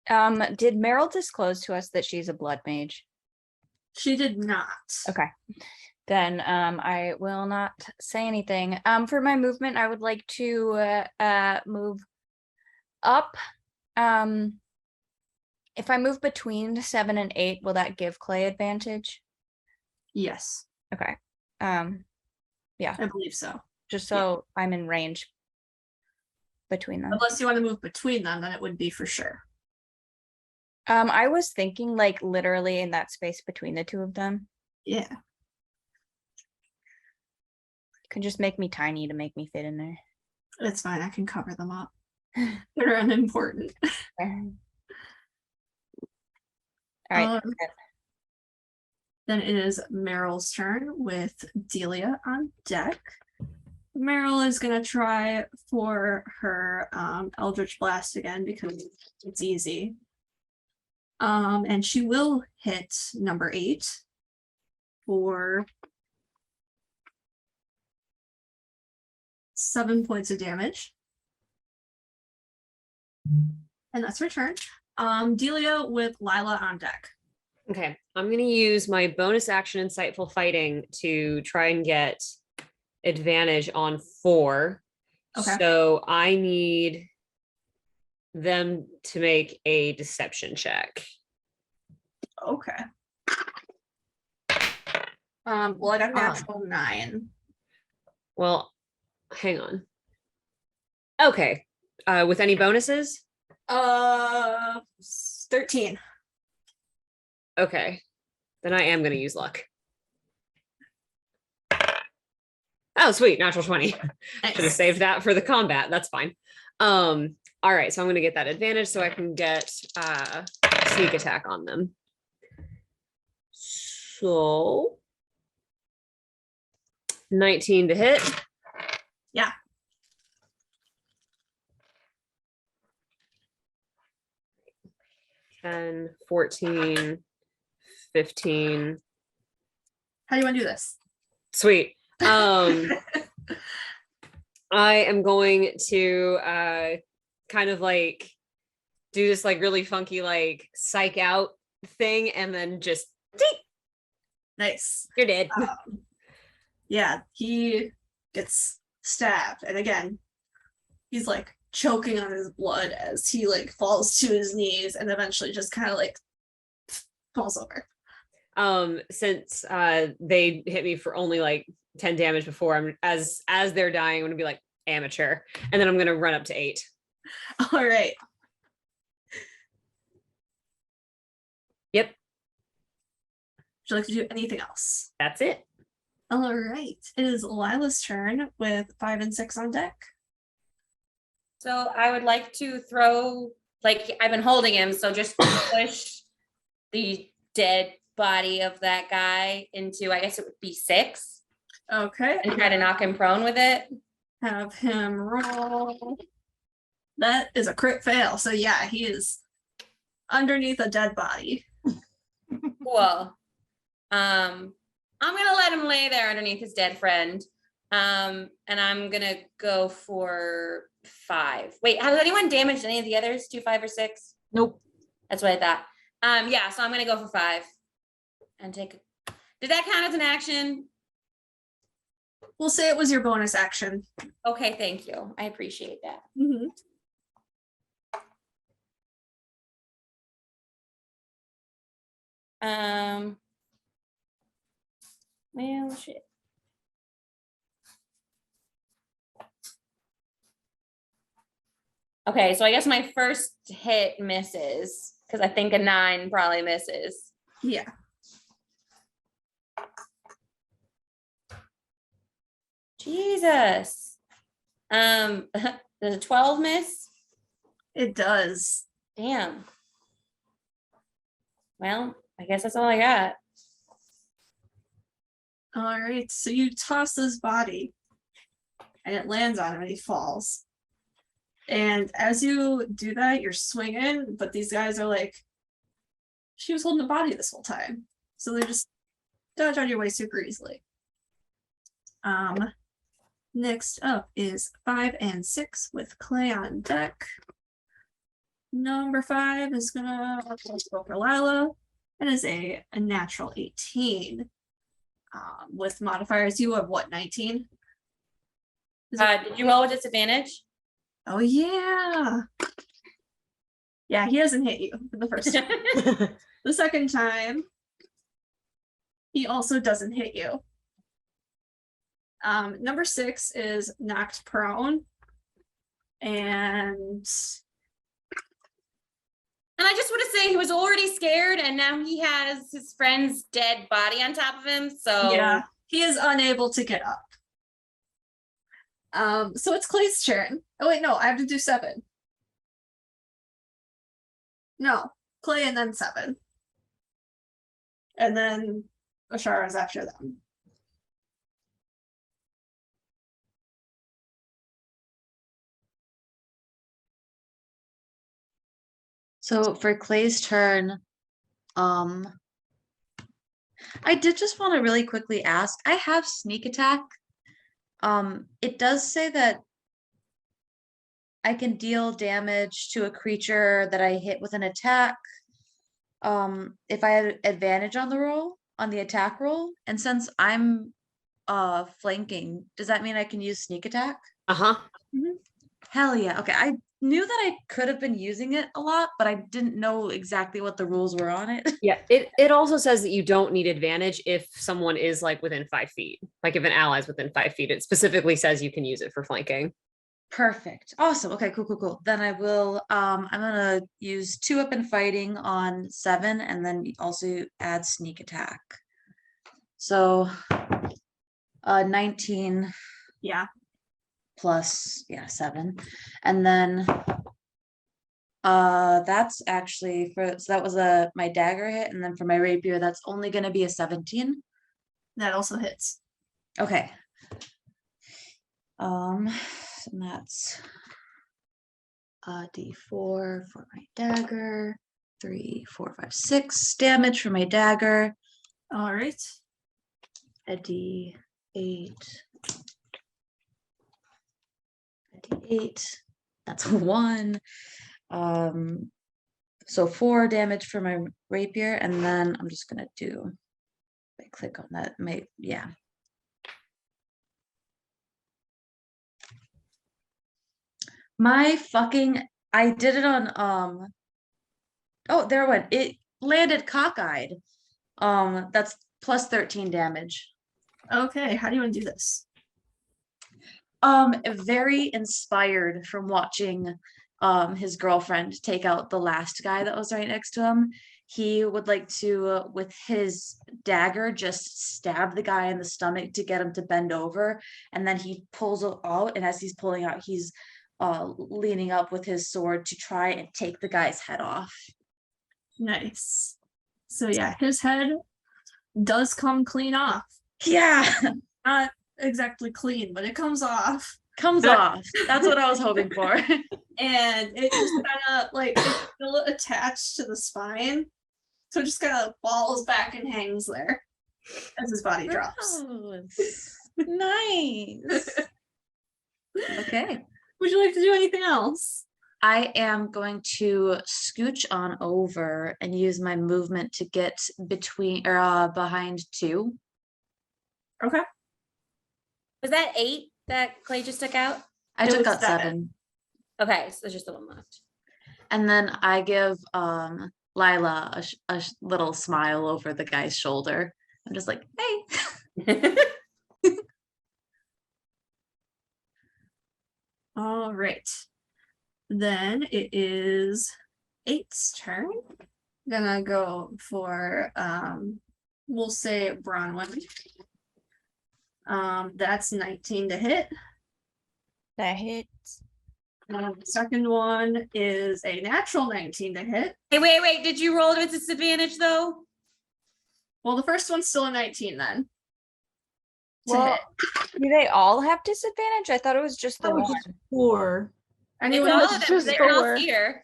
D: Did Meryl disclose to us that she's a blood mage?
B: She did not.
D: Okay. Then I will not say anything. For my movement, I would like to move up. If I move between 7 and 8, will that give Clay advantage?
B: Yes,
D: Okay. Yeah,
B: I believe so.
D: just so I'm in range between them.
B: Unless you want to move between them, then it would be for sure.
D: I was thinking like literally in that space between the two of them.
B: Yeah.
D: You can just make me tiny to make me fit in there.
B: It's fine. I can cover them up. They're unimportant.
D: All right.
B: Um, Then it is Meryl's turn with Delia on deck. Meryl is going to try for her Eldritch Blast again because it's easy. And she will hit number 8 for 7 points of damage. And that's her turn. Delia with Lila on deck.
G: Okay, I'm going to use my bonus action insightful fighting to try and get advantage on 4.
B: Okay.
G: So I need them to make a deception check.
B: Okay. Well, I got a natural 9.
G: Well, hang on. Okay. With any bonuses?
B: 13.
G: Okay. Then I am going to use luck. Oh, sweet. Natural 20. Should have
B: Nice.
G: saved that for the combat. That's fine. All right. So I'm going to get that advantage so I can get sneak attack on them. So 19 to hit.
B: Yeah.
G: And 14, 15.
B: How do you want to do this?
G: Sweet. I am going to kind of like do this like really funky like psych out thing and then just ding,
B: Nice.
G: you're dead.
B: Yeah, he gets stabbed, and again, he's like choking on his blood as he like falls to his knees and eventually just kind of like falls over.
G: Since they hit me for only like 10 damage before, I'm as they're dying, I'm gonna be like amateur, and then I'm gonna run up to 8.
B: All right.
G: Yep,
B: Would you like to do anything else?
G: that's it.
B: All right. It is Lila's turn with 5 and 6 on deck.
E: So I would like to throw, like I've been holding him, so just push the dead body of that guy into, I guess it would be 6,
B: Okay.
E: and try to knock him prone with it.
B: Have him roll. That is a crit fail. So yeah, he is underneath a dead body.
E: Cool. I'm gonna let him lay there underneath his dead friend. And I'm gonna go for 5. Wait, has anyone damaged any of the others? 2, 5, or 6?
F: Nope.
E: That's what I thought. Yeah, so I'm gonna go for 5 and take. Did that count as an action?
B: We'll say it was your bonus action.
E: Okay, thank you. I appreciate that.
B: Mm-hmm.
E: Well, shit. Okay, so I guess my first hit misses because I think a 9 probably misses.
B: Yeah.
E: Jesus. Does a 12 miss?
B: It does.
E: Damn. Well, I guess that's all I got.
B: All right. So you toss this body and it lands on him and he falls. And as you do that, you're swinging, but these guys are like, she was holding the body this whole time. So they just dodge out of your way super easily. Next up is 5 and 6 with Clay on deck. Number 5 is gonna go for Lila. It is a natural 18. With modifiers, you have what, 19?
E: Did you roll with disadvantage?
B: Oh yeah. Yeah, he hasn't hit you for the first time. The second time, he also doesn't hit you. Number 6 is knocked prone. And
E: I just want to say he was already scared and now he has his friend's dead body on top of him. So
B: yeah, he is unable to get up. So it's Clay's turn. Oh wait, no, I have to do 7. No, Clay and then 7. And then Ashara's after them.
C: So for Clay's turn, I did just want to really quickly ask, I have sneak attack. It does say that I can deal damage to a creature that I hit with an attack. If I had advantage on the roll, on the attack roll, and since I'm flanking, does that mean I can use sneak attack?
G: Uh-huh.
C: Hell yeah. Okay, I knew that I could have been using it a lot, but I didn't know exactly what the rules were on it.
G: Yeah, it also says that you don't need advantage if someone is like within 5 feet. Like if an ally is within 5 feet, it specifically says you can use it for flanking.
C: Perfect. Awesome. Okay, cool. Then I will I'm gonna use 2 up in fighting on 7 and then also add sneak attack. So 19
B: Yeah.
C: plus 7. And then that's actually so that was my dagger hit, and then for my rapier that's only gonna be a 17.
B: That also hits.
C: Okay. And that's D4 for my dagger, 3, 4, 5, 6 damage for my dagger,
B: All right.
C: a D8, a D8, that's a 1. So 4 damage for my rapier, and then I'm just gonna do, I click on that, my fucking, I did it on, oh, there it went. It landed cockeyed. That's plus 13 damage.
B: Okay. How do you want to do this?
C: Very inspired from watching his girlfriend take out the last guy that was right next to him. He would like to, with his dagger, just stab the guy in the stomach to get him to bend over, and then he pulls it out, and as he's pulling out, he's leaning up with his sword to try and take the guy's head off.
B: Nice. So yeah, his head does come clean off.
C: Yeah,
B: Not exactly clean, but it comes off.
C: comes off. That's what I was hoping for.
B: And it just kind of like it's still attached to the spine. So it just kind of falls back and hangs there as his body drops.
C: Nice. Okay.
B: Would you like to do anything else?
C: I am going to scooch on over and use my movement to get between or behind 2.
B: Okay.
E: Was that 8 that Clay just took out?
C: I
B: It
C: took
B: was
C: out 7.
B: 7.
E: Okay, so there's just the one left.
C: And then I give Lila a little smile over the guy's shoulder. I'm just like, hey.
B: All right. Then it is 8's turn. Gonna go for we'll say Bronwyn. That's 19 to hit.
D: That hits.
B: The second one is a natural 19 to hit.
E: Hey, wait. Did you roll with disadvantage though?
B: Well, the first one's still a 19 then. To
D: Well,
B: hit.
D: do they all have disadvantage? I thought it was just the
F: That was
D: one.
F: just 4.
B: Anyone
E: It's all
B: else?
E: of them,
H: just
E: they're all
H: 4.
E: here.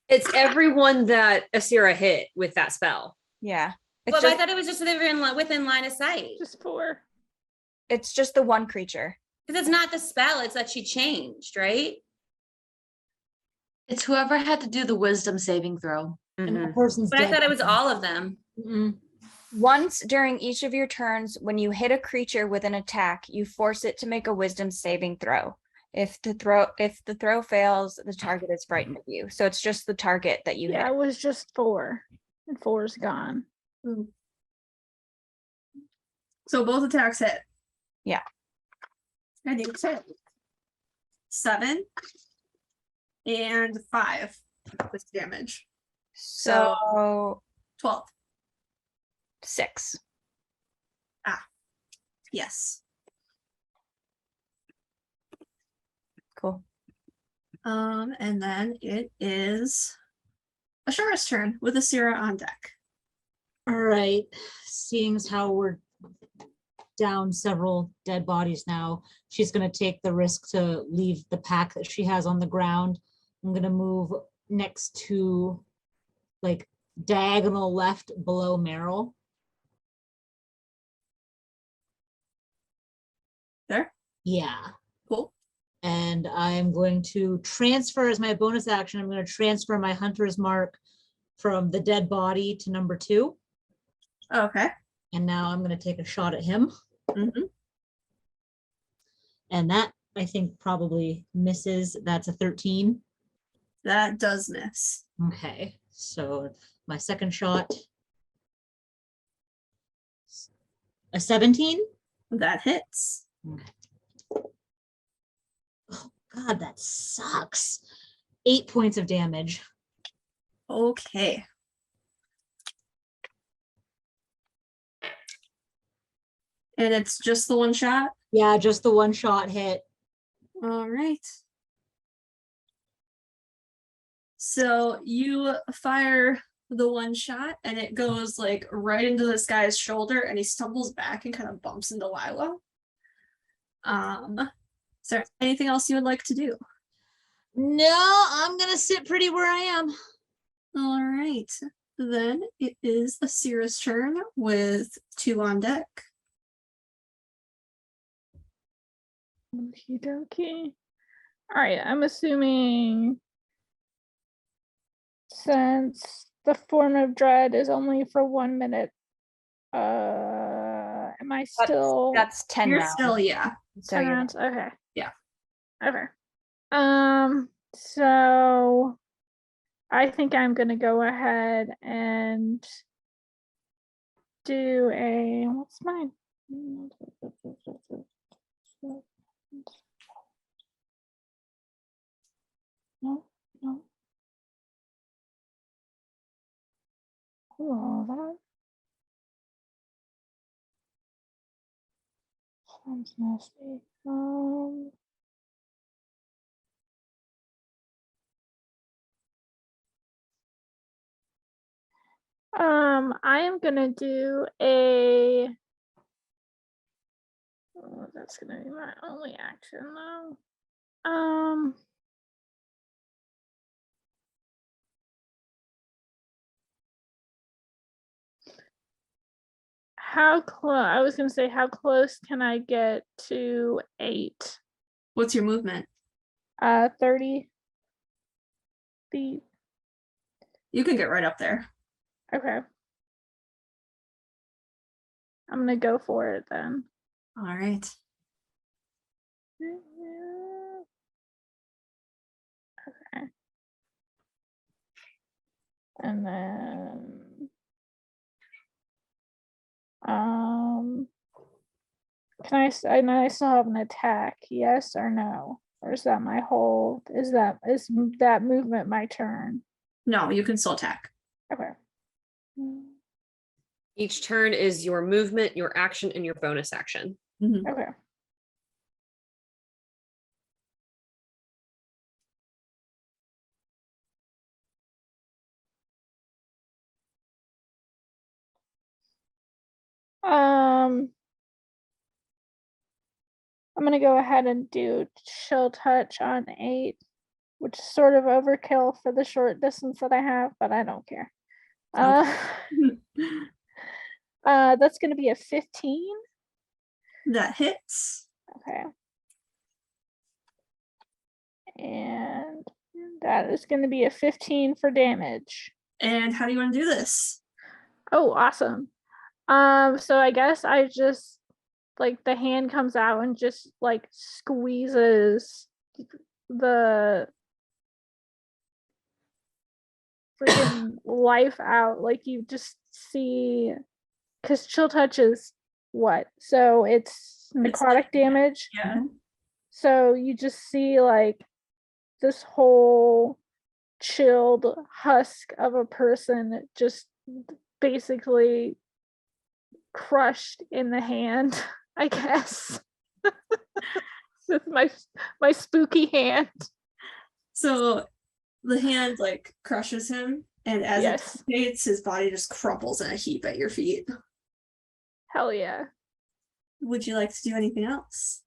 G: It's everyone that Asira hit with that spell.
D: Yeah. It's
E: But I
D: just,
E: thought it was just they were within line of sight.
H: Just 4.
D: it's just the one creature.
E: Because it's not the spell, it's that she changed, right?
C: It's whoever had to do the wisdom saving throw.
F: And that
G: Mhm.
F: person's
E: But I
F: dead.
E: thought it was all of them.
F: Mm-mm.
D: Once during each of your turns, when you hit a creature with an attack, you force it to make a wisdom saving throw. If the throw fails, the target is frightened of you. So it's just the target that you
H: Yeah,
D: hit.
H: it was just 4. And 4's gone.
B: So both attacks hit.
D: Yeah.
B: I think it's hit. 7 and 5 with damage.
D: So
B: 12.
D: 6.
B: Yes.
D: Cool.
B: And then it is Ashara's turn with Asira on deck.
F: All right, seeing as how we're down several dead bodies now, she's going to take the risk to leave the pack that she has on the ground. I'm going to move next to, like, diagonal left below Meryl.
B: There.
F: Yeah.
B: Cool.
F: And I'm going to transfer as my bonus action. I'm going to transfer my hunter's mark from the dead body to number 2.
B: Okay.
F: And now I'm going to take a shot at him.
B: Mhm.
F: And that, I think, probably misses. That's a 13.
B: That does miss.
F: Okay, so my second shot, a 17.
B: That hits.
F: Okay. Oh God, that sucks. 8 points of damage.
B: Okay. And it's just the one shot?
F: Yeah, just the one shot hit.
B: All right. So you fire the one shot and it goes like right into this guy's shoulder and he stumbles back and kind of bumps into Lilo. Is there anything else you would like to do?
F: No, I'm gonna sit pretty where I am.
B: All right. Then it is Asira's turn with 2 on deck.
H: Okie dokie. All right, I'm assuming since the form of dread is only for 1 minute, am I still
D: That's 10
B: You're
D: rounds.
B: still, yeah.
D: So
H: 10
D: you're
H: rounds? Okay.
B: Yeah.
H: Okay. So I think I'm gonna go ahead and do a what's mine? No, no. Oh, that sounds nasty. I am gonna do a. Oh, that's gonna be my only action though. How close? I was gonna say, how close can I get to 8?
B: What's your movement?
H: 30 feet.
B: You can get right up there.
H: Okay. I'm gonna go for it then.
B: All right.
H: Okay. And then can I know I still have an attack, yes or no? Or is that my whole is that movement my turn?
B: No, you can still attack.
H: Okay.
G: Each turn is your movement, your action, and your bonus action.
B: Mhm.
H: Okay. I'm gonna go ahead and do chill touch on 8, which is sort of overkill for the short distance that I have, but I don't care. That's gonna be a 15.
B: That hits.
H: Okay. And that is gonna be a 15 for damage.
B: And how do you want to do this?
H: Oh, awesome. So I guess I just like the hand comes out and just like squeezes the freaking life out. Like you just see, because chill touch is what? So it's necrotic damage.
B: Yeah.
H: So you just see like this whole chilled husk of a person just basically crushed in the hand, I guess. With my spooky hand.
B: So the hand like crushes him, and as
H: Yes.
B: it dissipates, his body just crumples in a heap at your feet.
H: Hell yeah.
B: Would you like to do anything else?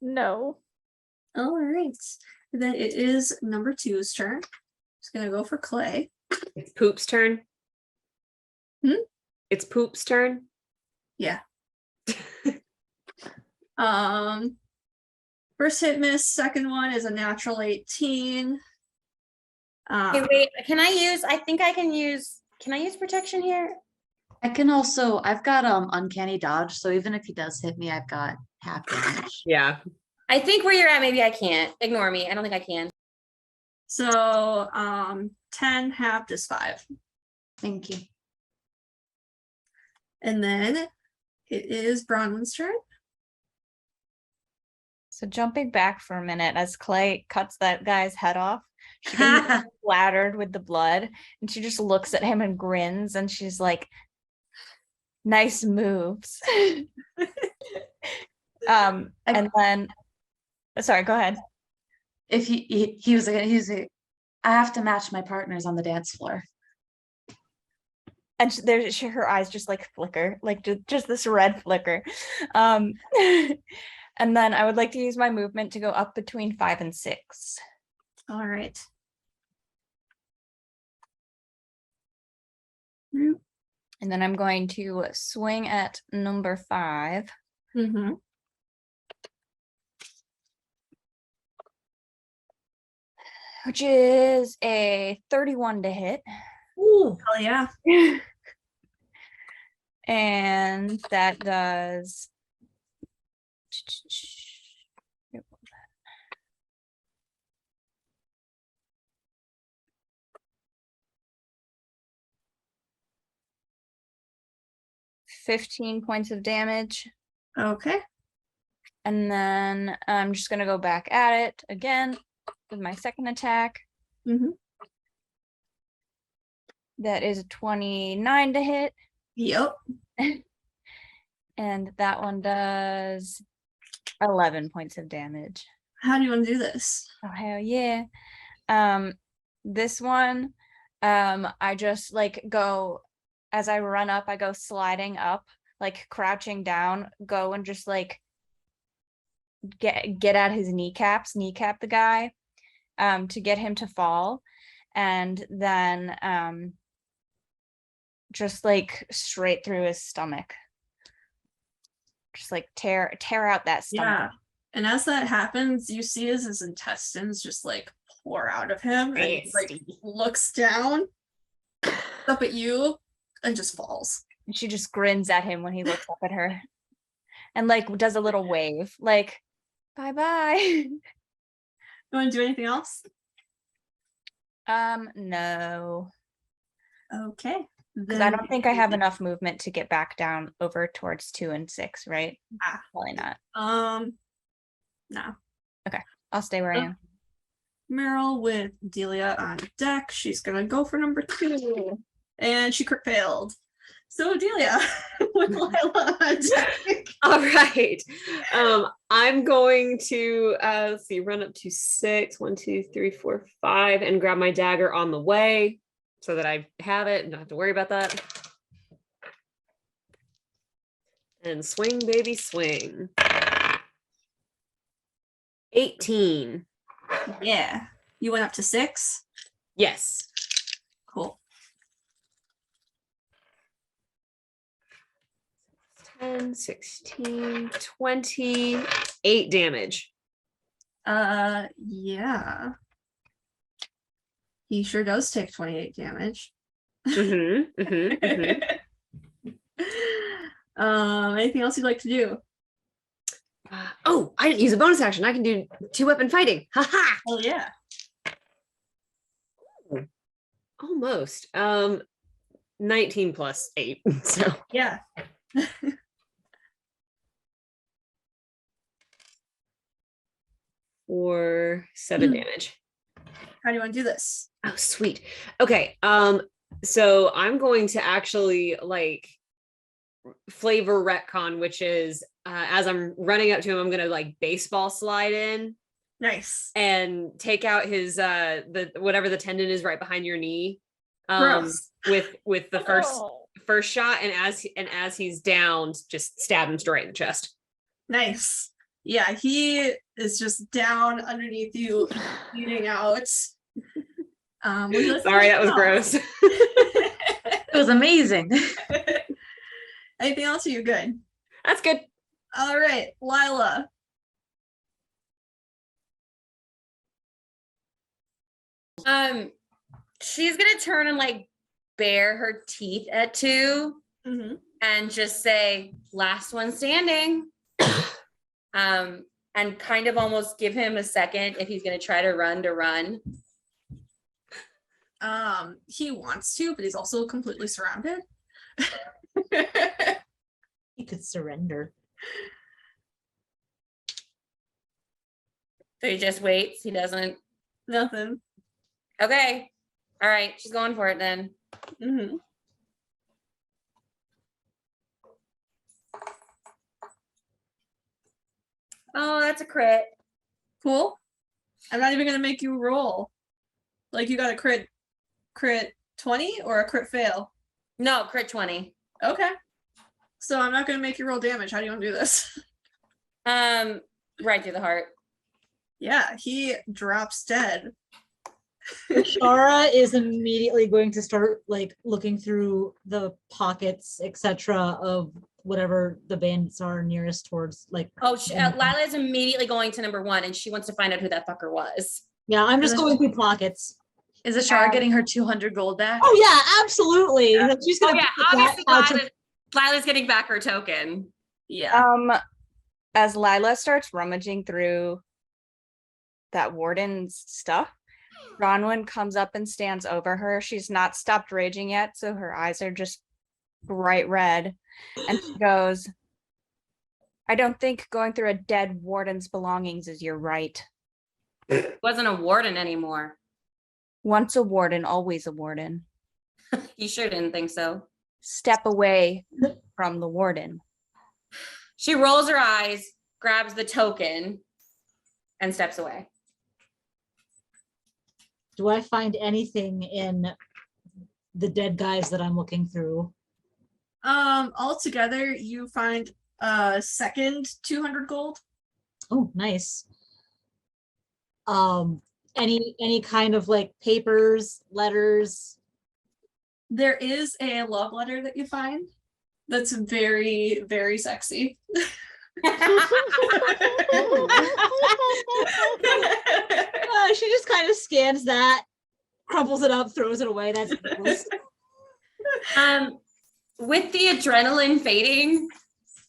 H: No.
B: All right. Then it is number 2's turn. Just gonna go for Clay.
G: It's Poop's turn. It's Poop's turn.
B: Yeah. First hit miss, second one is a natural 18.
E: Hey, wait, can I use protection here?
C: I can also, I've got uncanny dodge, so even if he does hit me, I've got half damage.
G: Yeah.
E: I think where you're at, maybe I can't. Ignore me. I don't think I can.
B: So 10 halved is 5.
C: Thank you.
B: And then it is Bronwyn's turn.
D: So jumping back for a minute as Clay cuts that guy's head off, she gets splattered with the blood and she just looks at him and grins and she's like, nice moves. And then sorry, go ahead.
C: If he was I have to match my partners on the dance floor.
D: And her eyes just like flicker, like just this red flicker. And then I would like to use my movement to go up between 5 and 6.
B: All right.
D: And then I'm going to swing at number 5.
B: Mm-hmm.
D: Which is a 31 to hit.
B: Ooh, hell yeah.
D: And that does 15 points of damage.
B: Okay.
D: And then I'm just gonna go back at it again with my second attack.
B: Mm-hmm.
D: That is a 29 to hit.
B: Yep.
D: And that one does 11 points of damage.
B: How do you want to do this?
D: Oh, hell yeah. This one, I just like go, as I run up, I go sliding up, like crouching down, go and just like get at his kneecap the guy, to get him to fall. And then just like straight through his stomach. Just like tear out that stomach.
B: Yeah. And as that happens, you see as his intestines just like pour out of him, and he like looks down, up at you, and just falls.
D: And she just grins at him when he looks up at her. And like does a little wave, like bye-bye.
B: You want to do anything else?
D: No.
B: Okay.
D: Because I don't think I have enough movement to get back down over towards 2 and 6, right? Probably not.
B: No.
D: Okay, I'll stay where I am.
B: Meryl with Delia on deck. She's gonna go for number 2. And she crit failed. So Delia with Lila on deck.
G: All right. I'm going to let's see, run up to 6, 1, 2, 3, 4, 5, and grab my dagger on the way so that I have it and don't have to worry about that. And swing, baby, swing. 18.
B: Yeah. You went up to 6?
G: Yes.
B: Cool.
G: 10, 16, 28 damage.
B: Yeah. He sure does take 28 damage.
G: Mm-hmm.
B: Anything else you'd like to do?
G: Oh, I didn't use a bonus action. I can do 2-weapon fighting. Ha-ha!
B: Oh yeah.
G: Almost. 19 plus 8. So
B: Yeah.
G: for 7 damage.
B: How do you want to do this?
G: Oh, sweet. Okay. So I'm going to actually like flavor retcon, which is as I'm running up to him, I'm gonna like baseball slide in.
B: Nice.
G: And take out his the whatever the tendon is right behind your knee. With the first shot, and as he's down, just stab him straight in the chest.
B: Nice. Yeah, he is just down underneath you, bleeding out.
G: Sorry, that was gross.
C: It was amazing.
B: Anything else? Are you good?
G: That's good.
B: All right, Lila.
E: She's gonna turn and like bare her teeth at 2 and just say, "Last one standing." And kind of almost give him a second if he's gonna try to run.
B: He wants to, but he's also completely surrounded.
F: He could surrender.
E: So he just waits. He doesn't.
B: Nothing.
E: Okay. All right. She's going for it then.
B: Mm-hmm.
E: Oh, that's a crit.
B: Cool. I'm not even gonna make you roll. Like you got a crit 20 or a crit fail.
E: No, crit 20.
B: Okay. So I'm not gonna make you roll damage. How do you want to do this?
E: Right through the heart.
B: Yeah, he drops dead.
F: Shara is immediately going to start like looking through the pockets, etc., of whatever the bandits are nearest towards. Like,
E: Oh, Lila is immediately going to number 1, and she wants to find out who that fucker was.
F: yeah, I'm just going through pockets.
C: Is Ashara getting her 200 gold back?
F: Oh yeah, absolutely. She's
E: Oh
F: gonna
E: yeah,
F: put that
E: obviously
F: out to-
E: Lila's getting back her token.
B: Yeah.
D: As Lila starts rummaging through that warden's stuff, Bronwyn comes up and stands over her. She's not stopped raging yet, so her eyes are just bright red. And she goes, I don't think going through a dead warden's belongings is your right.
E: Wasn't a warden anymore.
D: Once a warden, always a warden.
E: You sure didn't think so.
D: Step away from the warden.
E: She rolls her eyes, grabs the token, and steps away.
F: Do I find anything in the dead guys that I'm looking through?
B: Altogether, you find a second 200 gold.
F: Oh, nice. Any kind of like papers, letters?
B: There is a love letter that you find that's very, very sexy.
F: She just kind of scans that, crumples it up, throws it away. That's gross.
E: With the adrenaline fading,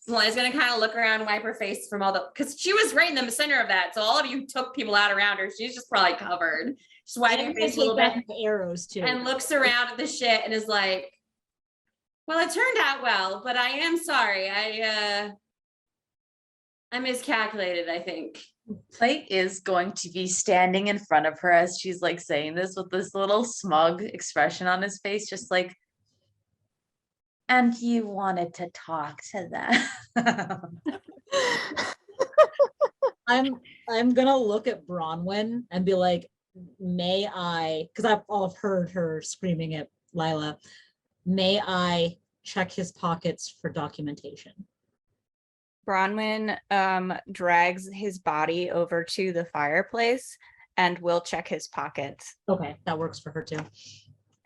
E: Molly's gonna kind of look around, wipe her face from all the, because she was right in the center of that. So all of you took people out around her. She's just probably covered. Just wiping her face a little bit,
F: the arrows too.
E: and looks around at the shit and is like, "Well, it turned out well, but I am sorry. I miscalculated, I think."
C: Clay is going to be standing in front of her as she's like saying this with this little smug expression on his face, just like, and you wanted to talk to them.
F: I'm gonna look at Bronwyn and be like, may I, because I've heard her screaming at Lila, may I check his pockets for documentation?
D: Bronwyn drags his body over to the fireplace and will check his pockets.
F: Okay, that works for her too.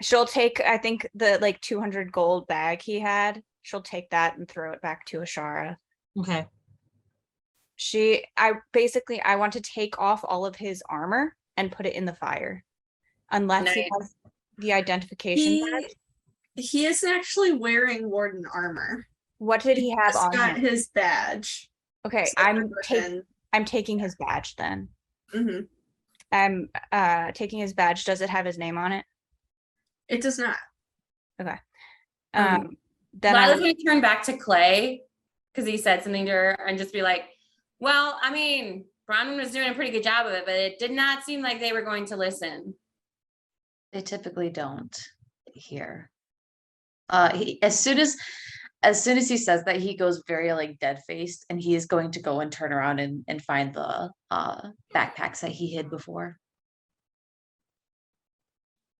D: She'll take, I think, the like 200 gold bag he had. She'll take that and throw it back to Ashara.
F: Okay.
D: I want to take off all of his armor and put it in the fire. Unless he has the identification badge.
B: He isn't actually wearing warden armor.
D: What did he have
B: He's
D: on
B: got
D: him?
B: his badge.
D: Okay, I'm taking his badge then.
B: Mm-hmm.
D: I'm taking his badge. Does it have his name on it?
B: It does not.
D: Okay.
B: Um,
D: Then
E: Lila's gonna turn back to Clay because he said something to her and just be like, "Well, I mean, Bronwyn was doing a pretty good job of it, but it did not seem like they were going to listen."
C: They typically don't here. As soon as he says that, he goes very like dead faced, and he is going to go and turn around and find the backpacks that he hid before.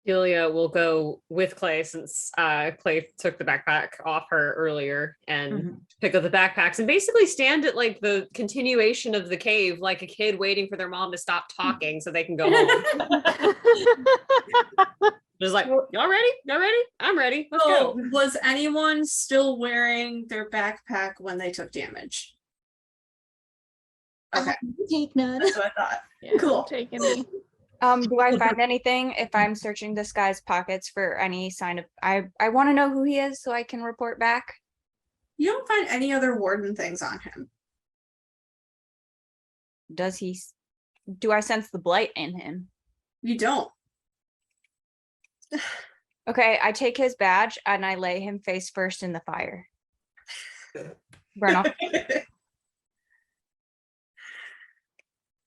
G: Delia will go with Clay since Clay took the backpack off her earlier and pick up the backpacks and basically stand at like the continuation of the cave like a kid waiting for their mom to stop talking so they can go home. Just like, y'all ready? Y'all ready? I'm ready. Let's go.
B: Was anyone still wearing their backpack when they took damage? Okay.
F: Take none.
B: That's what I thought.
H: Yeah,
B: Cool.
H: taking me.
D: do I find anything if I'm searching this guy's pockets for any sign of I want to know who he is so I can report back?
B: You don't find any other warden things on him.
D: Do I sense the blight in him?
B: You don't.
D: Okay, I take his badge and I lay him face first in the fire. Burn off.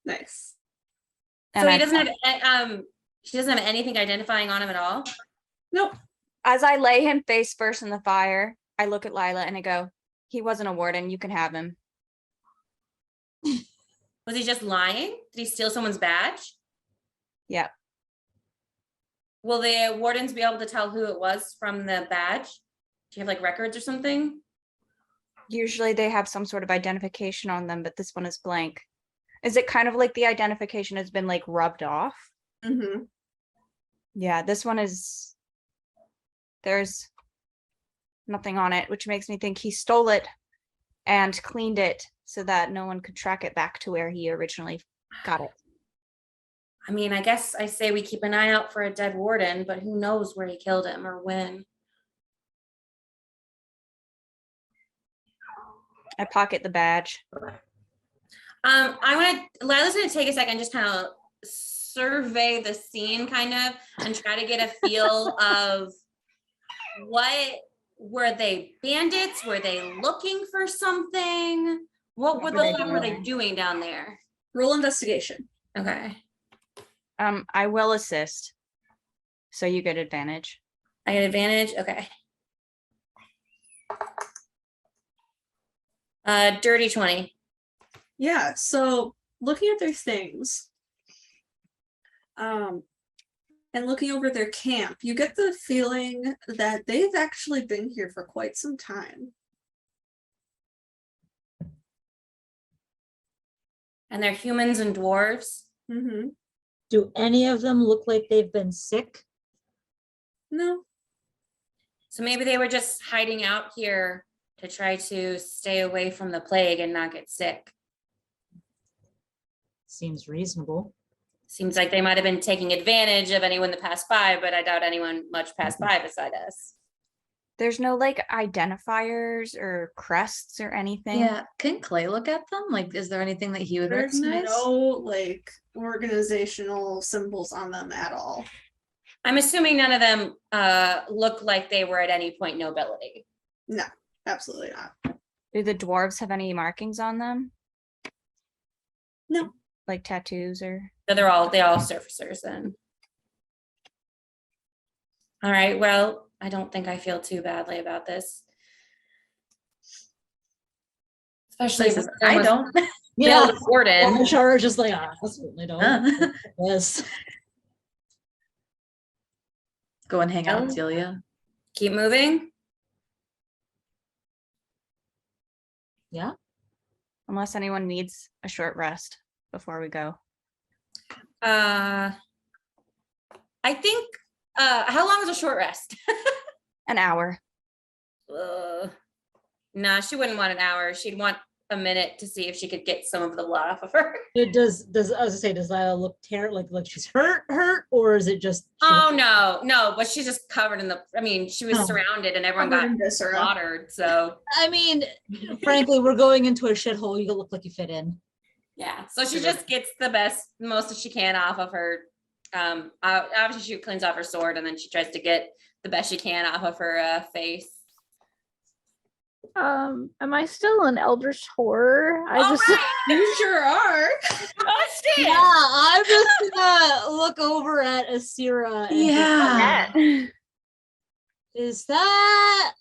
B: Nice.
E: So
D: And
E: he
D: I
E: doesn't have she doesn't have anything identifying on him at all.
B: Nope.
D: As I lay him face first in the fire, I look at Lila and I go, he wasn't a warden. You can have him.
E: Was he just lying? Did he steal someone's badge?
D: Yeah.
E: Will the wardens be able to tell who it was from the badge? Do you have like records or something?
D: Usually they have some sort of identification on them, but this one is blank. Is it kind of like the identification has been like rubbed off?
B: Mm-hmm.
D: Yeah, this one is, there's nothing on it, which makes me think he stole it and cleaned it so that no one could track it back to where he originally got it.
E: I mean, I guess I say we keep an eye out for a dead warden, but who knows where he killed him or when.
D: I pocket the badge.
E: Lila's gonna take a second, just kind of survey the scene kind of and try to get a feel of what were they bandits? Were they looking for something? What
D: What
E: the
D: were they
E: fuck were they
D: doing?
E: doing down there?
B: Roll investigation.
E: Okay.
D: I will assist. So you get advantage.
E: I get advantage. Okay. Dirty 20.
B: Yeah, so looking at their things, and looking over their camp, you get the feeling that they've actually been here for quite some time.
E: And they're humans and dwarves.
B: Mm-hmm.
F: Do any of them look like they've been sick?
B: No.
E: So maybe they were just hiding out here to try to stay away from the plague and not get sick.
F: Seems reasonable.
E: Seems like they might have been taking advantage of anyone that passed by, but I doubt anyone much passed by beside us.
D: There's no like identifiers or crests or anything.
C: Yeah, can Clay look at them? Like, is there anything that he would
B: There's
C: recognize?
B: no like organizational symbols on them at all.
E: I'm assuming none of them look like they were at any point nobility.
B: No, absolutely not.
D: Do the dwarves have any markings on them?
B: No.
D: Like tattoos or?
E: So they all surfacers then. All right, well, I don't think I feel too badly about this. Especially
C: Clay says, I don't.
F: Yeah.
E: Bill Gordon.
F: And Shara just like, I certainly don't. Yes.
C: Go and hang out with
E: Oh.
C: Delia.
E: Keep moving.
F: Yeah.
D: Unless anyone needs a short rest before we go.
E: I think, how long is a short rest?
D: An hour.
E: Nah, she wouldn't want an hour. She'd want a minute to see if she could get some of the blood off of her.
F: It does I was gonna say, does Lila look like she's hurt, or is it just
E: Oh no, but she's just covered in she was
F: Oh.
E: surrounded and everyone
B: Covered
E: got
B: in viscera.
E: slaughtered. So
F: I mean, frankly, we're going into a shithole. You look like you fit in.
E: yeah, so she just gets the most that she can off of her. Obviously she cleans off her sword and then she tries to get the best she can off of her face.
H: Am I still in Eldritch Horror?
E: All right.
B: You sure are.
E: Oh shit!
F: Yeah, I'm just gonna look over at Asira. And
C: Yeah.
F: is that?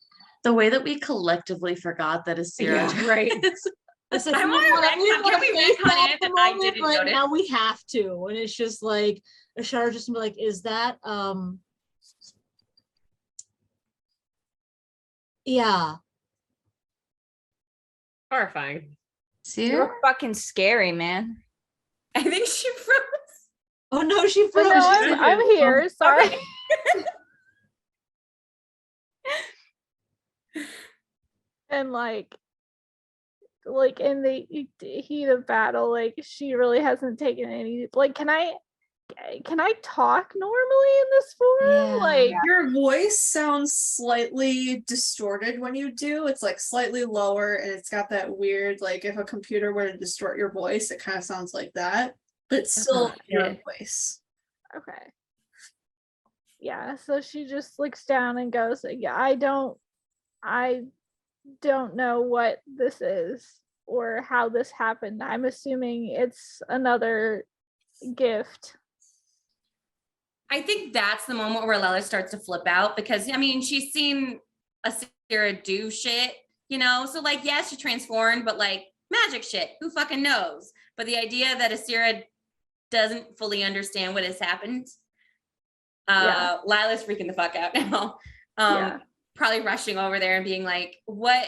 C: The way that we collectively forgot that Asira.
F: Yeah, right. Listen,
E: I
F: we
E: wanna
F: wanna- we
E: retcon-
F: wanna
E: can we
F: face
E: retcon
F: that
E: it
F: at the
E: that I
F: moment,
E: didn't
F: but
E: notice?
F: now we have to, and it's just like Ashara just gonna be like, is that yeah.
G: Horrifying.
C: See
D: You're
C: her?
D: fucking scary, man.
E: I think she froze.
F: Oh no, she
H: Oh,
F: froze.
H: no, I'm here. Sorry. And like in the heat of battle, like she really hasn't taken any. Like, can I talk normally in this form?
C: Yeah.
H: Like,
B: Your voice sounds slightly distorted when you do. It's like slightly lower and it's got that weird, like if a computer were to distort your voice, it kind of sounds like that. But it's still your voice.
H: okay. Yeah, so she just looks down and goes, yeah, I don't know what this is or how this happened. I'm assuming it's another gift.
E: I think that's the moment where Lila starts to flip out because I mean she's seen Asira do shit, so like yes, she transformed, but like magic shit, who fucking knows? But the idea that Asira doesn't fully understand what has happened, Lila's freaking the fuck out now. Probably rushing over there and being like, what,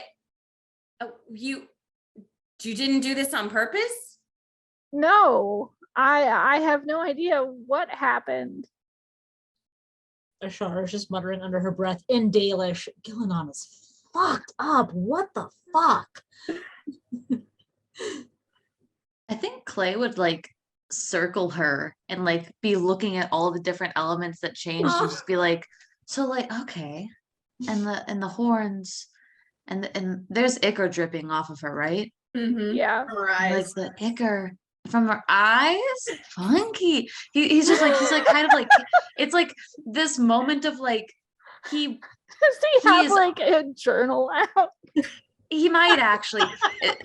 E: you didn't do this on purpose?
H: No, I have no idea what happened.
F: Ashara is just muttering under her breath in Dalish, Gillenon is fucked up. What the fuck?
C: I think Clay would like circle her and like be looking at all the different elements that changed and just be like, so like, okay. And the horns and there's ichor dripping off of her, right?
B: Mm-hmm.
H: Yeah.
B: From her eyes.
C: Like the ichor from her eyes, funky. He's like kind of like it's like this moment of like
H: Does he have
C: is-
H: like a journal out?
C: he might actually.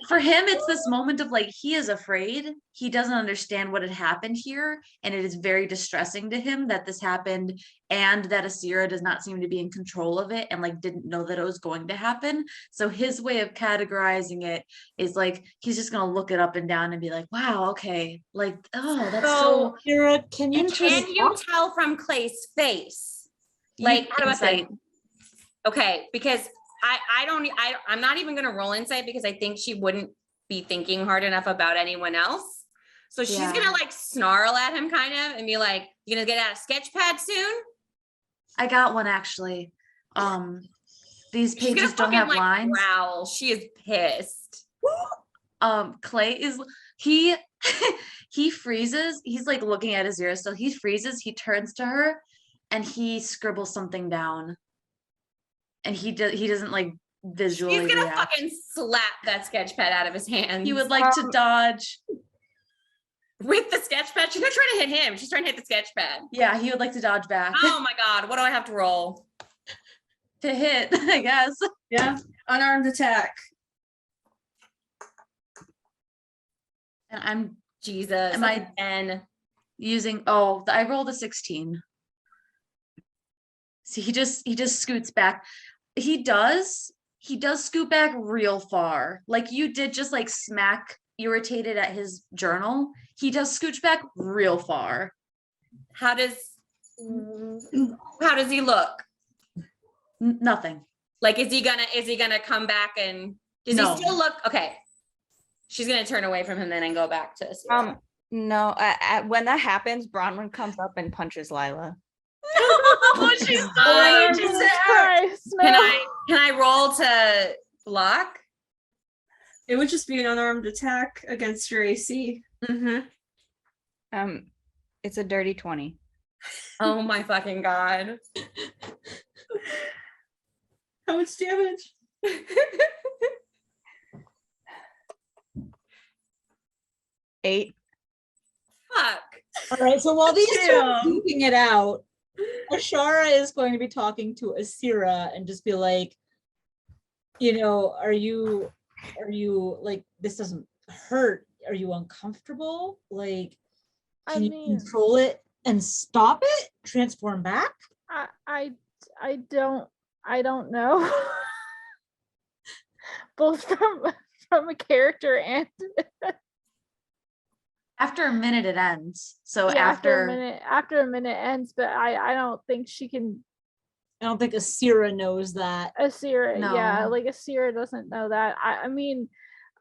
C: For him, it's this moment of like he is afraid. He doesn't understand what had happened here, and it is very distressing to him that this happened, and that Asira does not seem to be in control of it, and like didn't know that it was going to happen. So his way of categorizing it is like he's just gonna look it up and down and be like, "Wow, okay, like oh, that's so."
F: Kira, can you
E: Can you tell from Clay's face? Like, how do I say?
C: Insight.
E: Okay, because I'm not even gonna roll insight because I think she wouldn't be thinking hard enough about anyone else. So she's
C: Yeah.
E: gonna like snarl at him kind of and be like, "You gonna get out of Sketchpad soon?"
C: I got one actually. These
E: She's gonna
C: pages don't
E: fucking
C: have
E: like
C: lines.
E: growl. She is pissed.
C: Clay is he he freezes. He's like looking at Azira still. He freezes. He turns to her, and he scribbles something down. And he doesn't like visually
E: He's gonna
C: react.
E: fucking slap that sketch pad out of his hand.
C: He would like to dodge.
E: With the sketch pad. She's not trying to hit him. She's trying to hit the sketch pad.
C: Yeah, he would like to dodge back.
E: Oh my god, what do I have to roll?
C: To hit, I guess.
B: Yeah. Unarmed attack.
C: And I'm
E: Jesus.
C: Am I-
E: 10?
C: using I rolled a 16. See, he just scoots back. He does scoot back real far. Like you did just like smack irritated at his journal. He does scooch back real far.
E: How does he look?
C: Nothing.
E: Like is he gonna come back and does
C: No.
E: he still look okay? She's gonna turn away from him then and go back to Asira.
D: No, when that happens, Bronwyn comes up and punches Lila.
E: She's
H: Oh,
E: fine.
H: Jesus Christ, no.
E: Can I roll to block?
B: It would just be an unarmed attack against your AC.
E: Mm-hmm.
D: It's a dirty 20.
E: Oh my fucking god.
B: How much damage?
D: 8.
E: Fuck.
F: All right, so while these two are
B: Damn.
F: duking it out, Ashara is going to be talking to Asira and just be like, are you like, this doesn't hurt? Are you uncomfortable? Like, can you control it and stop it? Transform back?
H: I don't know. Both from a character and
C: After a minute it ends. So
H: yeah,
C: after
H: after a minute ends, but I don't think she can.
F: I don't think Asira knows that.
H: Asira, yeah,
C: No.
H: like Asira doesn't know that. I mean,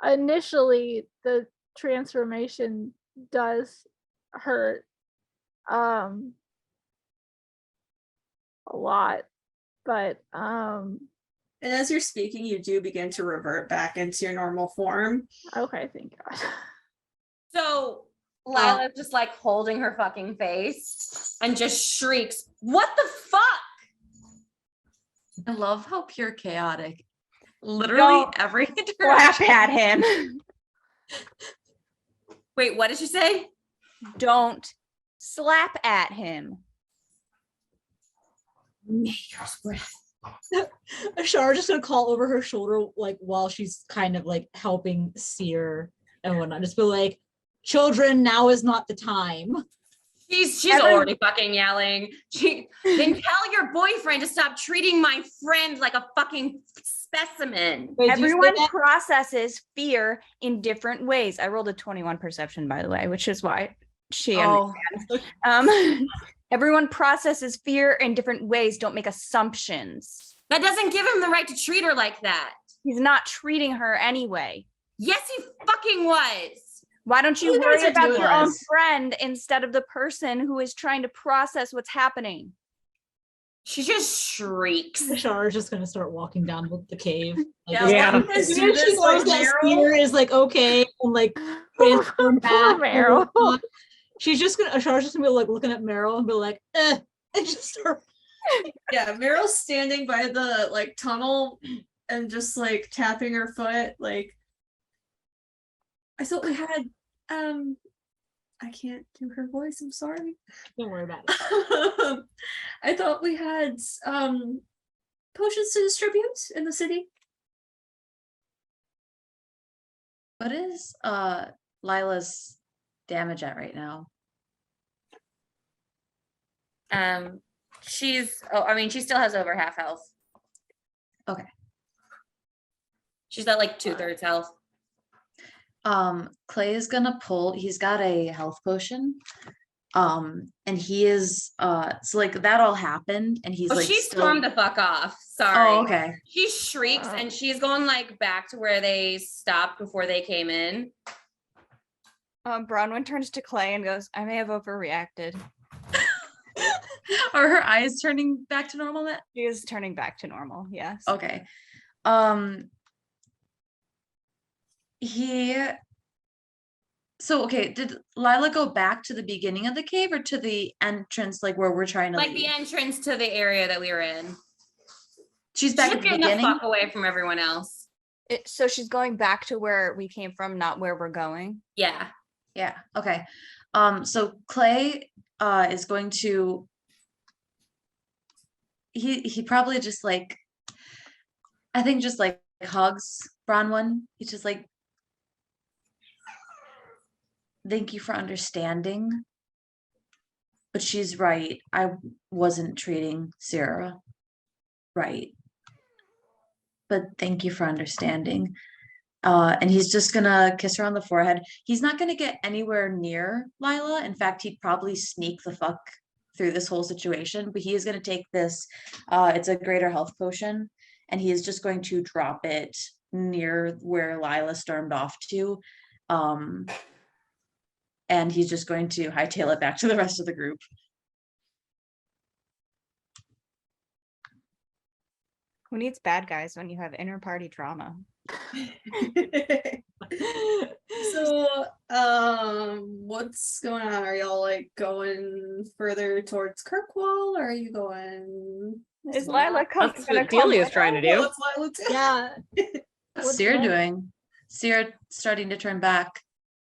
H: initially the transformation does hurt a lot, but
B: And as you're speaking, you do begin to revert back into your normal form.
H: okay, thank God.
E: So Lila's just like holding her fucking face and just shrieks, "What the fuck?"
C: I love how pure chaotic. Literally
D: Don't
C: every
D: Slap
C: interaction.
D: at him.
E: Wait, what did she say?
D: Don't slap at him.
F: Ashara just gonna call over her shoulder, like while she's kind of like helping Seer and whatnot. Just be like, children, now is not the time.
E: She's
D: Every-
E: already fucking yelling. Then tell your boyfriend to stop treating my friend like a fucking specimen.
F: Wait, do you say
D: Everyone
F: that?
D: processes fear in different ways. I rolled a 21 perception, by the way, which is why she
E: Oh,
D: everyone processes fear in different ways. Don't make assumptions.
E: that doesn't give him the right to treat her like that.
D: He's not treating her anyway.
E: Yes, he fucking was.
D: Why don't you
C: You guys
D: worry
C: are
D: about
C: doing
D: your own
C: this.
D: friend instead of the person who is trying to process what's happening?
E: She just shrieks.
F: Ashara is just gonna start walking down the cave. Like,
G: Yeah.
F: as soon as she knows that Spear is like okay and like transform
H: Poor
F: back.
H: Meryl.
F: She's just gonna Ashara's just gonna be like looking at Meryl and be like, and just start.
B: Yeah, Meryl's standing by the like tunnel and just like tapping her foot, like I thought we had I can't do her voice, I'm sorry.
F: Don't worry about it.
B: I thought we had potions to distribute in the city.
C: What is Lila's damage at right now?
E: She still has over half health.
C: Okay.
E: She's at like 2/3 health.
C: Clay is gonna pull, he's got a health potion. And he is so like that all happened and he's
E: Oh,
C: like
E: she
C: still-
E: stormed the fuck off. Sorry.
C: Oh, okay.
E: She shrieks and she's going like back to where they stopped before they came in.
D: Bronwyn turns to Clay and goes, I may have overreacted.
C: Are her eyes turning back to normal now?
D: She is turning back to normal, yes.
C: Okay. Okay, did Lila go back to the beginning of the cave or to the entrance, like where we're trying to
E: Like
C: leave?
E: the entrance to the area that we were in.
C: She's back
E: She's
C: at the
E: getting the
C: beginning.
E: fuck away from everyone else.
D: So she's going back to where we came from, not where we're going.
E: Yeah.
C: Yeah, okay. So Clay is going to he probably just like I think just like hugs Bronwyn. He's just like, thank you for understanding. But she's right. I wasn't treating Sarah right. But thank you for understanding. And he's just gonna kiss her on the forehead. He's not gonna get anywhere near Lila. In fact, he'd probably sneak the fuck through this whole situation, but he is gonna take this, it's a greater health potion, and he is just going to drop it near where Lila stormed off to. And he's just going to hightail it back to the rest of the group.
D: Who needs bad guys when you have inter-party drama?
B: So, what's going on? Are y'all like going further towards Kirkwall, or are you going?
D: Is Lila
G: That's what Delia's trying to do.
B: What's Lila do?
F: Yeah.
C: What's
F: What's
C: Sierra
F: that?
C: doing? Sierra starting to turn back.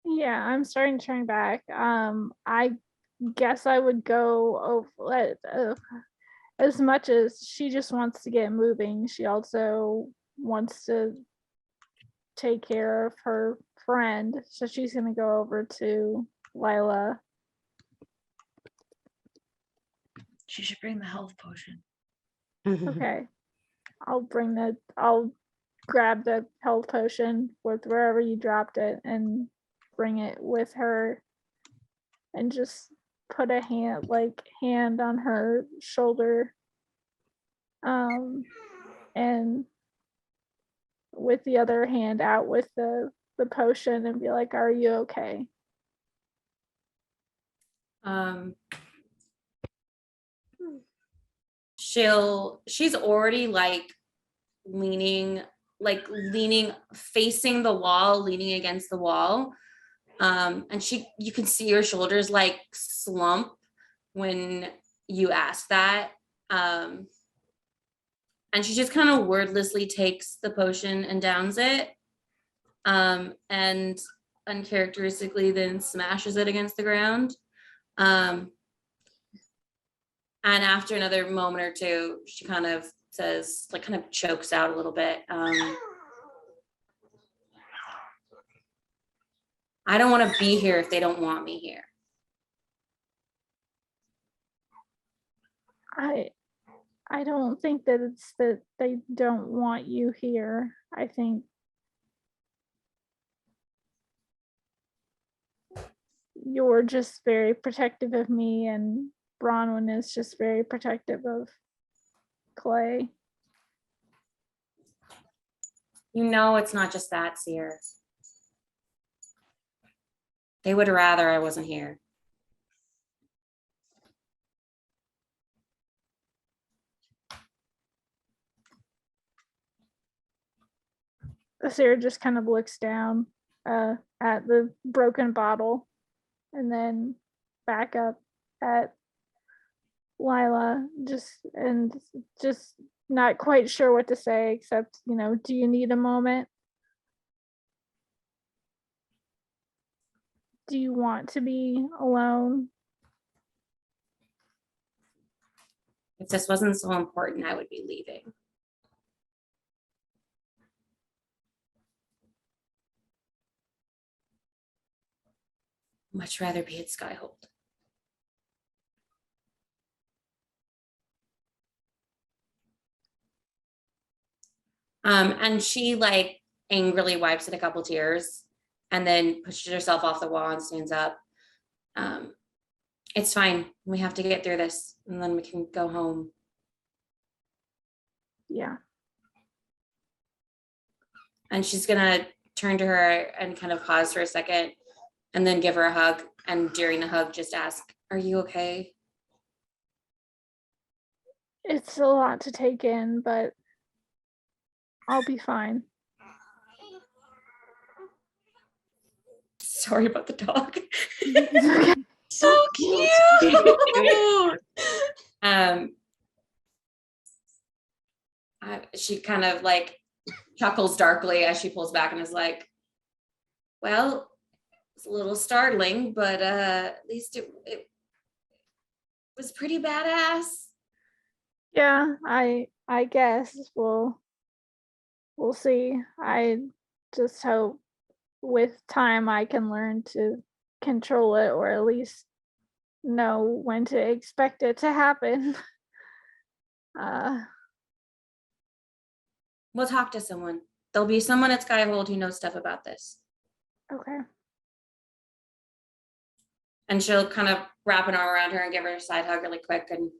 H: Yeah, I'm starting to turn back. I guess I would go over as much as she just wants to get moving. She also wants to take care of her friend, so she's gonna go over to Lila.
C: She should bring the health potion.
H: Okay, I'll grab the health potion with wherever you dropped it and bring it with her, and just put a hand on her shoulder, and with the other hand out with the potion and be like, are you okay?
E: She's already like leaning facing the wall, leaning against the wall. And you can see her shoulders like slump when you ask that. And she just kind of wordlessly takes the potion and downs it. And uncharacteristically then smashes it against the ground. And after another moment or two, she kind of says, like kind of chokes out a little bit. I don't want to be here if they don't want me here.
H: I don't think that it's that they don't want you here. I think you're just very protective of me, and Bronwyn is just very protective of Clay.
E: You know it's not just that, Seer. They would rather I wasn't here.
H: Sarah just kind of looks down at the broken bottle and then back up at Lila, just not quite sure what to say, except, do you need a moment? Do you want to be alone?
E: If this wasn't so important, I would be leaving. Much rather be at Skyhold. And she like angrily wipes at a couple tears and then pushes herself off the wall and stands up. It's fine. We have to get through this and then we can go home.
H: Yeah.
E: And she's gonna turn to her and kind of pause for a second and then give her a hug. And during the hug, just ask, are you okay?
H: It's a lot to take in, but I'll be fine.
E: Sorry about the dog.
C: So cute.
E: She kind of like chuckles darkly as she pulls back and is like, well, it's a little startling, but at least it was pretty badass.
H: Yeah, I guess we'll see. I just hope with time I can learn to control it, or at least know when to expect it to happen.
E: We'll talk to someone. There'll be someone at Skyhold who knows stuff about this.
H: Okay.
E: And she'll kind of wrap an arm around her and give her a side hug really quick and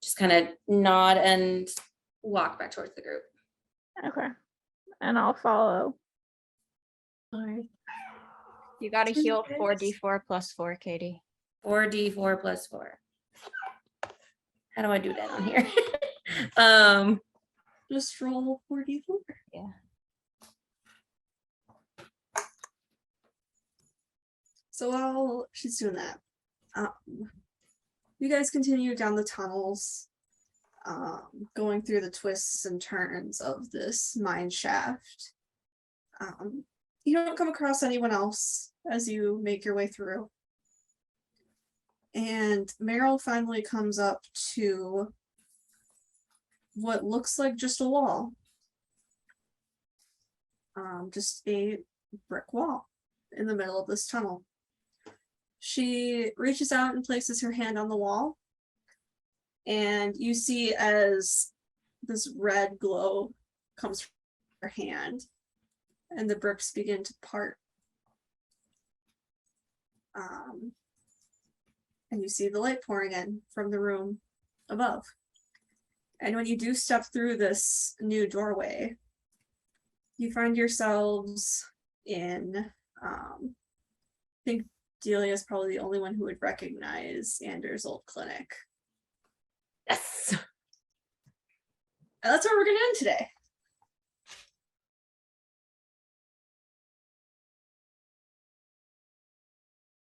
E: just kind of nod and walk back towards the group.
H: Okay. And I'll follow.
B: All right.
D: You got to heal 4d4 plus 4, Katie.
E: 4d4 plus 4. How do I do that on here?
B: Just roll 4d4.
D: Yeah.
B: So while she's doing that, you guys continue down the tunnels, going through the twists and turns of this mine shaft. You don't come across anyone else as you make your way through. And Meryl finally comes up to what looks like just a wall. Just a brick wall in the middle of this tunnel. She reaches out and places her hand on the wall, and you see as this red glow comes from her hand, and the bricks begin to part. And you see the light pouring in from the room above. And when you do step through this new doorway, you find yourselves in, I think Delia is probably the only one who would recognize Anders' old clinic.
E: Yes.
B: And that's where we're going to end today.